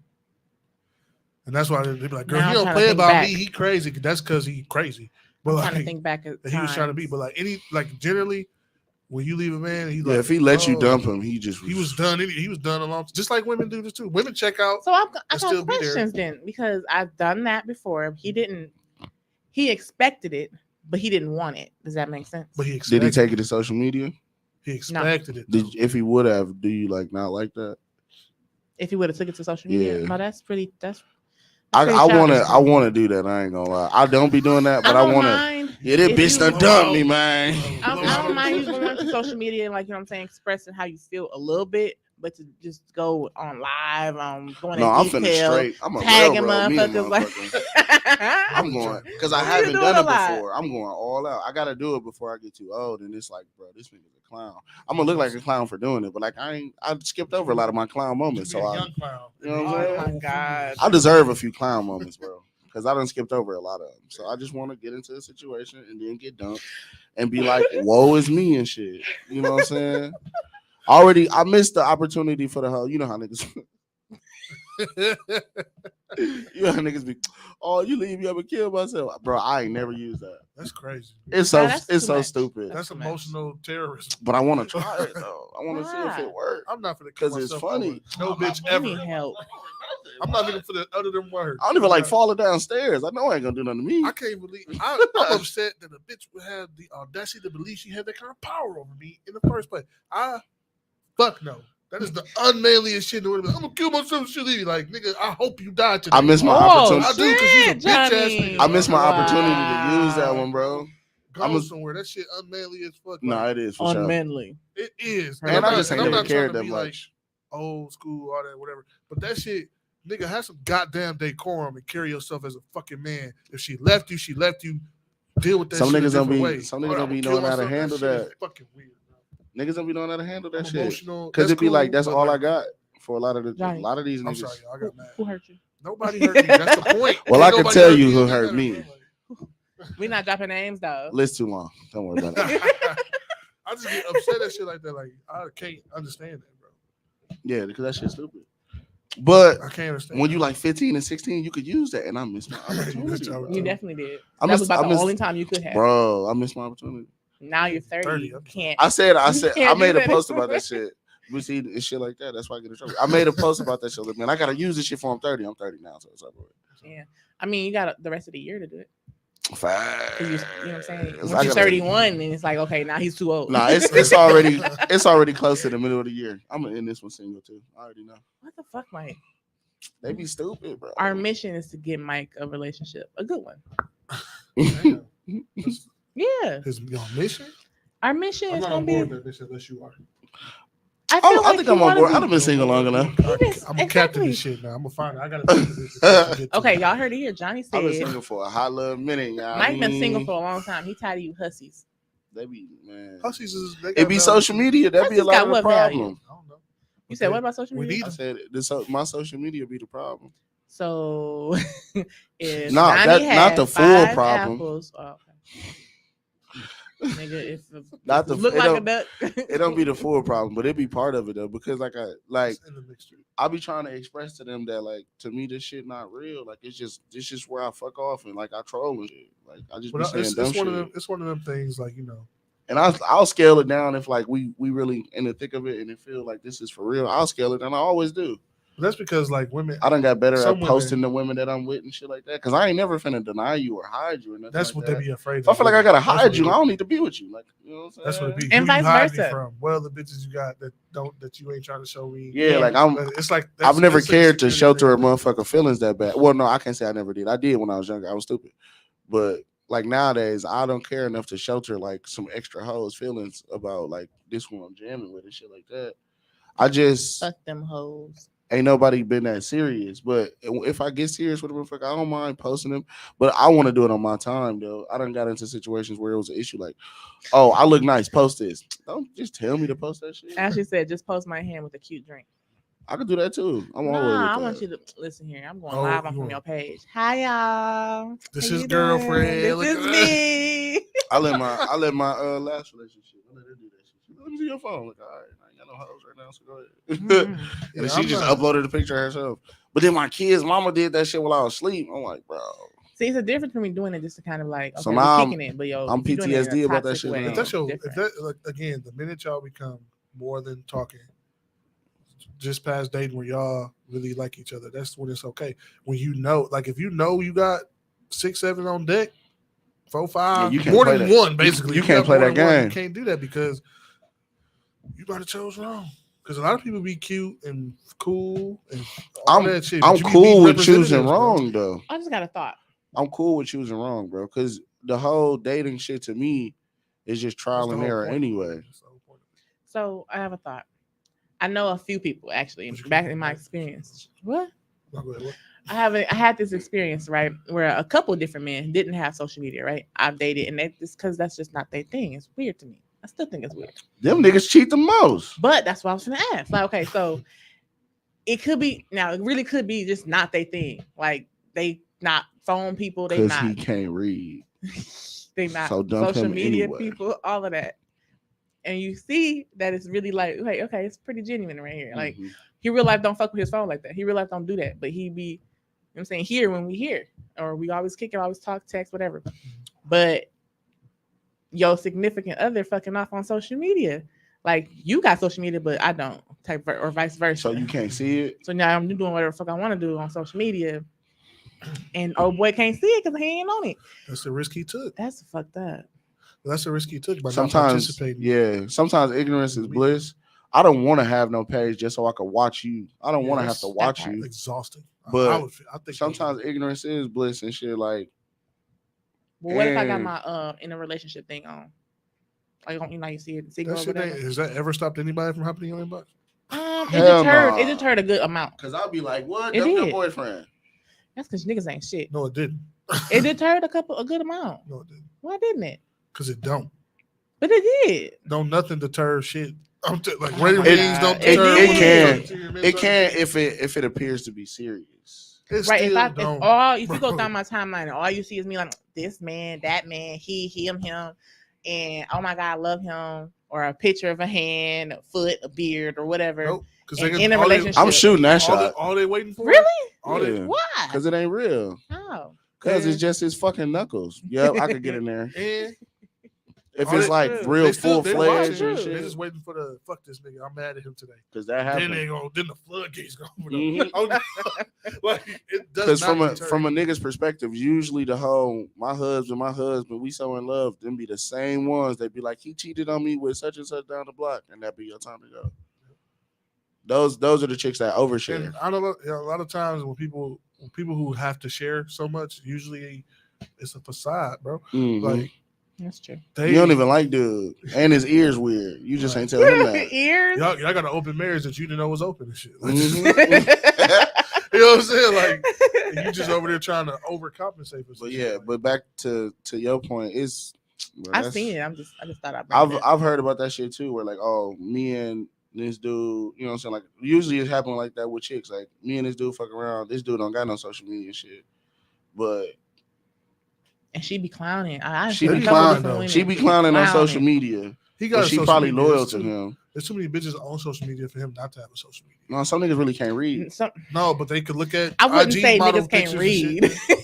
and that's why they be like, "Girl,
Now
he
I'm
don't
trying to
play
think
about
back.
me. He crazy." That's because he crazy. But
I'm
like,
trying to think back at
he was trying to be.
times.
But like generally, when you leave a man, he
Yeah,
like,
if he let you
oh,
dump him, he was
done. He was done a long. Just like women do this too. Women check out.
So I
still
got
be there.
questions then because I've done that before. He expected it, but he didn't want it. Does that make sense?
But he
Did
expected.
he take it to social media?
He expected it.
If he would have, do you like not like that?
If he would have took it to social media,
Yeah.
no, that's pretty.
I
childish.
wanna do that. I ain't gonna lie. I don't be doing that, but I
don't
wanna.
mind.
Yeah, that
if
bitch
you-
done dumped me, man.
I don't mind you going to social media and like you know what I'm saying, expressing how you feel a little bit, but to just go on live, going
No,
in
I'm finna
detail,
straight. I'm a
tagging
railroad. Me a
motherfuckers like.
motherfucker. I'm going because I
You
haven't
do
done
it
it
a lot.
before. I'm going all out. I gotta do it before I get too old, and it's like, bro, this nigga's a clown. I'm gonna look like a clown for doing it, but like I skipped over a lot of my clown moments. So
young clown.
you know what I'm
Oh
saying?
my god!
I deserve a few clown moments, bro, because I done skipped over a lot of them. So I just want to get into a situation and then get dumped and be like, woe is me and shit. You know what I'm saying? I missed the opportunity for the whole. You know how niggas. You know how niggas be, oh, you leave me up and kill myself, bro. I ain't never used that.
That's crazy.
It's
Nah,
so
that's
it's
too
so
much.
stupid.
That's
too much.
emotional terrorism.
But I want to try it though. I want to see if
Why?
it works.
I'm not for the
'Cause it's funny.
No bitch
I need
ever.
help.
I'm not looking for the other than words.
I don't even like falling downstairs. I know I ain't gonna do nothing to me.
I can't believe I'm upset that a bitch would have the audacity to believe she had that kind of power over me in the first place. Fuck no. That is the unmanliest shit in the world. I'm gonna kill myself. She'll leave. Like, nigga, I hope you die today.
I miss my opportunity.
I do because you're a bitch ass nigga.
I miss my opportunity to use that one, bro.
Go somewhere. That shit unmanly as fuck.
No, it is for
unmanly.
Sure.
It is.
And I just ain't never cared that much.
Like old school, all that, whatever. But that shit, nigga, have some goddamn decorum and carry yourself as a fucking man. If she left you, she left you. Deal with that
some
shit
niggas
a different way.
Some niggas don't be knowing how to handle that.
Fucking weird.
Niggas don't be knowing how to handle that shit.
Emotional.
Because it be
cool,
like, that's all
like,
I got for a lot of these
I'm
niggas.
sorry, y'all, I got mad.
Who hurt you?
Nobody hurt me. That's the point.
Well, I can tell you who hurt me.
We're not dropping names though.
List too long. Don't worry about it.
I just get upset at shit like that. Like, I can't understand that, bro.
Yeah, because that shit's stupid. But
I can't understand
when you like 15 and 16, you could use that, and I missed my opportunity.
You definitely did. That was about the only time you could have.
Bro, I missed my opportunity.
Now you're 30. You can't.
I made a post about that shit. We see and shit like that. That's why I get in trouble. I made a post about that shit. Like, man, I gotta use this shit for I'm 30. I'm 30 now, so it's over.
Yeah, I mean, you got the rest of the year to do it.
Fact.
You know what I'm saying? Once you're 31, and it's like, okay, now he's too old.
Nah, it's already close to the middle of the year. I'm gonna end this one single too. I already know.
What the fuck, Mike?
They be stupid, bro.
Our mission is to get Mike a relationship, a good one. Yeah.
His mission?
Our mission is gonna be.
That mission unless you are.
I think I'm on board. I've been single long enough.
I'm a captain of shit now. I'm gonna find it. I gotta.
Okay, y'all heard it here. Johnny said.
I've been single for a hot little minute, y'all.
Mike been single for a long time. He tired of you hussies.
They be man.
Hussies is.
It be social media. That be a lot of the problem.
I don't know.
You said what about social media?
I said my social media be the problem.
So, if
not the full problem.
Apples, nigga, if
not the
look like a duck.
It don't be the full problem, but it be part of it though, because I be trying to express to them that like to me this shit not real. Like it's just where I fuck off and like I troll and shit. Like I just be saying dumb shit.
It's one of them things like, you know.
And I'll scale it down if like we really in the thick of it and it feel like this is for real. I'll scale it down. I always do.
That's because like women,
I done got better at posting the women that I'm with and shit like that. Cause I ain't never finna deny you or hide you or nothing.
That's
like
what
that.
they be afraid of.
If I feel like I gotta hide you, I don't need to be with you. Like, you know what I'm saying?
That's what it be.
And vice versa.
From? Well, the bitches you got that you ain't trying to show me.
Yeah, like
it's like
I've never cared to shelter a motherfucker feelings that bad. Well, no, I can't say I never did. I did when I was younger. I was stupid. But like nowadays, I don't care enough to shelter like some extra hoes feelings about like this one I'm jamming with and shit like that. I just
fuck them hoes.
Ain't nobody been that serious, but if I get serious with a motherfucker, I don't mind posting them. But I want to do it on my time, though. I done got into situations where it was an issue, like, oh, I look nice, post this. Don't just tell me to post that shit.
Ashley said, just post my hand with a cute drink.
I could do that too. I
want you to listen here. I'm going live on from your page. Hi y'all.
This is girlfriend.
This is me.
I let my last relationship. I let her do that shit. Let me see your phone. Like, all right. No hoes right now, so go ahead. And she just uploaded a picture of herself. But then my kid's mama did that shit while I was asleep. I'm like, bro.
See, it's a difference between doing it just to kind of like, okay,
so now
we're kicking it, but
I'm PTSD about that shit.
If that like, again, the minute y'all become more than talking, just past dating where y'all really like each other, that's when it's okay. When you know, like if you know you got 6, 7 on deck, 4, 5, more than one, basically.
You can't play that game.
You can't do that because you might have chose wrong. Because a lot of people be cute and cool and all that shit.
I'm cool with choosing wrong, though.
I just got a thought.
I'm cool with choosing wrong, bro. Because the whole dating shit to me is just trial and error anyway.
So I have a thought. I know a few people actually back in my experience. What? I had this experience, right, where a couple of different men didn't have social media, right? I've dated, and it's because that's just not their thing. It's weird to me. I still think it's weird.
Them niggas cheat the most.
But that's what I was gonna ask. Like, okay, so it could be now. It really could be just not their thing. Like they not phone people. They not.
Because he can't read.
They not
so
social media people. All of that. And you see that it's really like, okay, it's pretty genuine right here. Like he real life don't fuck with his phone like that. He real life don't do that. But he be, you know what I'm saying, here when we hear, or we always kick it, always talk, text, whatever. But your significant other fucking off on social media. Like you got social media, but I don't. type or vice versa.
So you can't see it.
So now I'm doing whatever the fuck I want to do on social media, and old boy can't see it because he ain't on it.
That's the risk he took.
That's fucked up.
That's the risk he took by not
Sometimes,
participating.
yeah. Sometimes ignorance is bliss. I don't want to have no page just so I can watch you. I don't want to have to watch you.
Exhausting.
But
I think
sometimes ignorance is bliss and shit. Like,
Well, what if I got my in a relationship thing on? Like, you know, you see it.
that shit has that ever stopped anybody from happening in your inbox?
It deterred a good amount.
Cause I'll be like, what?
It
That's your
did.
boyfriend.
That's because niggas ain't shit.
No, it didn't.
It deterred a good amount.
No, it didn't.
Why didn't it?
Because it don't.
But it did.
Don't nothing deter shit. Like
Oh
radio
my
readings
God.
don't
It
deter.
did.
It can if it appears to be serious.
It
Right.
still
If
don't,
you go down my timeline and all you see is me like this man, that man, he, him, and oh my God, I love him, or a picture of a hand, a foot, a beard, or whatever.
Nope. Because
And in a relationship.
I'm shooting that shot.
All they waiting for.
Really?
All they,
Yeah.
Why?
Because it ain't real.
Oh.
Because
Yeah.
it's just his fucking knuckles. Yep, I could get in there.
and
If
all
it's
they-
like
yeah,
real
they still-
full
they
fledged
watching.
and
They
shit.
just waiting for the fuck this nigga. I'm mad at him today.
Because that
Then
happens.
then the floodgates go open
Mhm.
up. Oh, no. Like it does
Because
not
from a
deter.
nigga's perspective, usually the whole my husband, we so in love, them be the same ones. They be like, he cheated on me with such and such down the block, and that be your time to go. Those are the chicks that overshare.
And I don't know. A lot of times when people who have to share so much, usually it's a facade, bro.
Mhm.
Like
That's true.
they
You don't even like dude, and his ears weird. You just ain't telling him that.
Ears.
y'all got an open marriage that you didn't know was open and shit. Like,
Mhm.
you know what I'm saying? Like and you just over there trying to overcompensate for some
But
shit.
yeah, but back to your point, it's
I've seen it. I just thought I'd bring it up.
I've heard about that shit too, where like, oh, me and this dude, you know what I'm saying? Like usually it's happening like that with chicks. Like me and this dude fuck around. This dude don't got no social media and shit. But
And she be clowning. I
she
seen
be
a couple
clowning,
different
though.
women
she be clowning on social
clowning.
media.
He got
But
a
she
social
probably
media.
loyal to him.
There's too many bitches on social media for him not to have a social media.
No, some niggas really can't read.
No, but they could look at.
I wouldn't
IG
say
model
niggas can't
pictures and
read.
shit.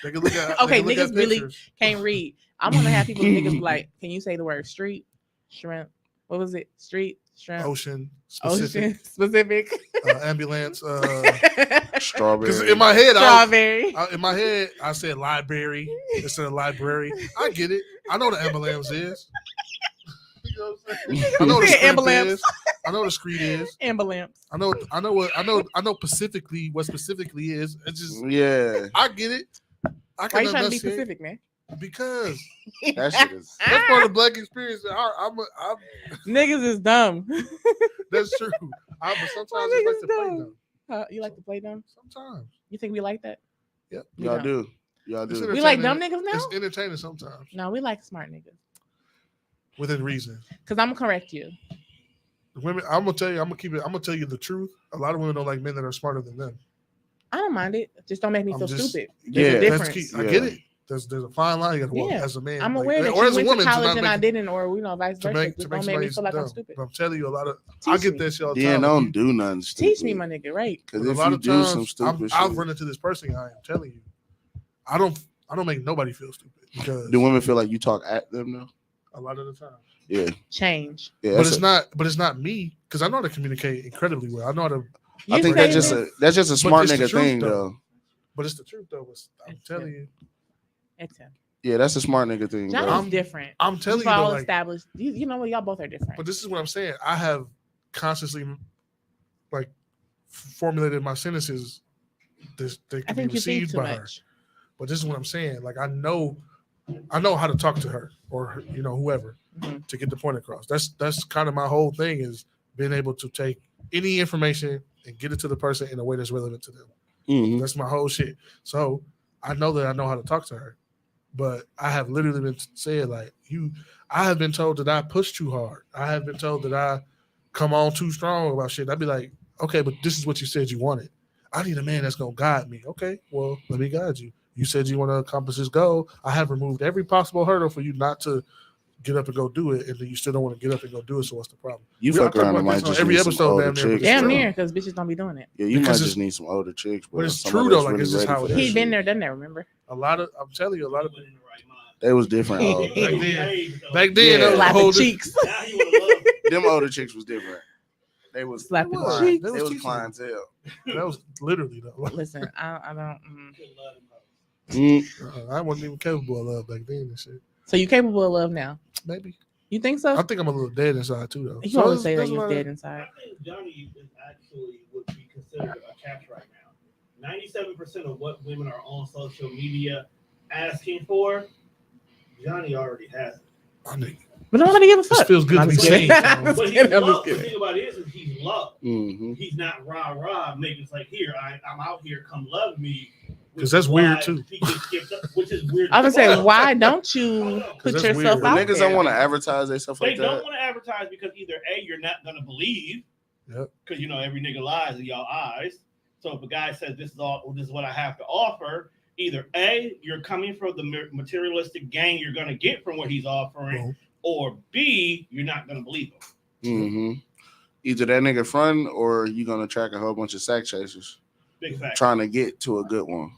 They could look at.
Okay,
they could look
niggas
at
really
pictures.
can't read. I want to have people niggas be like, can you say the word street, shrimp? What was it? Street, shrimp,
Ocean specific,
ocean, specific.
ambulance.
Strawberry.
Because in my head,
Strawberry.
I said library instead of library. I get it. I know the ambulance is. You know what I'm saying? I know what the street
Ambulance.
is. I know what the street is.
Ambulance.
I know specifically what specifically is. It's just
Yeah,
I get it. I
Why
can
you trying to be
enunciate
specific, man?
because
that shit is.
that's part of the black experience. I'm
Niggas is dumb.
that's true. But sometimes
Why
I just like
niggas
to play
dumb?
them.
You like to play dumb?
Sometimes.
You think we like that?
Yep.
We
Y'all
don't.
do. Y'all
It's
do.
We like
entertaining.
dumb niggas now?
It's entertaining sometimes
No, we like smart niggas.
within reason.
Cause I'm gonna correct you.
Women, I'm gonna tell you. I'm gonna tell you the truth. A lot of women don't like men that are smarter than them.
I don't mind it. Just don't make me
I'm
feel
just-
stupid.
Yeah.
There's a
That's
difference.
key. I get it. There's a fine line you got to walk
Yeah.
as a man.
I'm
like,
aware that
or
you
as a
went
woman
to college
not
and I
make-
didn't, or vice
to
versa.
make
Just
to make
don't make me
somebody
feel like I'm
dumb.
stupid.
But I'm telling you, a lot of I
Teach
get
me.
that shit all the
Yeah,
time.
don't do nothing stupid.
Teach me, my nigga, right?
Because
A
if
lot
you
of
do some
times,
stupid
I've
shit,
run into this person. I am telling you, I don't make nobody feel stupid because
do women feel like you talk at them though?
a lot of the time.
Yeah,
Change.
yeah.
But it's not me because I know how to communicate incredibly well. I know how to.
You
I think
say
that's just a
this-
smart
it's the
nigga
truth,
thing
though.
though.
But it's the truth though. I'm
It's
telling
true.
you.
It's him.
Yeah, that's a smart nigga thing.
John
Bro.
is different.
I'm telling
We've
you, though,
all
like,
established. You know what? Y'all both are different.
but this is what I'm saying. I have consciously like formulated my sentences that they
I
can be
think you think
received
too
by her.
much.
But this is what I'm saying. Like I know how to talk to her or whoever
Mhm.
to get the point across. That's kind of my whole thing is being able to take any information and get it to the person in a way that's relevant to them.
Mhm.
That's my whole shit. So I know that I know how to talk to her, but I have literally been said like I have been told that I push too hard. I have been told that I come on too strong about shit. I'd be like, okay, but this is what you said you wanted. I need a man that's gonna guide me. Okay, well, let me guide you. You said you want to accomplish this goal. I have removed every possible hurdle for you not to get up and go do it, and then you still don't want to get up and go do it. So what's the problem?
You
I
fuck
talk
around
about
and might
this on
just
every
need some
episode,
older
damn near, but
chicks.
it's
Damn
true.
near, because bitches don't be doing it.
Yeah, you
Because
might
it's-
just need some older chicks, bro.
but it's
Somebody
true, though,
that's
like,
really
it's just
ready
how
for
it
that
is.
He's been
shit.
there, done that. Remember?
I'm telling you, a lot of
Wasn't in the right mind.
They was different.
back then,
Hey,
back then,
Yeah.
that was a
Slapping
whole
cheeks.
now he would have loved it.
Them older chicks was different. They was
Slap the
was.
cheeks.
They
They was
teaching.
clientele.
That was literally though.
Listen, I don't.
Mm.
I wasn't even capable of love back then and shit.
So you capable of love now?
Maybe.
You think so?
I think I'm a little dead inside too though.
You always say that
that's
you're
why-
dead inside.
I think Johnny is actually would be considered a catch right now. 97% of what women are on social media asking for, Johnny already has it.
I think
But nobody give a fuck.
this feels good
I'm
to be
just kidding.
saying.
I'm just
But he's
kidding. I'm just
loved. The
kidding.
thing about it is he's loved.
Mm-hmm.
He's not rah making it's like here I'm out here, come love me.
Because that's weird too.
He gets skipped up, which is weird.
I was
as
gonna say,
fuck.
why don't you put
that's
yourself
weird.
out
Niggas
there?
don't want to advertise themselves
They
like
don't
that.
want to advertise because either A, you're not gonna believe,
Yep.
because every nigga lies in y'all eyes. So if a guy says this is what I have to offer, either A, you're coming from the materialistic gain you're gonna get from what he's offering, or B, you're not gonna believe him.
Mm-hmm. Either that nigga front or you gonna attract a whole bunch of sack chasers
Big fact.
trying to get to a good one.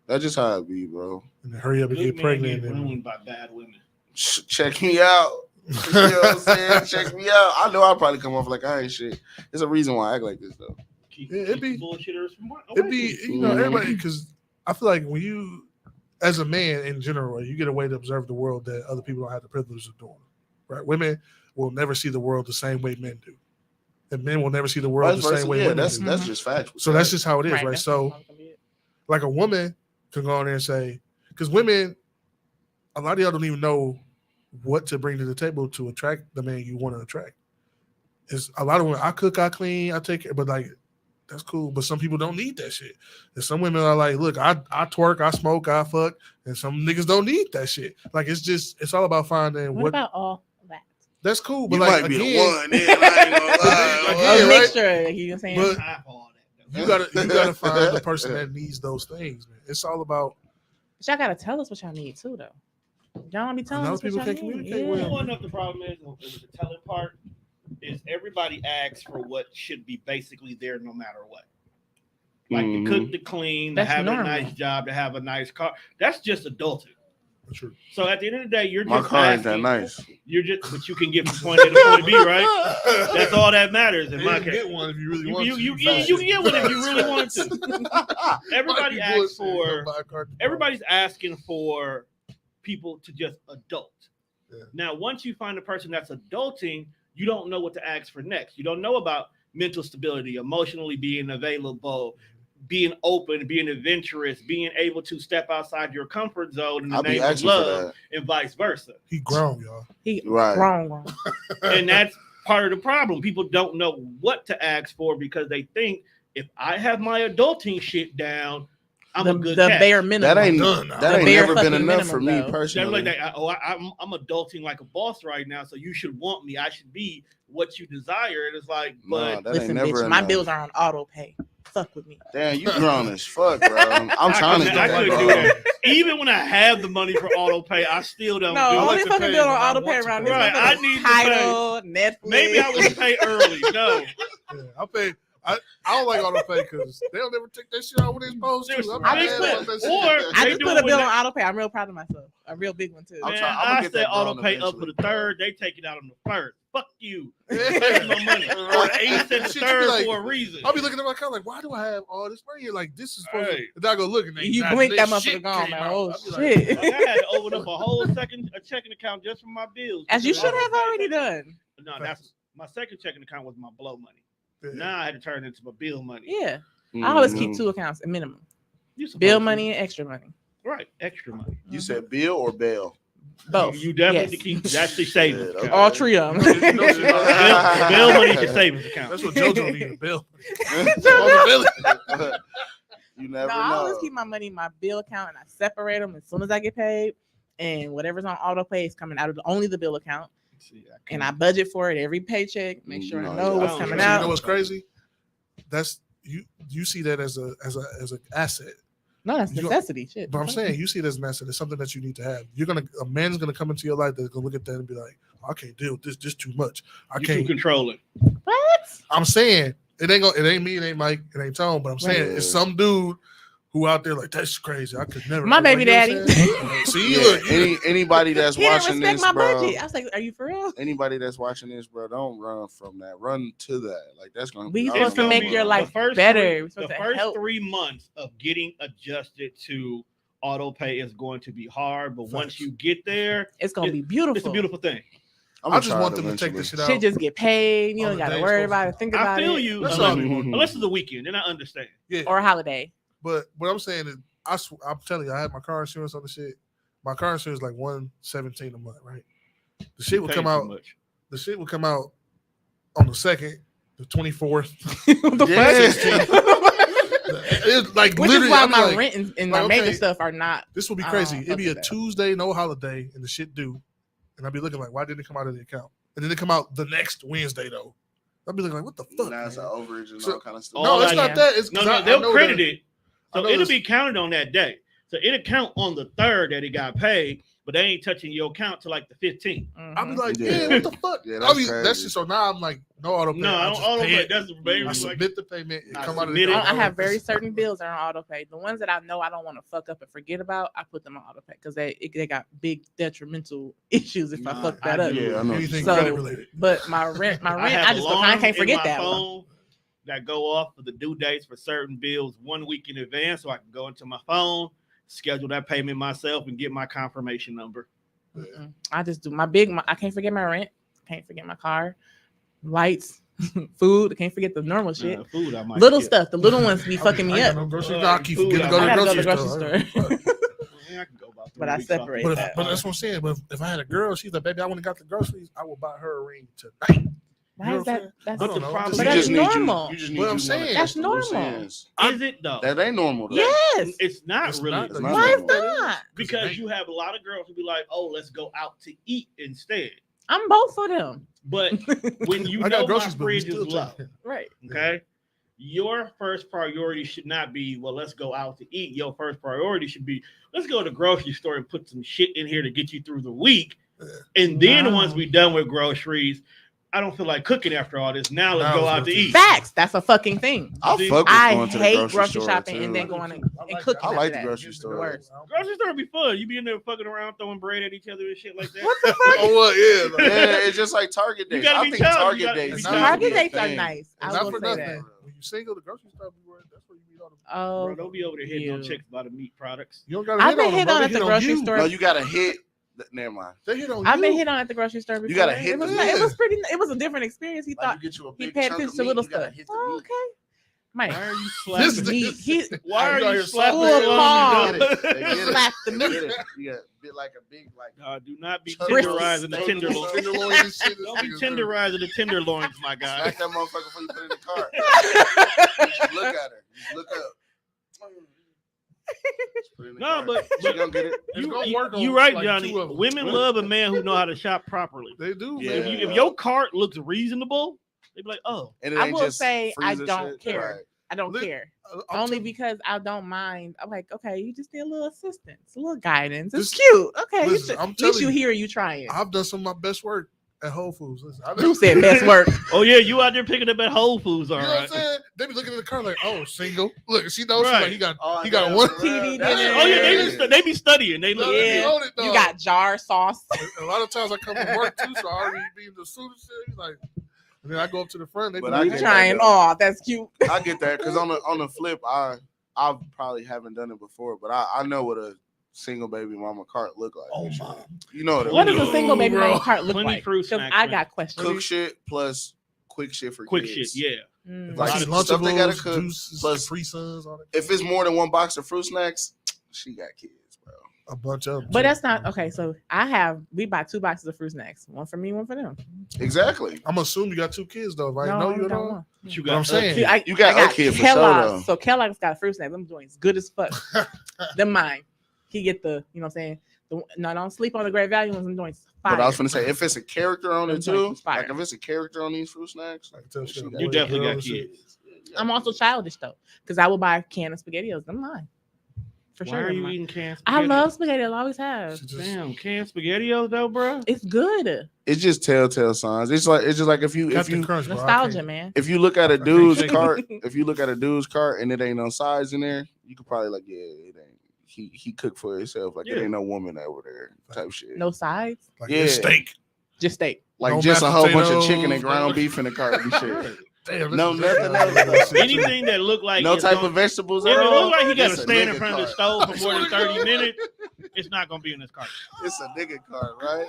That's just how it be, bro.
And then hurry up and
Good
get
men
pregnant.
get
And
ruined by bad women.
Check me out. You know what I'm saying? Check me out. I know I'll probably come off like I ain't shit. There's a reason why I act like this though.
Keep
It'd be-
bullshitters from
it'd be,
Mhm.
everybody, because I feel like when you, as a man in general, you get a way to observe the world that other people don't have the privilege of doing. Right? Women will never see the world the same way men do, and men will never see the world
Vice
the
versa,
same way
yeah,
women
that's
do.
that's just factual.
So that's just how it is, right?
that's
So,
how it's gonna be it.
like a woman can go on there and say, because women, a lot of y'all don't even know what to bring to the table to attract the man you want to attract. It's a lot of women. I cook, I clean, I take care, but like that's cool. But some people don't need that shit. And some women are like, look, I twerk, I smoke, I fuck, and some niggas don't need that shit. Like it's all about finding
What
what.
about all that?
That's cool, but
you
like
might be
again,
the one. Then, I ain't gonna lie.
Again,
A
right?
mixture, like you know what I'm saying?
But-
Time for all that.
you gotta find the person that needs those things, man. It's all about.
But y'all gotta tell us what y'all need too, though. Y'all don't be telling
know
us what
people
y'all
can't
need.
communicate
Yeah.
well.
You know what the problem is with the telling part is everybody asks for what should be basically there no matter what. Like
Mhm.
to cook, to clean,
That's
to have
normal.
a nice job, to have a nice car. That's just adulting.
True.
So at the end of the day, you're
My
just
car ain't that
asking.
nice.
You're just, but you can get from point A to point B, right? That's all that matters in
You
my
can
case.
get one if you really want
You
to.
can get one if you really want to. Everybody asks for. Everybody's asking for people to just adult.
Yeah.
Now, once you find a person that's adulting, you don't know what to ask for next. You don't know about mental stability, emotionally being available, being open, being adventurous, being able to step outside your comfort zone in the
I'll be
name of
asking for
love,
that.
and vice versa.
He grown, y'all.
He
Right.
wrong.
And that's part of the problem. People don't know what to ask for because they think if I have my adulting shit down, I'm a good
the
catch.
bare minimum.
That ain't
Done now.
that
The
ain't
bare
never been
fucking
enough for
minimum,
me
though.
They're
personally.
like, I'm adulting like a boss right now, so you should want me. I should be what you desire. And it's like,
Nah,
but
that
Listen,
ain't never
bitch, my
enough.
bills are on auto pay. Fuck with me.
Damn, you grown as fuck, bro. I'm trying to do
I
that,
couldn't
bro.
do that. Even when I have the money for auto pay, I still don't
No,
do
only
it.
to
fucking
pay
bill on
when I
auto pay
want to
around
pay.
this.
Right, I need to
Tidal, Netflix.
Maybe I would pay early. No,
Yeah, I pay. I don't like auto pay because they'll never take that shit out when they're supposed to.
There's
I'm
I
mad
just
about
put-
that shit.
or
I
they
just
do
put
it
a bill
when
on auto pay. I'm real proud of myself. A real big one too.
I'm
Man,
trying- I'ma
I
get
say
that
auto
grown
pay up for the
eventually.
third. They take it out on the first. Fuck you. There's no money. Or 80 cents
Shit,
a
you be
third
like-
for a reason.
I'll be looking at my account like, why do I have all this money here? Like, this is supposed
Hey.
to. And I go look and they
You
not-
blink that
this
motherfucker
shit
gone,
came
man.
out.
Oh
I'll be like,
shit.
Like, I had to open up a whole a checking account just for my bills.
As you
Because
should
auto
have
pay
already
takes-
done.
No, that's my second checking account was my blow money.
yeah.
Now I had to turn it into my bill money.
Yeah. I always keep
Mhm.
2 accounts at minimum.
You supposed
Bill
to.
money and extra money.
Right, extra money.
You said bill or bail?
Both.
You definitely
Yes.
keep that's the savings
Shit,
account.
okay.
All 3 of them.
Bill money is your savings account.
That's what JoJo need a bill.
You never
No, I
know.
always keep my money in my bill account and I separate them as soon as I get paid. And whatever's on auto pay is coming out of only the bill account. And I budget for it every paycheck. Make sure I
No,
know
yeah,
what's
I don't
coming
trust
You
out.
know what's crazy? That's you see that as an asset.
No, that's
You-
necessity. Shit.
But I'm saying you see it as an asset. It's something that you need to have. A man's gonna come into your life that's gonna look at that and be like, I can't deal with this. This too much. I
You
can't.
too controlling.
What?
I'm saying it ain't me, it ain't Mike, it ain't Tone, but I'm saying
Right.
it's some dude who out there like that's crazy. I could never.
My baby
you know what
daddy.
I'm saying? See,
Yeah,
look,
anybody that's
He didn't
watching
respect
this,
my
bro.
budget. I was like, "Are you for real?"
Anybody that's watching this, bro, don't run from that. Run to that. Like that's gonna.
We
be
supposed to
awesome,
make
bro.
your life better. We're supposed
The
to
first
help.
3 months of getting adjusted to auto pay is going to be hard, but once
Facts.
you get there,
It's gonna be beautiful.
it's a beautiful thing.
I just want them to take this shit out.
Shit just get paid. You
On
don't
the
gotta
day
worry
it's
about it. Think about
I feel
it.
you.
That's
Unless,
all we want.
unless it's a weekend, then I understand.
Yeah,
Or a holiday.
but what I'm saying is, I'm telling you, I had my car insurance on the shit. My car insurance is like $117 a month, right? The shit would
Pay
come
too
out.
much.
The shit would come out on the 2nd, the 24th.
What the
Yeah.
fuck?
It's like
Which
literally,
is why
I'd be
my
like,
rent and
like,
my major
okay.
stuff are not.
this would be
I
crazy.
don't
It'd be
fuck
a
with that.
Tuesday, no holiday, and the shit due. And I'd be looking like, why didn't it come out of the account? And then it come out the next Wednesday, though. I'd be looking like, what the fuck?
Now it's an
man?
overage and
So-
all kind of stuff.
Oh,
No, it's
like-
not that. It's
No,
'cause I
they'll
know
credit
that-
it.
I
So
know
it'll
this-
be counted on that day. So it'll count on the 3rd that it got paid, but they ain't touching your account till like the 15th.
I'll be like,
Yeah.
yeah, what the fuck?
Yeah,
I
that's
mean,
crazy.
that's just so now I'm like, no auto pay.
No, I don't
just
auto
pay
pay.
it.
That's
I
baby. Like,
submit the payment. It
I
come out of
submit
the
it.
I
account.
have very certain bills that are on auto pay. The ones that I know I don't want to fuck up and forget about, I put them on auto pay because they got big detrimental issues if I
Nah,
fuck that
I
up.
do.
Yeah, I know.
Anything
So-
credit related.
But my rent,
have
I just I
alarms
can't
in
forget
my
that one.
phone that go off for the due dates for certain bills 1 week in advance, so I can go into my phone, schedule that payment myself, and get my confirmation number.
Mm-mm. I just do I can't forget my rent. Can't forget my car, lights, food. I can't forget the normal shit.
Food, I might
Little
skip.
stuff. The little ones be fucking me
I
up.
got no grocery.
Uh,
No, I keep
food,
forgetting to
I
go to
gotta
the
go to
grocery
the grocery
store.
store.
Yeah, I can go about 3
But I
weeks off.
separate
But,
that.
but that's what I'm saying. But if I had a girl, she's like, baby, I want to got the groceries. I will buy her a ring tonight.
Why
You know
is
what I'm
that?
saying?
That's
I don't know.
problem-
Just-
But
You
that's
just need
normal.
you just need
But I'm
you
saying-
one to
That's
catch the loose
normal.
ends.
Is it though?
That ain't normal. Though.
Yes.
It's not
It's
really.
not,
It's
though.
not
Why is
normal.
that?
Because you have a lot of girls who be like, "Oh, let's go out to eat instead."
I'm both of them.
But when you
I got
know my
groceries, but we
fridge is
still
low,
take-
Right.
okay, your first priority should not be, well, let's go out to eat. Your first priority should be, let's go to the grocery store and put some shit in here to get you through the week. And then
No.
once we're done with groceries, I don't feel like cooking after all this. Now let's
Now
go
let's
out
go
to
to-
eat.
Facts. That's a fucking thing.
I
See,
fuck with
I
going to the
hate
grocery,
grocery
store,
shopping
too.
and then going
I
and
like
cooking.
that.
I like
after
the
that.
grocery
It's
store.
the worst.
Grocery store be fun. You be in there fucking around, throwing bread at each other and shit like that.
What the fuck?
Oh, well, yeah. Like,
Yeah, it's just like Target
You
days.
gotta
I
be
think
child, you
Target
gotta
days.
be
needs
child.
to
Target
be a
dates are
thing.
nice. I
not
will
for
say
nothing.
that.
When you single, the grocery store be where that's where you meet all the.
Oh,
Bro, don't be over there hitting no
you.
chicks about the meat products.
You don't gotta
I've
hit
been
on them,
hit
bro.
on
They
at the
hit on
grocery
you.
store.
No, you gotta hit. Never mind.
They hit on
I've been
you.
hit on at the grocery store before.
gotta hit
It was,
the
it
meat.
was pretty. It was a different experience. He
Like
thought
you get you a
he
big
paid
chunk
attention
of
to
meat,
little
you gotta
stuff.
hit the
Oh,
meat.
okay, Mike.
Why are you
This
slapping?
Meat. He
Why are
You out
you
here
slapping?
Full
the
palm.
lungs?
They get it.
Slap the
They
meat.
get it. You got a bit like a big like.
Do not be
Crispy.
tenderizing the tenderloin.
Tenderloin and shit.
Don't be tenderizing the tenderloins, my guy.
Smack that motherfucker before you put it in the car. You just look at her. You just look up. Just put it in the
No,
car.
but-
She gonna get it.
It's gonna work on,
You right,
like,
Johnny.
2 of them.
Women love a man who know how to shop properly.
They do.
Yeah.
man.
If your cart looks reasonable, they be like, "Oh,
And it
I
ain't
will
just
say I
freezer
don't
shit.
care.
Right.
I don't
Look,
care.
I'm
Only
telling-
because I don't mind. I'm like, okay, you just need a little assistance, a little guidance. It's
This-
cute. Okay,
listen, I'm
at least
telling
you
you,
hear you trying.
I've done some of my best work at Whole Foods. Listen,
Who said best work?
oh yeah, you out there picking up at Whole Foods, all
You know what
right."
I'm saying? They be looking in the car like, oh, single. Look, she knows.
Right.
Like, he got
Oh,
got
yeah,
one
for
TV
real. That's
dinner.
Oh yeah,
hilarious.
they be studying. They look.
No, they be
Yeah.
on it,
You
dog.
got jar sauce.
A lot of times I come from work too, so I already be in the suit and shit. Like, and then I go up to the front. They
But
be
I
like,
You
get
trying?
that,
Oh, that's cute.
I get that because on the flip, I probably haven't done it before, but I know what a single baby mama cart look like.
oh
and
my.
shit. You know what?
What does
Ooh,
a single baby
bro.
mama cart look
Plenty
like?
fruit
Because
snacks,
I
man.
got questions.
Cook shit plus quick shit for
Quick
kids.
shit, yeah.
Mm.
Like,
Like
stuff they gotta
Lunchables,
cook,
juices,
plus-
Capri Suns, all that.
If it's more than one box of fruit snacks, she got kids, bro.
A bunch of them.
But
too.
that's not okay. So we buy 2 boxes of fruit snacks, one for me, one for them.
Exactly.
I'm assuming you got 2 kids though. If I
No,
know
I
you
only
at
got
all.
one.
But you
What I'm
got
saying.
See,
You got
I
a kid for sure, though.
So Kellogg's got a fruit snack. Them joints good as fuck. Them mine. He get the, you know what I'm saying? No, don't sleep on the great value ones. Them joints fire.
But I was gonna say, if it's a character on
Them
it
joints
too,
is fire.
like if it's a character on these fruit snacks,
I can tell
she
shit.
got
You
kids.
definitely
Girl
got
and shit.
kids.
I'm also childish though, because I will buy a can of SpaghettiOs. Them mine. For
Why
sure.
are you
Mama.
eating canned
I
spaghetti?
love spaghetti. I always have.
She just
Damn, canned spaghettios though, bro.
It's good.
It's just telltale signs. It's just like if you
Captain Crunch, bro. I
Nostalgia,
can't-
man.
if you look at a
can't
dude's
shake it.
cart, if you look at a dude's cart and it ain't no size in there, you could probably like, yeah, it ain't. He cooked for himself. Like it
Yeah.
ain't no woman over there type shit.
No sides,
Like
Yeah.
this steak.
just steak.
Like
No
just a
mashed
whole bunch of
potatoes,
chicken and ground
no-
beef in the cart and shit.
Damn, this
No,
is
nothing
different.
else.
Anything that look like
No
it's
type
gonna-
of vegetables
If
at
it
all.
look like he got to
It's a
stand in
nigga
front of the
cart.
stove for more than 30 minutes, it's not gonna be in this cart.
It's a nigga cart, right?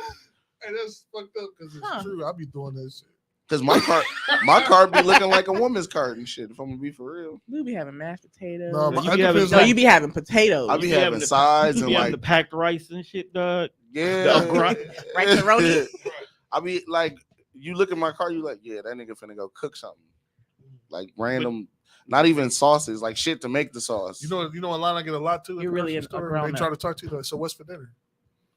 Hey, that's fucked up because it's
Huh.
true. I be doing that shit.
Because my cart be looking like a woman's cart and shit. If I'm gonna be for real,
We be having mashed potatoes.
No,
You
it
be having
depends
No,
on-
you be having potatoes.
I be
be
having
having the-
sides
You
and
be having
like
the packed rice and shit, dog.
yeah,
Rice-a-roni.
I be like, you look at my car, you like, yeah, that nigga finna go cook something, like random, not even sauces, like shit to make the sauce.
You know, a line I get a lot too.
You're really a
They
grown
try
up.
to talk to you like, so what's for dinner?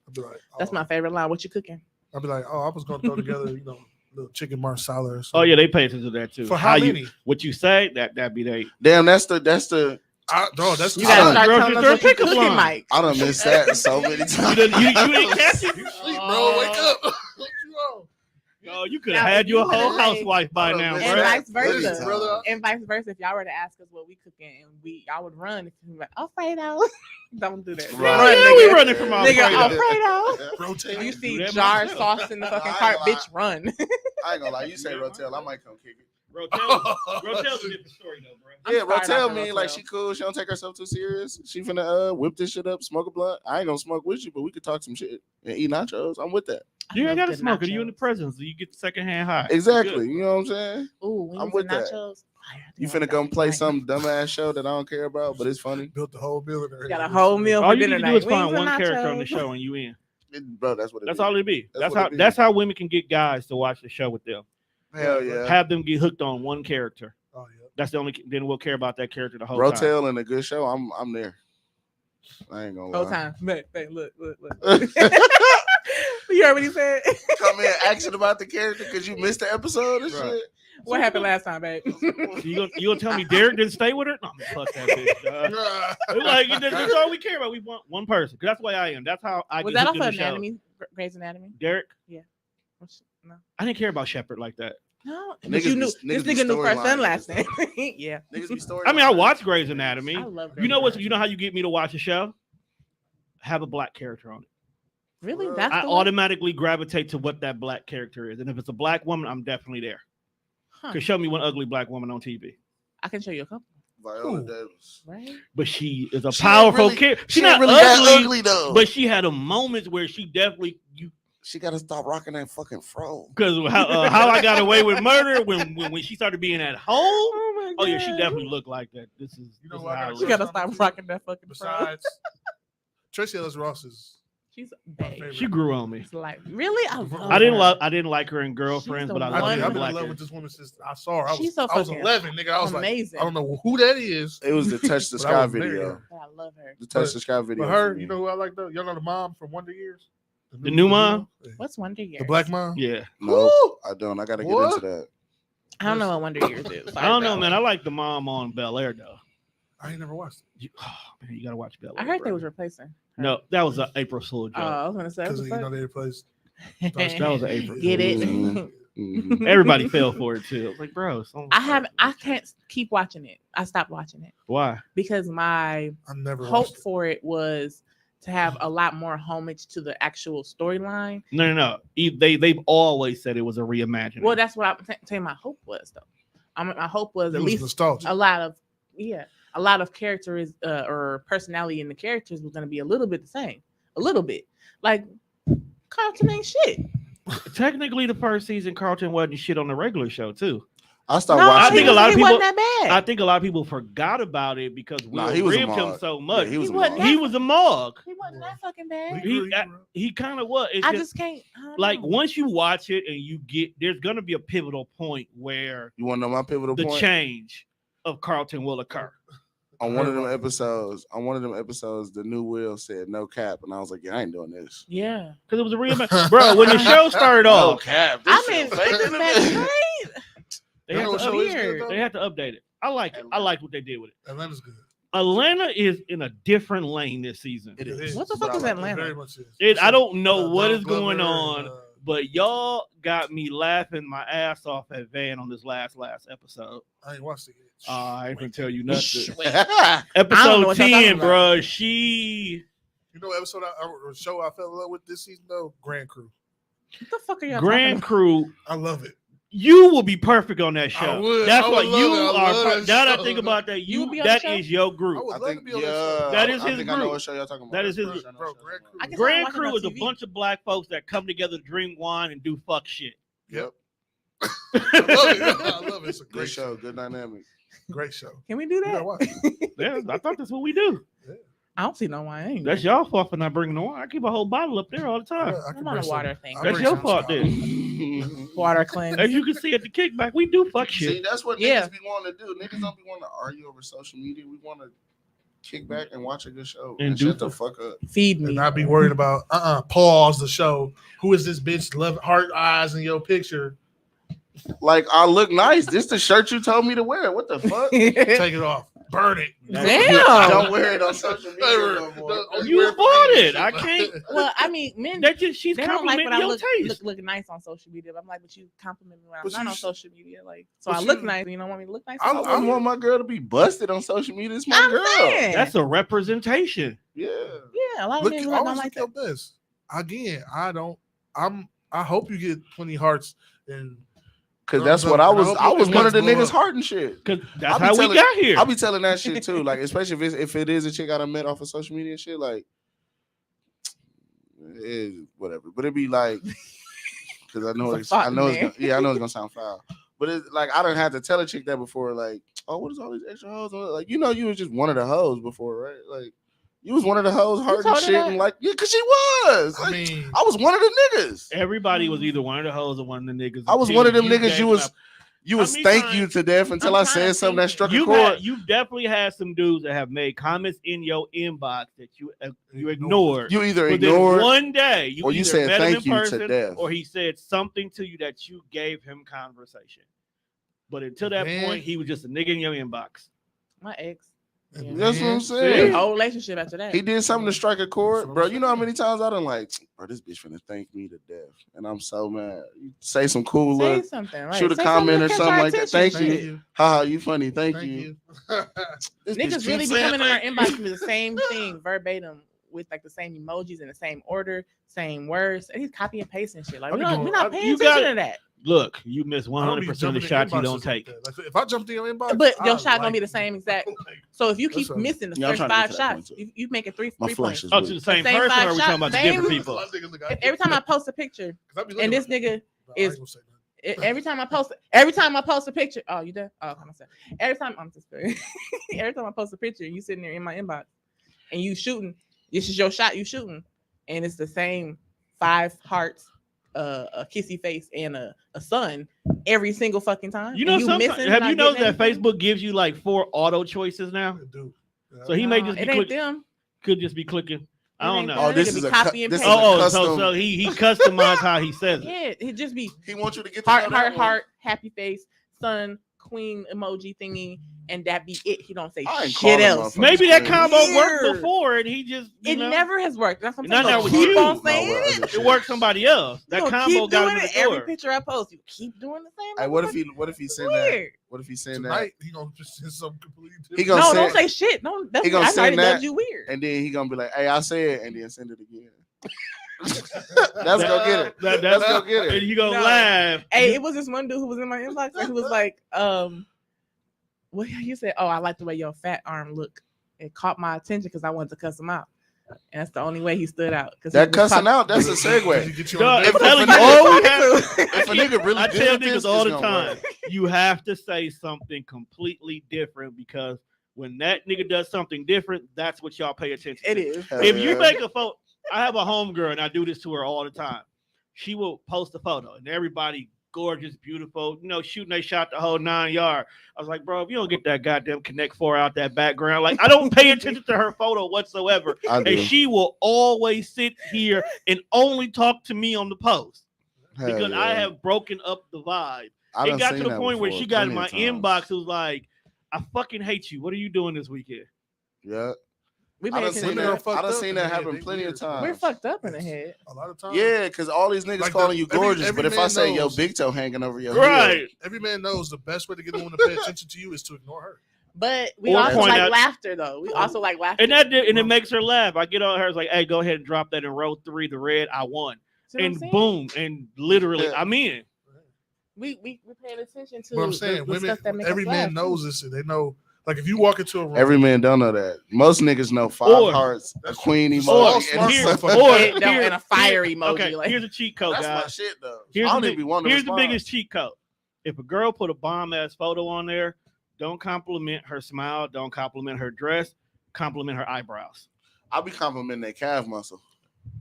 I'll be like,
That's my favorite line. What you cooking?
I'll be like, oh, I was gonna throw together, little chicken marsala or
Oh
something.
yeah, they pay attention to that too.
For how many?
What you say that be they.
Damn, that's the.
Bro, that's
You
I
gotta
done-
start
Grocery
telling us
store
what you
pickup
cooking,
line.
Mike.
I done missed that so many times.
You didn't catch it.
You sleep, bro. Wake up. What you on?
No, you could have
Now,
had
if
you a
you
whole
would've said-
housewife by now,
And
And
bro.
vice versa.
Listen, brother.
And vice versa. If y'all were to ask us what we cooking, and y'all would run, if you were like, Alfredo, don't do that.
Right.
Run,
Yeah, we
nigga.
running from
Nigga,
Alfredo.
Alfredo.
Rotate.
You see
Do that
jar
myself.
sauce in the fucking
I ain't
cart,
gonna lie.
bitch, run.
I ain't gonna lie. You say Rotel, I might come kick it.
Rotel's a different story though, bro.
I'm
Yeah,
sorry
Rotel
about
mean like
Rotel.
she cool. She don't take herself too serious. She finna whip this shit up, smoke a blunt. I ain't gonna smoke with you, but we could talk some shit and eat nachos. I'm with that.
You
I
ain't
love
gotta
good
smoke it. You in the
nachos.
presence. You get secondhand high.
Exactly. You know what I'm saying?
Ooh, wings
I'm with
and
that.
nachos. Fire.
You
Damn,
finna
I
come
got
play
it.
some dumbass show that I don't care about, but it's funny.
Built the whole meal in there.
Got a whole meal
All
for
you
dinner
need to do
night.
is find
Wings and
one character on the
nachos.
show and you in.
Bro, that's what it
That's
is.
all it be.
That's what it be.
That's how women can get guys to watch the show with them.
Hell yeah.
Have them get hooked on one character.
Oh yeah.
That's the only. Then we'll care about that character the whole time.
Rotel and a good show. I'm there. I ain't gonna
Whole
lie.
time. Look. You heard what he said?
Come in asking about the character because you missed the episode and
Right.
shit.
What happened last time, babe?
You gonna tell me Derek didn't stay with her? No, man, fuck that bitch. dog. It's like that's all we care about. We want one person. 'Cause that's the way I am. That's how I
Was
get
that
hooked
off
in
of
the show.
Anatomy? Grey's Anatomy?
Derek,
No.
I didn't care about Shepard like that.
No. But
Niggas
you
be-
knew
niggas
this
be
nigga knew first
storyline
and last
niggas,
name. Yeah.
Niggas be story.
I mean, I watch Grey's Anatomy.
I love
You know
Grey's
what? You know how you get me to watch a show? Have a black character on it.
Really?
I
That's
I
the one?
automatically gravitate to what that black character is, and if it's a black woman, I'm definitely there.
Huh.
Cause show me one ugly black woman on TV.
I can show you a couple,
Viola
Ooh.
Davis.
right?
But she is a
She
powerful
ain't really-
character.
She
She's
not
not
really
ugly,
that ugly though.
but she had a moments where she definitely
She gotta stop rocking that fucking fro.
because how I got away with murder when she started being at home.
Oh my
Oh yeah, she definitely looked like that. This is
You know
this is
what I
how
gotta
it
She
say?
looks.
gotta stop rocking that fucking fro.
Besides, Tracy Ellis Ross is
She's
my
babe.
favorite.
She grew on me.
It's like really, I love
I didn't
her.
like her in Girlfriends,
She's
but I
the
love
one-
her
I've
in
been in
Black.
love with this woman since I saw her. I
She's
was,
so
I was
fucking
11, nigga. I was
amazing.
like, I don't know who that is.
It was the Touch the
But I
Sky
was married to
video.
her.
But I love her.
The Touch the Sky video.
But her,
for me.
you know who I like though? Y'all know the mom from Wonder Years?
The new mom?
Yeah.
What's Wonder Years?
The black mom?
Yeah,
No,
Woo!
I don't. I gotta get
What?
into that.
I don't know what Wonder Years is.
I don't know, man. I like the mom on Bel Air though.
I ain't never watched it.
Man, you gotta watch Bel Air.
I heard
bro.
they was replacing. her.
No, that was an April Fool joke.
Oh, I was gonna say.
Because
what
you
the
know they replaced.
That was an April.
Get it?
Mhm. Mhm.
Everybody fell for it too. I was like, bro,
I can't keep watching it. I stopped watching it
Why?
because my
I never
hope
watched it.
for it was to have a lot more homage to the actual storyline.
No. They've always said it was a reimagining.
Well, that's what I'm saying. My hope was though. My hope was
It
at
was
least
nostalgia.
a lot of characters or personality in the characters was going to be a little bit the same, a little bit. Like Carlton ain't shit.
Technically, the first season, Carlton wasn't shit on the regular show too.
I stopped
No,
watching.
I think
he
a lot of
he
people-
wasn't that bad.
I think a lot of people forgot about it because Will
Nah, he was a
ribbed him
mug.
so much.
Yeah, he was a
wasn't
mug.
He was a mug.
He wasn't that fucking bad.
He kind of was. It's
I
just-
just can't. I don't
like
know.
once you watch it and you get, there's gonna be a pivotal point where
You want to know my pivotal
the
point?
change of Carlton will occur.
On one of them episodes, the new Will said no cap, and I was like, yeah, I ain't doing this.
Yeah.
Because it was a reimagining. Bro, when the show started off,
cap.
I'm in this back
they
You
had,
know
to
what show is
weird.
good, though?
they had to update it. I like it. I like what they did with it.
Atlanta's good.
Atlanta is in a different lane this season.
It is.
What the
But
fuck
I
is
like
Atlanta?
Very much is.
I don't know what is
Glover
going
and,
on, but y'all got me laughing my ass off at Van on this last episode.
I ain't watched it yet.
I ain't gonna tell you nothing.
I don't know
Episode
what y'all
10,
talking about.
bro. She
You know, episode show I fell in love with this season though, Grand Crew.
What the fuck are y'all
Grand
talking
Crew.
I love it.
You will be perfect on that show.
would.
That's
I
what
would love
you
it. I
are.
love that
Now that I
show.
think about that,
You would be on
that
the show?
is your
I
group.
would
I
love
think,
to be on that
yeah,
show.
That is
I
his
think I know
group.
what show y'all talking about.
That is his
Bro,
group.
Grand Crew.
I can-
Grand
watch it
Crew
on
is a
TV.
bunch of black folks that come together, drink wine, and do fuck shit.
Yep. I love it. I love it. It's a
Good
great
show, good dynamic.
Great show.
Can we do
You gotta
that?
watch it.
Yeah, I thought that's what we do.
I don't see no wine.
That's y'all fault for not bringing the wine. I keep a whole bottle up there all the time.
I can
I'm on
bring
a
some-
water thing.
I'll
That's
bring
your
some
fault
scotch.
then.
Water cleanse.
As you can see at the kickback, we do fuck
See,
shit.
that's what
Yeah.
niggas be wanting to do. Niggas don't be wanting to argue over social media. We want to kick back and watch a good show
And
and
do
shut the fuck up.
Feed
And
me.
not be worried about pause the show. Who is this bitch? Love heart eyes in your picture.
Like, I look nice. This the shirt you told me to wear. What the fuck?
Take it off. Burn it.
I don't
Damn.
wear it on social media no more.
You bought it. I can't.
Well, I mean, men
She's
they don't like
complimenting
when I
your taste.
look nice on social media. But I'm like, but you compliment me when I'm
But
not
you
on
sh-
social media. Like, so
but
I look
you-
nice. You don't want me to look nice?
I-
on
I
social
wouldn't
media?
want my girl to be busted on social media. It's my
I'm
girl.
saying.
That's a representation.
Yeah.
Yeah, a lot of
Look,
men be like,
always
don't like
look
that.
your best. Again, I hope you get 20 hearts and
Cause that's what I was. I was one of the
blow
niggas
up.
hearting shit.
Because that's
I be
how we
telling-
got here.
I'll be telling that shit too. Like, especially if it is a chick I done met off of social media and shit. Like, whatever. But it'd be like, because I know
It's a
I know
fuck,
it's gonna, I know it's gonna sound foul. But it's like I don't have to tell a chick that before. Like, oh, what is all these extra hoes? Like, you was just one of the hoes before, right? Like, you was one of the hoes hurting
told her
shit
that?
and like, yeah, cause she was.
I
Like,
mean,
I was one of the niggas.
Everybody was either one of the hoes or one of the niggas.
I was
until
one of them niggas.
gave
You was.
up.
You
How
was
many
thank
times-
you to death until
I'm
I
trying
said
to
something that
think.
struck a
You've
chord.
definitely had some dudes that have made comments in your inbox that you ignored.
You either
But then
ignored
one day
or you
either
said
met him
thank
in
you to
person
death.
or he said something to you that you gave him conversation. But until that
Man.
point, he was just a nigga in your inbox.
My ex. Yeah.
That's what I'm
man,
saying.
Whole relationship after that.
He did something to strike a
That's
chord,
what
bro.
I'm
You know how
saying.
many times I done like, bro, this bitch finna thank me to death, and I'm so mad. You say some cool
Say
look,
something. Right?
shoot a
Say
comment or
to catch
something
our
like that.
attention.
Thank you. Haha, you funny. Thank
Thank
you.
you.
This bitch
Niggas really
keeps
be
saying
coming in our
thank
inbox with the same thing verbatim with like the same emojis in the same order, same words. And he's copy and pasting shit. Like
I
we're
be
not,
doing-
we're not
I-
paying
you
attention
got-
to that.
Look, you miss
I don't be
100% of
jumping
the
in
shots you
inboxes
don't
like
take.
that. Like, if I jumped in your inbox,
But your
I
shot gonna be
like
the same
it.
exact. So if you keep
That's what-
missing the
Yeah, I'm
first
trying to get
5
to that point,
shots,
too.
you make it three
My
points.
flesh is
Oh, to
weak.
the same
Same
person,
five
or are we
shots,
talking about the
same-
different people?
Every time I post a picture, and this nigga is- every time I post a picture, oh, you done? Oh, I'm sorry. Every time I'm just every time I post a picture, you sitting there in my inbox and you shooting. This is your shot, you shooting, and it's the same 5 hearts, a kissy face, and a sun every single fucking time.
You know,
And
sometimes,
missing,
have
not
you noticed
getting
that
anything?
Facebook gives you like 4 auto choices now? So he may
Nah,
just be
it ain't
clicking,
them.
could just be clicking. I
It
don't
ain't
know.
them.
Oh, this
Nigga
is
be
a
copy and
this is
paste.
a
Oh,
custom.
so he customized how he says it.
Yeah, it just be
He wants you to get to
heart,
know that
heart,
one.
heart, happy face, sun, queen emoji thingy, and that be it. He don't say
I ain't
shit
calling
else.
motherfuckers
Maybe that
crazy.
combo worked
Weird.
before, and he just
It never has worked. That's what I'm
Not
saying.
now
You
with
keep
you.
on
No,
saying
well,
it.
it worked somebody else. That
You gonna
combo
keep
got
doing
him in
it
the
every
door.
picture I post. You keep doing the same.
Hey, what if
motherfucker.
he said that?
Weird.
What if he said that?
Tonight he gonna just send something completely different.
He gonna
No,
say-
don't say shit. Don't. That's
he gonna
I
send
already
that,
dubbed you weird.
And then he gonna be like, "Hey, I said," and then send it again. Let's go get it.
That's
Let's go get
And
it.
you gonna
No.
laugh.
Hey, it was this one dude who was in my inbox and he was like, what you said? Oh, I like the way your fat arm look. It caught my attention because I wanted to cuss him out. And that's the only way he stood out.
That cussing out, that's a segue.
Get you
Dog,
on the
if
I'm
a
telling you,
nigga-
all we have,
If a nigga really
I
good
tell
at this,
niggas all
it's
the
gonna
time,
work.
you have to say something completely different because when that nigga does something different, that's what y'all pay attention to.
It is.
Hell
If you
yeah.
make a photo, I have a homegirl and I do this to her all the time. She will post a photo and everybody gorgeous, beautiful, shooting they shot the whole 9 yard. I was like, bro, if you don't get that goddamn Connect 4 out that background, like I don't pay attention to her photo whatsoever.
I do.
And she will always sit here and only talk to me on the post
Hell
because I
yeah.
have broken up the vibe.
I
It
done
got to
seen
the
that
point where
before,
she got in
plenty
my
of times.
inbox. It was like, I fucking hate you. What are you doing this weekend?
Yeah.
We
I
pay
done
attention
seen
to
Women are
that.
fucked
I done
up
seen
in
that
the head.
happen
They
plenty of
weird.
times.
We're fucked up in the head.
A lot of times.
Yeah, because all these niggas
Like
calling you gorgeous,
every
but if I
man
say yo
knows-
big toe hanging over your
Right.
heel,
Every man knows the best way to get a woman to pay attention to you is to ignore her.
But we
Or
also
point
like
out-
laughter, though. We also like laughter.
And it makes her laugh. I get on her, it's like, hey, go ahead and drop that in row 3, the red, I won.
See what I'm
And
saying?
boom, and literally,
Yeah.
I'm in.
We paying attention to
But I'm saying,
the
women,
stuff that makes
every
us
man
laugh,
knows
too.
this. And they know, like, if you walk into a room,
every man don't know that. Most niggas know 5
Or-
hearts, a
That's
queen
true.
emoji,
All
and
smart
here-
stuff.
motherfuckers.
And- and a fire emoji,
Okay,
like-
here's a cheat code,
That's my
guys.
shit though.
Here's
I don't
the
even be wanting to
Here's the
respond.
biggest cheat code. If a girl put a bomb ass photo on there, don't compliment her smile, don't compliment her dress, compliment her eyebrows.
I'll be complimenting that calf muscle.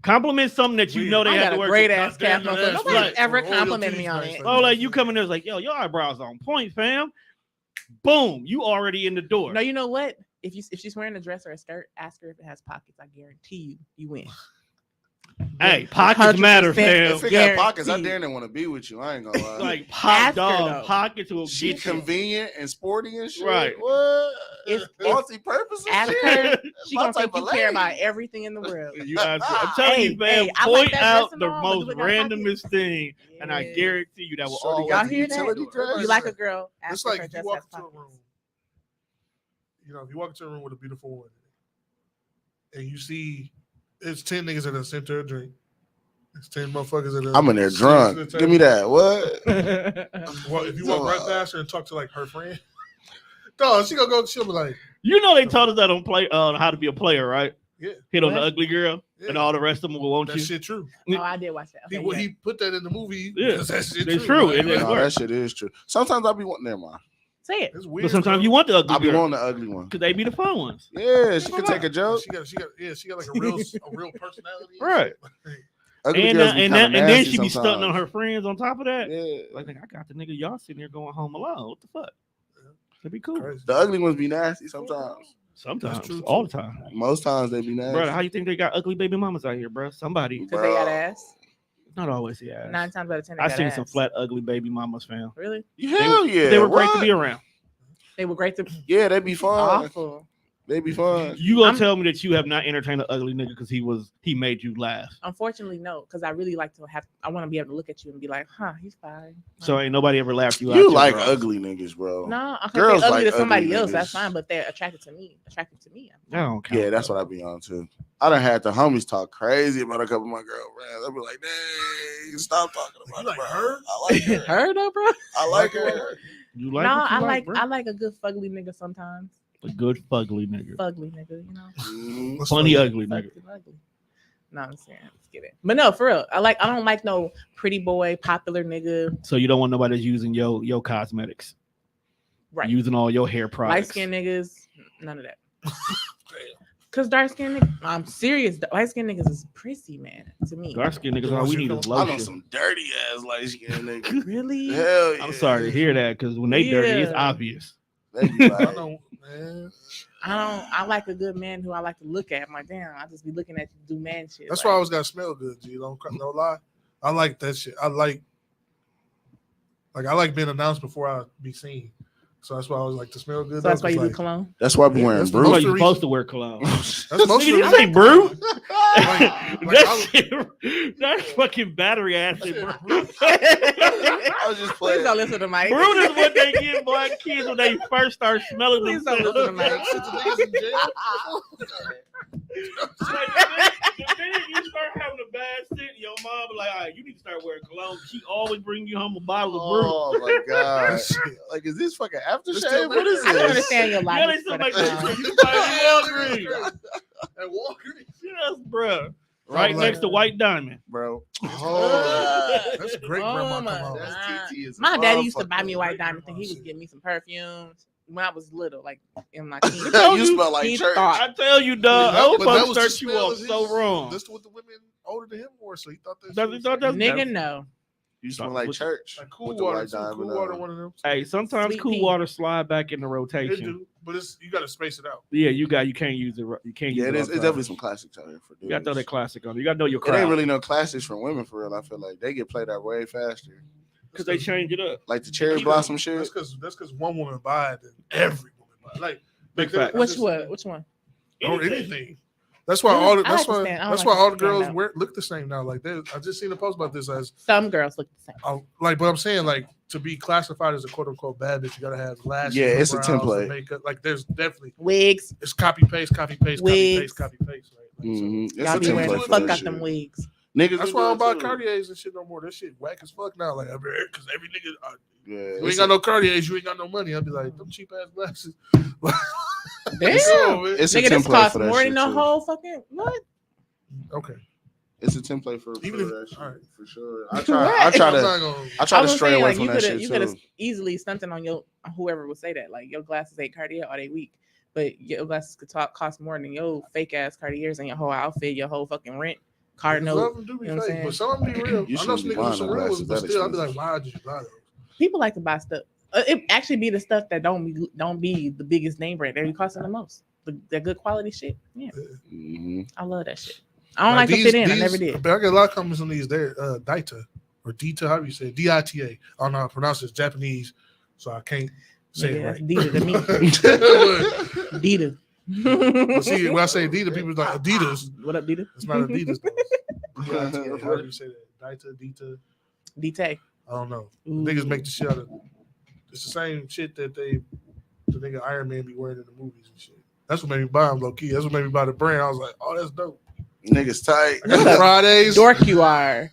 Compliment something that you know they
I
had
got
to
a
work.
great
with.
ass calf muscle.
Right.
Nobody's ever
Or
complimented me
your
on
teeth
it.
nice,
Oh, like you come in there, it's like, yo, your eyebrows on point, fam. Boom, you already in the door.
No, you know what? If she's wearing a dress or a skirt, ask her if it has pockets. I guarantee you win.
Hey, pockets matter,
100%
fam.
If it got pockets, I
guaranteed.
damn near want to be with you. I ain't gonna lie.
Like pop
Ask her,
dog
though.
pockets will
She
get you.
convenient and sporty and shit.
Right.
What?
If-
Multi-purpose and
Ask
shit.
her. She
My
gonna think
type
you
of
care
lady.
about everything in the world.
You guys, I'm telling you, man,
Hey, I like
point
that
out
dress
the
and all, but do
most
it got pockets?
randomest thing, and I
Yes.
guarantee you that will
Shorty
always
got
Y'all
the
hear that?
utility dress.
You like a girl? Ask
It's
her
like
if her
if you
dress
walk
has
into a
pockets.
room, you know, if you walk into a room with a beautiful woman and you see it's 10 niggas that have sent her a drink, it's 10 motherfuckers that
I'm in there drunk. Give me that. What?
Well, if you walk right past her and talk to like her friend, dog, she'll be like,
You know they told us that on play how to be a player, right?
yeah,
Hit on
What?
the ugly girl,
yeah.
and all the rest of them will want
that
you.
shit true.
Oh, I did watch that. Okay, yeah.
He put that in the movie.
Yeah,
because that shit
it's
true.
true.
Like,
It is
No,
work.
that shit is true. Sometimes I'll be wanting. Never mind.
Say it.
it's weird.
But sometimes
bro.
you want the ugly
I'll be
girl
wanting the ugly one.
because they be the fun ones,
Yeah, she can take a joke.
She got like a real personality.
right?
Ugly
And
girls be
then
kinda nasty
she be stunting on
sometimes.
her friends on top of that.
Yeah.
Like, I got the nigga y'all sitting there going home alone. What the fuck? That'd be cool.
Crazy.
The ugly ones be nasty sometimes.
Sometimes,
That's true,
all
too.
the time,
Most times they be nasty.
bro. How you think they got ugly baby mamas out here, bro? Somebody,
Because they got
Bro.
ass.
not always, yeah.
9 times out of 10, they
I
got
seen
ass.
some flat, ugly baby mamas, fam.
Really?
Hell yeah.
They were great to
what?
be around.
They were great to.
Yeah, they be fun.
Awful.
They be fun.
You gonna
I'm-
tell me that you have not entertained an ugly nigga because he made you laugh?
Unfortunately, no, because I really like to have. I want to be able to look at you and be like, "Huh, he's fine."
So ain't nobody ever laughed you out.
You
your
like
bras.
ugly niggas, bro.
No, okay,
Girls
they're ugly
like
to somebody
ugly
else. That's
niggas.
fine, but they're attracted to me.
That don't count,
Yeah, that's
bro.
what I be on too. I done had the homies talk crazy about a couple of my girlfriends. I be like, dang, stop talking about
You
it,
like
bro.
her?
I like her.
Her though, bro.
I like her.
You like?
No,
what you
I like
bro?
I like a good fugly nigga sometimes.
a good fugly nigga,
Fugly nigga, you know.
Mhm.
What's
funny
funny?
ugly nigga.
Fucking ugly. No, I'm saying, let's get it. But no, for real, I don't like no pretty boy, popular nigga,
So you don't want nobody that's using your cosmetics,
right?
using all your hair
Light
products.
skinned niggas, none of that. Cause dark skinned niggas, I'm serious. Light skinned niggas is prissy, man. To me,
Dark skin niggas, all we need is
I know
lotion.
some dirty ass light skinned niggas.
really.
Hell yeah.
I'm sorry to hear that because when they dirty, it's
Yeah.
obvious.
They be
I
like,
don't, man.
I like a good man who I like to look at. I'm like, damn, I just be looking at you do man shit.
That's
like,
why I always got to smell good, G. Don't lie. I like that shit. I like being announced before I be seen. So that's why I always like to smell good.
So that's why you do
like,
cologne.
that's why I be
Yeah,
wearing
that's
Bro,
brew.
most
you're
of the
supposed to wear cologne.
That's most of
Nigga,
the
you
reason.
say brew?
Like,
That shit, that's fucking battery acid, bro.
I was just
Please
playing.
don't listen to Mike.
Brew is what they give black kids when they first start smelling
Please don't
themselves.
listen to Mike.
Shit, the niggas in jail.
Like, the minute you start having a bad scent, your mom be like, all right, you need to start wearing cologne. She always bring you home a bottle of brew.
Oh my god!
That shit.
Like, is this fucking
This
aftershave?
still
What is
I don't
this?
understand your
Yeah,
logic.
they still
for the
make that
cologne.
shit. You can buy it in Walgreens.
At Walgreens.
Yes, bro. Right
like-
next to White Diamond.
Bro.
Oh, that's great grandma
my
cologne.
That's
God.
TT is a
My daddy used to
motherfucker.
buy me white diamond thing. He was giving me some perfumes when I was little, like in my teens.
You smell like
He
church.
thought-
I tell you, dog,
But
old
that
folks
was the
start you
smell
off
of his-
so wrong.
That's what the women older than him wore, so he thought that.
That's-
shit
he thought
was
that's-
Nigga, no.
You smell like church.
like cool
with the
water.
white
Too.
diamond
Cool
on.
water, one of them.
Hey, sometimes
Sweet
cool
pea.
water slide back in the
It
rotation.
do, but you got to space it out.
Yeah, you can't use it. You can't use
Yeah,
it.
it's
all the time.
definitely some classics out here for dudes.
You got to throw that classic on. You got to know your
It
crowd
ain't really no classics for women for real. I feel like they get played out way faster.
because they change it up.
Like the cherry
Keep
blossom
it-
shit.
That's because one woman buy it and every woman buy it. Like
Big
there-
fact.
I
Which
just-
one? Which one?
or anything. That's why all the,
I
that's
like to
why
stand- I don't
that's
like
why
to
all the
stand
girls
up.
look the same now. Like I just seen a post about this as
Some girls look the same.
like, but I'm saying like to be classified as a quote unquote bad bitch, you gotta have lashes.
Yeah, it's a
brows, and
template.
makeup. Like there's definitely
Wigs.
it's copy paste, copy paste, copy
Wigs.
paste, copy paste. Right? Like,
It's
Y'all
a
be wearing
template
the
for
fuck
that
out
shit.
them wigs.
Niggas
that's
be
why I don't buy
doing it too.
Cartiers and shit no more. That shit whack as fuck now. Like because every nigga.
Yeah,
You ain't got no Cartiers, you ain't got no money. I'll be like, them cheap ass glasses.
Damn.
It's a
Nigga, this
template
costs
for that
more
shit
than the
too.
whole fucking what?
Okay.
It's a template for
Even if-
that shit,
all right.
for sure.
What?
I try
I'm
to
not gonna,
I
was
stray
saying,
away
like,
from
you
that
coulda-
shit
You could
too.
have easily stunted on your whoever would say that. Like your glasses ain't Cartier or they weak, but your glasses could cost more than your fake ass Cartiers and your whole outfit, your whole fucking rent, car
some
note.
of them do be
You know what I'm
fake, but
saying?
some of them be real.
You
I know
shouldn't
some
be
niggas
buying
with some
no
real ones,
glasses
but
that
still, I'll be
expensive.
like, why did you buy those?
People like to buy stuff. It actually be the stuff that don't be the biggest name brand. They be costing the most. The good quality shit. Yeah, I love that shit. I don't like to fit in. I never did.
But I get a lot of comments on these. They're Dita or Dita, how do you say it? DITA. I don't know how to pronounce it. It's Japanese, so I can't say
Nigga,
it
that's
right.
Dita to me. Dita.
But see, when I say Adidas, people's like Adidas.
What up, Dita?
It's not Adidas though. DITA. How do you say that? Dita.
Dita.
I don't know. The
Ooh.
niggas make the shit out of. It's the same shit that the nigga Iron Man be wearing in the movies and shit. That's what made me buy him low key. That's what made me buy the brand. I was like, oh, that's dope.
Niggas tight.
I got Fridays.
Dork you are.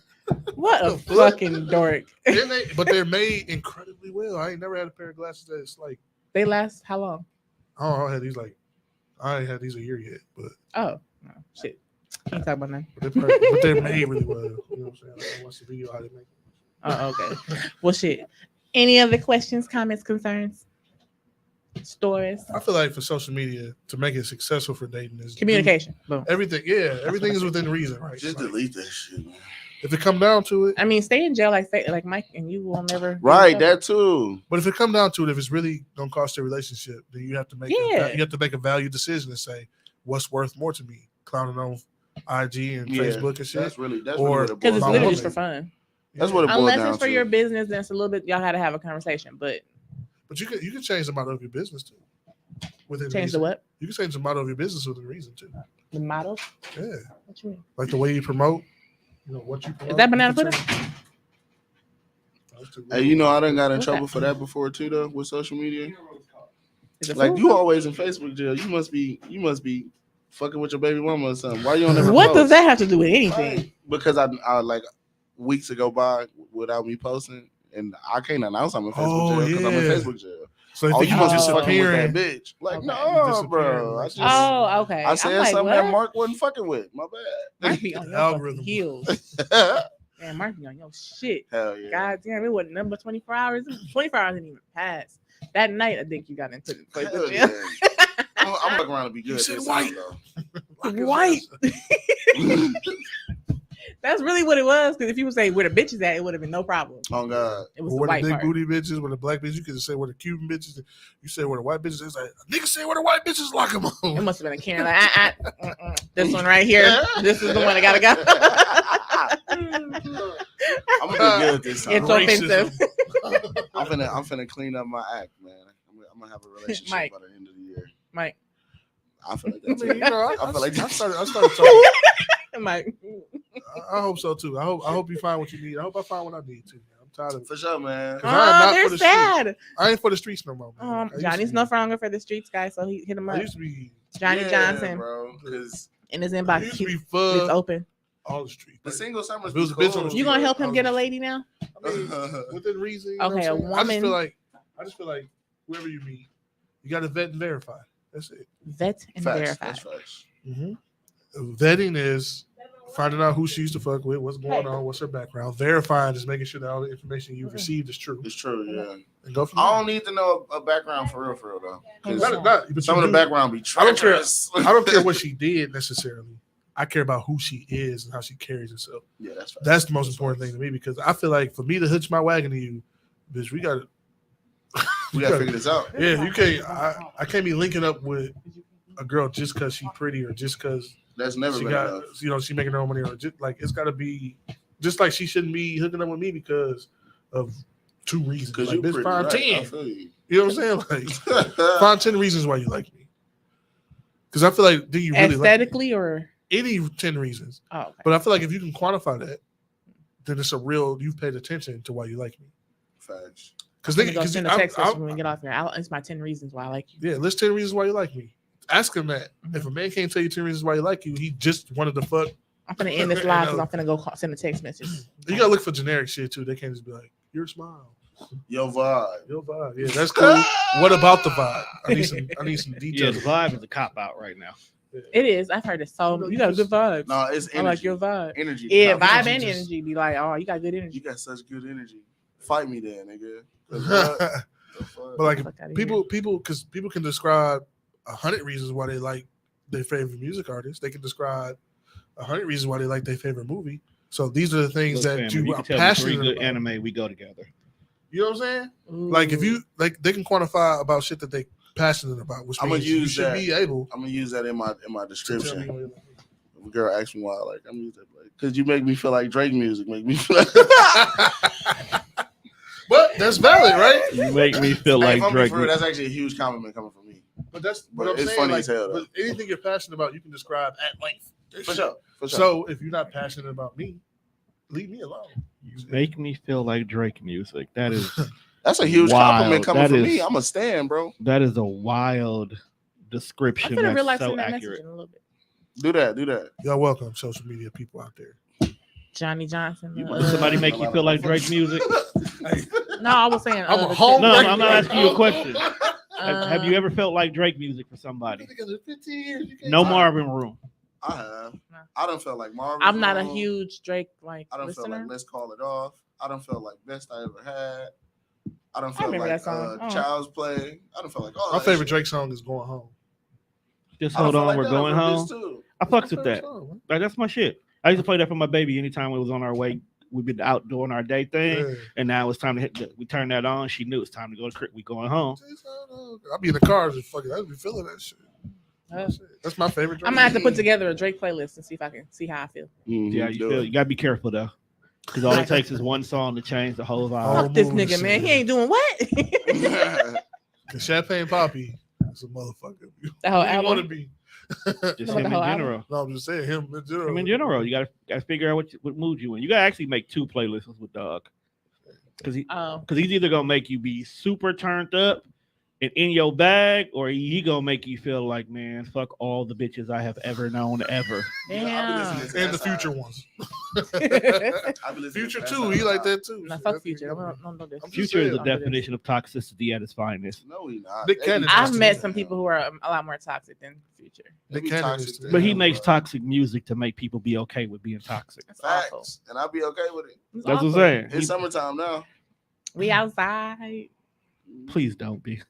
What a fucking dork.
But they're made incredibly well. I ain't never had a pair of glasses that's like.
They last how long?
I had these like. I ain't had these a year yet, but.
Oh, no, shit. Can't talk about that.
But they're made really well. You know what I'm saying? Like, I watched the video how they make them.
Oh, okay. Well, shit. Any other questions, comments, concerns, stories?
I feel like for social media to make it successful for dating is
Communication. Boom.
Everything, everything is within reason, right?
Just
Like,
delete that shit, man.
if it come down to it,
I mean, stay in jail like Mike, and you will never.
Right, that too.
but if it come down to it, if it's really gonna cost your relationship, then you have to make you have to make a value decision and say what's worth more to me, clowning on IG and Facebook and shit.
That's really
because
what it
it's
boils
literally
down
just
to.
for fun.
That's what it boils
Unless
down
it's for
to.
your business, then it's a little bit. Y'all got to have a conversation, but
you can change the model of your business too. Within
change
reason.
the what?
You can change the model of your business within reason too.
The model.
Yeah,
What you mean?
like the way you promote. You know what you promote.
Is that banana
you can
pudding?
change.
Hey, you know I done got in
What's
trouble
that?
for that before too, though, with social media.
Is it
Like
food?
you always in Facebook jail. You must be fucking with your baby mama or something. Why you don't ever
What
post?
does that have to do with anything?
Like, because I like weeks ago by without me posting, and I can't announce I'm in Facebook jail because I'm in Facebook jail.
So
Oh, you must be fucking with
disappearing.
that bitch. Like,
Okay.
no, bro. I just,
Oh, okay.
I said
I'm like,
something
what?
that Mark wasn't fucking with. My bad.
Mark be on your
Algorithm.
fucking heels. Man, Mark be on your shit.
Hell yeah.
God damn, it wasn't number 24 hours. 24 hours didn't even pass. That night, I think you got into the place
Hell
of jail.
yeah. I'm looking around to be good.
You said
this
white.
time, though.
White.
Oh
That's really what it was. Because if you would say where the bitches at, it would have been no problem.
God.
It was the
Where the
white
big
part.
booty bitches, where the black bitches, you could say where the Cuban bitches, you say where the white bitches. It's like niggas say where the white bitches lock them
It
on.
must have been a Karen. Like, this one right here. This is the one I gotta go.
I'm gonna be good this time.
It's offensive.
I'm finna clean up my act, man. I'm gonna have a relationship
Mike.
by the end of the year.
Mike.
I feel like
I
that's
mean, you know,
I feel like
I started talking.
Mike.
I hope so too. I hope you find what you need. I hope I find what I need too. Man. I'm tired of it.
for sure, man.
I am not
Oh,
for
they're
the
sad.
I ain't for the streets no more. Man. I used
Johnny's
to
no
be-
longer for the streets, guys, so he hit him
I
up.
used to be.
Johnny
Yeah,
Johnson
bro. Because
in his
I
inbox.
used to be
It's
for
open.
all the streets.
the single summers
If it was
be
a bitch on
cool.
the
You gonna help him
I
get a
was-
lady now?
I mean, within reason. You know
Okay,
what
a
I'm saying?
woman.
I just feel like whoever you meet, you got to vet and verify. That's it.
Vet and
Facts,
verify.
that's facts.
Vetting is finding out who she used to fuck with, what's going on, what's her background. Verifying is making sure that all the information you've received is true.
It's true, yeah.
And go from there.
I don't need to know a background for real though. 'Cause
But
some
you
of the
do-
background be
I don't care.
treacherous.
I don't care what she did necessarily. I care about who she is and how she carries herself.
Yeah, that's facts.
That's the most important thing to me because I feel like for me to hitch my wagon to you, bitch, we got to.
We gotta figure this out.
Yeah, you can't. I can't be linking up with a girl just because she's pretty or just because
That's never
she
been
got,
enough.
she making her own money or just like it's got to be just like she shouldn't be hooking up with me because of 2 reasons.
Because
Like,
you
bitch,
pretty,
find
right? I
10.
feel you.
You know what I'm saying? Like, find 10 reasons why you like me. Because I feel like, do you really
aesthetically or
any 10 reasons?
oh, okay.
But I feel like if you can quantify that, then it's a real. You've paid attention to why you like me.
Facts.
Because
I'm gonna send a text message when we get off here. It's my 10 reasons why I like you.
Yeah, list 10 reasons why you like me. Ask him that.
Mm-hmm.
If a man can't tell you 10 reasons why you like you, he just wanted to fuck.
I'm gonna end this live because I'm gonna go send a text message.
You gotta look for generic shit too. They can't just be like, your smile.
Your vibe.
Your vibe. Yeah, that's cool. What about the vibe? I need some
Yeah,
details.
the vibe is a cop out right now.
It is. I've heard it so. You got a good vibe.
No, it's energy.
I like your vibe.
Energy.
Yeah,
No,
vibe
energy
and
just-
energy. Be like, oh, you got good energy.
You got such good energy. Fight me then, nigga.
But like
Fuck outta
people can describe 100 reasons why they like their favorite music artist. They can describe 100 reasons why they like their favorite movie. So these are the things
Look,
that
fam,
you
you
are
can tell me
passionate
3 good
about.
anime, we go together.
You know what I'm saying?
Ooh.
Like if you like, they can quantify about shit that they passionate about, which
I'ma
means you
use
should
that.
be able
I'm gonna use that in my
to tell me
description.
what you like.
If a girl asks me why I like, I'm gonna use that because you make me feel like Drake music. Make me feel like
But that's valid, right?
You make me feel
Hey,
like
if I'm being
Drake.
for real, that's actually a huge compliment coming from me.
But that's
But
what I'm
it's
saying.
funny
like,
as hell, though.
but anything you're passionate about, you can describe at length.
For sure.
So if you're not passionate about me, leave me alone.
You make me feel like Drake music. That is
That's a huge
Wild.
compliment coming
That
from
is-
me. I'm a stan, bro.
that is a wild
I
description.
feel real life
That's so
send that message
accurate.
in a little bit.
Do that.
Y'all welcome, social media people out there.
Johnny Johnson.
You
Does somebody make you feel like Drake music?
No, I was saying.
I'm a
the
home
No,
wrecker.
I'm not asking you a question.
chick-
Have you ever felt like Drake music for somebody?
Together 15 years, you can't
No
talk.
Marvin Room.
I have.
No.
I don't feel like Marvin.
I'm not a
Room.
huge Drake like
I don't feel
listener.
like Let's Call It Off. I don't feel like Best I Ever Had. I don't feel
remember
like
that song. Oh.
Child's Play. I don't feel like all
My
that
favorite
shit.
Drake song is Going Home.
Just
I don't
hold
feel
on,
like
we're
that
going
over
home.
this too.
I fucks with
My
that.
favorite song, man.
Like, that's my shit. I used to play that for my baby anytime we was on our way. We'd been out doing our day thing,
Yeah.
and now it's time to hit. We turned that on. She knew it's time to go to crib. We going home.
I'll be in the car just fucking. I'll be feeling that shit. That's my favorite Drake.
I'm gonna have to put together a Drake playlist and see if I can see how I feel.
Mhm,
Yeah, you
do
feel.
it.
You gotta be careful though, because all it takes is one song to change the whole vibe.
Oh,
Fuck this
moving
nigga, man. He
shit.
ain't doing what?
Cause Champagne Poppy is a motherfucker.
The whole
You want to
album.
be?
Just
About
him
the
in
whole album?
general.
No, I'm just saying him in general.
Him in general. You gotta figure out what mood you in. You gotta actually make 2 playlists with Doug, because
Oh,
he's either gonna make you be super turned up and in your bag, or he gonna make you feel like, man, fuck all the bitches I have ever known ever.
damn.
And the future ones.
I be listening
Future
to
too. He like that too.
Nah, fuck Future. Don't do this.
I'm just
Future is
saying,
the definition of toxicity at its finest.
No, he not.
Nick
They be
Cannon.
I've
toxic,
met
man.
some people who are a lot more toxic than Future.
They be
Nick Cannon
toxic
is-
to
But he
him,
makes
bro.
toxic music to make people be okay with being toxic.
That's awful.
Facts, and I'll be okay with it.
It's
That's what I'm
awful.
saying.
It's summertime now.
We outside.
Please don't be.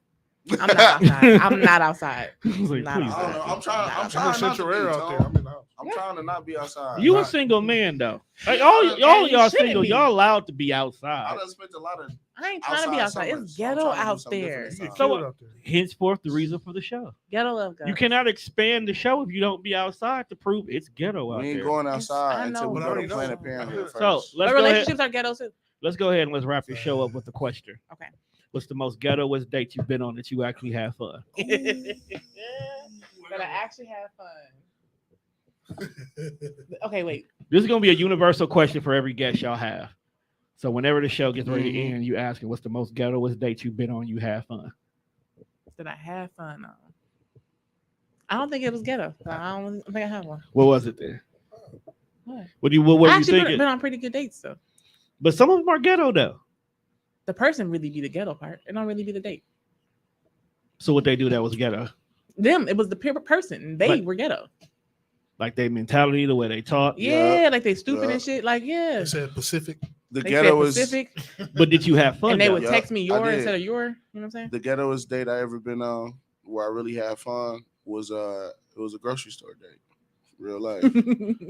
I'm not outside. I'm not outside.
It's like,
Not
please
I don't
don't.
know. I'm trying. I'm
I'm
trying
gonna
not to
central
be,
air out there.
Tom.
I'm in the house.
I'm trying to not be outside.
You a
Not-
single man though. Like all
you
y'all
shouldn't
single.
be.
Y'all allowed to be
I
outside.
done spent a lot of.
I ain't trying to be outside.
summers,
It's
so I'm
ghetto
trying to do
out
something
there.
different
You get
this
So-
killed out there.
Henceforth, the reason for the show.
Ghetto love God.
You cannot expand the show if you don't be outside to prove it's ghetto out
We ain't
there.
going
I
outside until
know,
we
but
go
I
to
already
Planet
know.
Parenthood
So,
first.
So let's
But
go ahead.
relationships are ghetto too.
Let's go ahead and let's wrap the show up with a question.
Okay.
What's the most ghettoest date you've been on that you actually have fun?
But I actually have fun. Okay, wait.
This is gonna be a universal question for every guest y'all have. So whenever the show gets ready to
Mhm.
end, you ask it, what's the most ghettoest date you've been on? You have fun.
Did I have fun on? I don't think it was ghetto. I don't think I have one.
What was it then?
What?
What
I
were you
actually
thinking?
been on pretty good dates though.
But some of them are ghetto though.
The person really be the ghetto part. It don't really be the date.
So what they do that was ghetto.
Them, it was the person. They
Like-
were ghetto.
Like their mentality, the way they talk.
Yeah, like they stupid
Yeah.
and shit. Like yeah,
They said Pacific.
The
they
ghetto
said
is
Pacific,
But did you have fun?
and they
though?
would
Yeah,
text me
I
your
did.
instead of your. You know what I'm saying?
the ghettoest date I ever been on where I really had fun was it was a grocery store date. Real life.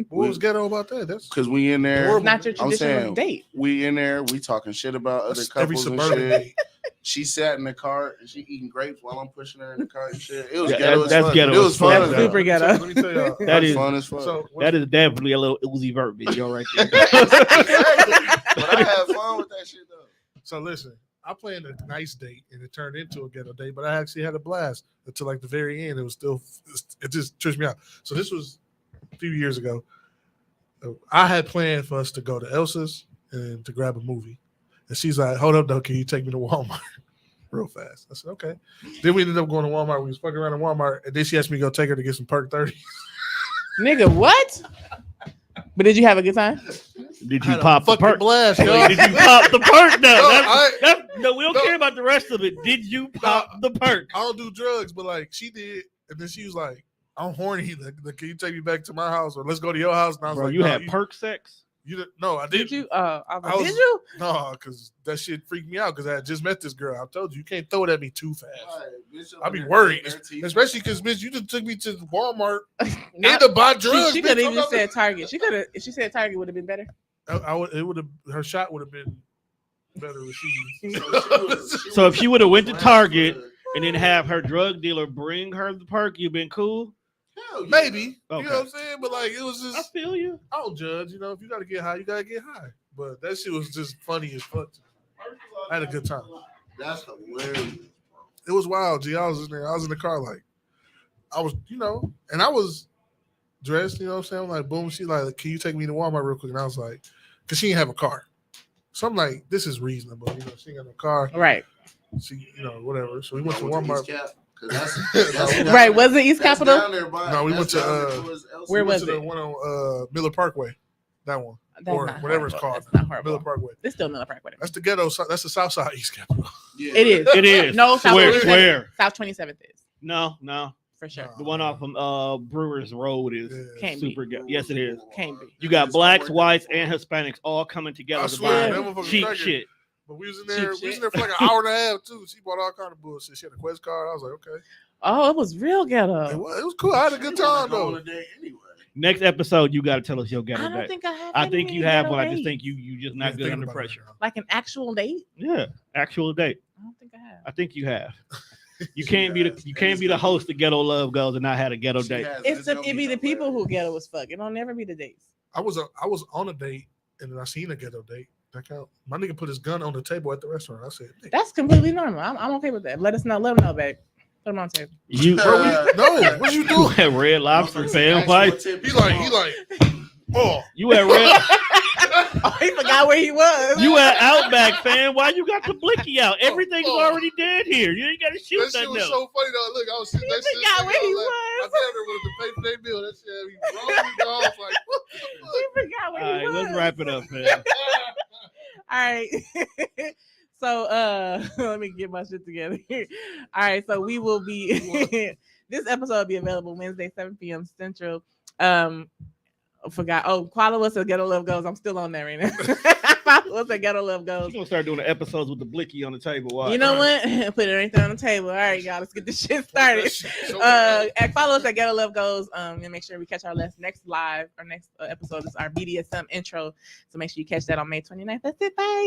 What was ghetto about that? That's
Cause we in there.
Horrible.
Not your
I'm
traditional
saying
date.
we in there, we talking shit about other
that's every
couples and
suburban
shit.
date.
She sat in the cart and she eating grapes while I'm pushing her in the cart and shit. It was
Yeah,
ghetto
that's
as fuck.
ghetto
It was
as
fun.
fuck.
as
That's
hell.
super ghetto.
Let me tell y'all.
That is-
fun as fuck.
So
That is definitely a little Uzi Vert video right there.
But I had fun with that shit though.
So listen, I planned a nice date and it turned into a ghetto date, but I actually had a blast until like the very end. It just tripped me out. So this was a few years ago. I had planned for us to go to Elsa's and to grab a movie. And she's like, hold up though, can you take me to Walmart real fast? I said, okay. Then we ended up going to Walmart. We was fucking around in Walmart, and then she asked me to go take her to get some Perk 30.
Nigga, what? But did you have a good time?
Did you pop the perk?
Blast, yo.
Did you pop the perk?
No,
No, we don't care about the rest of it. Did you pop the perk?
I don't do drugs, but like she did, and then she was like, "I'm horny. Like, can you take me back to my house, or let's go to your house?" And I was
Bro,
like,
you
no,
had perk sex?
You didn't? No, I didn't.
Did you? I was like, did you?
No, because that shit freaked me out. Because I had just met this girl. I told you can't throw it at me too fast. I'd be worried, especially because bitch, you just took me to Walmart and to buy drugs.
She could have even said Target. She could have. If she said Target, would have been better.
It would have. Her shot would have been better received.
So if she would have went to Target and then have her drug dealer bring her the perk, you've been cool.
Yeah.
Maybe.
Okay.
You know what I'm saying? But like it was just
I feel you.
I don't judge, you know, if you gotta get high, you gotta get high. But that shit was just funny as fuck. I had a good time.
That's hilarious.
It was wild, G. I was in there, I was in the car like I was, you know, and I was dressed, you know what I'm saying? I'm like, boom, she like, can you take me to Walmart real quick? And I was like, because she didn't have a car. So I'm like, this is reasonable, you know, she ain't got no car.
Right.
She, you know, whatever. So we went to Walmart.
That's
Right. Was it East Capitol?
No, we went to
where was
to the
it?
one on Miller Parkway. That one.
That's
or
not
whatever
horrible.
it's called.
That's not horrible.
Miller Parkway.
It's still Miller Parkway.
That's the ghetto. That's the South Side East Capitol.
Yeah.
It is.
It is.
No, South
Where?
27th.
Where?
South 27th is
No.
for sure.
The one off from Brewers Road is
Can't
super
be.
good. Yes, it is.
Can't be.
You got blacks, whites, and Hispanics all coming together
I
to
swear,
buy
that motherfucker
cheap
cracking.
shit.
But we was in there.
Cheap
We was
shit.
in there for like an hour and a half too. She bought all kind of bullshit. She had a Quest card. I was like, okay.
Oh, it was real
It
ghetto.
was cool. I had a good time though.
Anyway.
Next episode, you got to tell us your
I
ghetto
don't
date.
think I have.
I
any
think you have,
ghetto
but I just
dates.
think you just not
Yeah,
good
thinking
under
about it
pressure.
now.
Like an actual date.
Yeah, actual date.
I don't think I have.
I think you have. You can't be the host of Ghetto Love Goes and not had a ghetto
She
date.
has-
It be the people who ghetto as fuck. It don't never be the dates.
I was on a date and then I seen a ghetto date. That count. My nigga put his gun on the table at the restaurant. I said, "Nigga."
That's completely normal. I'm okay with that. Let them know, babe. Put them on the table.
You
no, what you
you
doing?
had Red Lobster, fam. Why?
He like, oh,
You at Red?
Oh, he forgot where he was.
You at Outback, fam? Why you got the blicky out? Everything's already dead here. You ain't got to shoot
that
that
shit was
now.
so funny though. Look, I was sitting next to this
forgot
nigga,
where he
I was like,
was.
I damn near wanted to pay for their bill. That shit had me rolling down. I was like, what the fuck?
He forgot where
All
he
right,
was.
let's wrap it up, man.
All right. So let me get my shit together. All right, so we will be this episode will be available Wednesday, 7 p.m. Central. Follow us at Ghetto Love Goes. I'm still on there right now. Follow us at Ghetto Love Goes.
We're gonna start doing the episodes with the blicky on the table. Watch.
You know what? Put everything on the table. All right, y'all. Let's get this shit started. And follow us at Ghetto Love Goes. And make sure we catch our next live or next episode is our BDSM intro. So make sure you catch that on May 29th. That's it. Bye.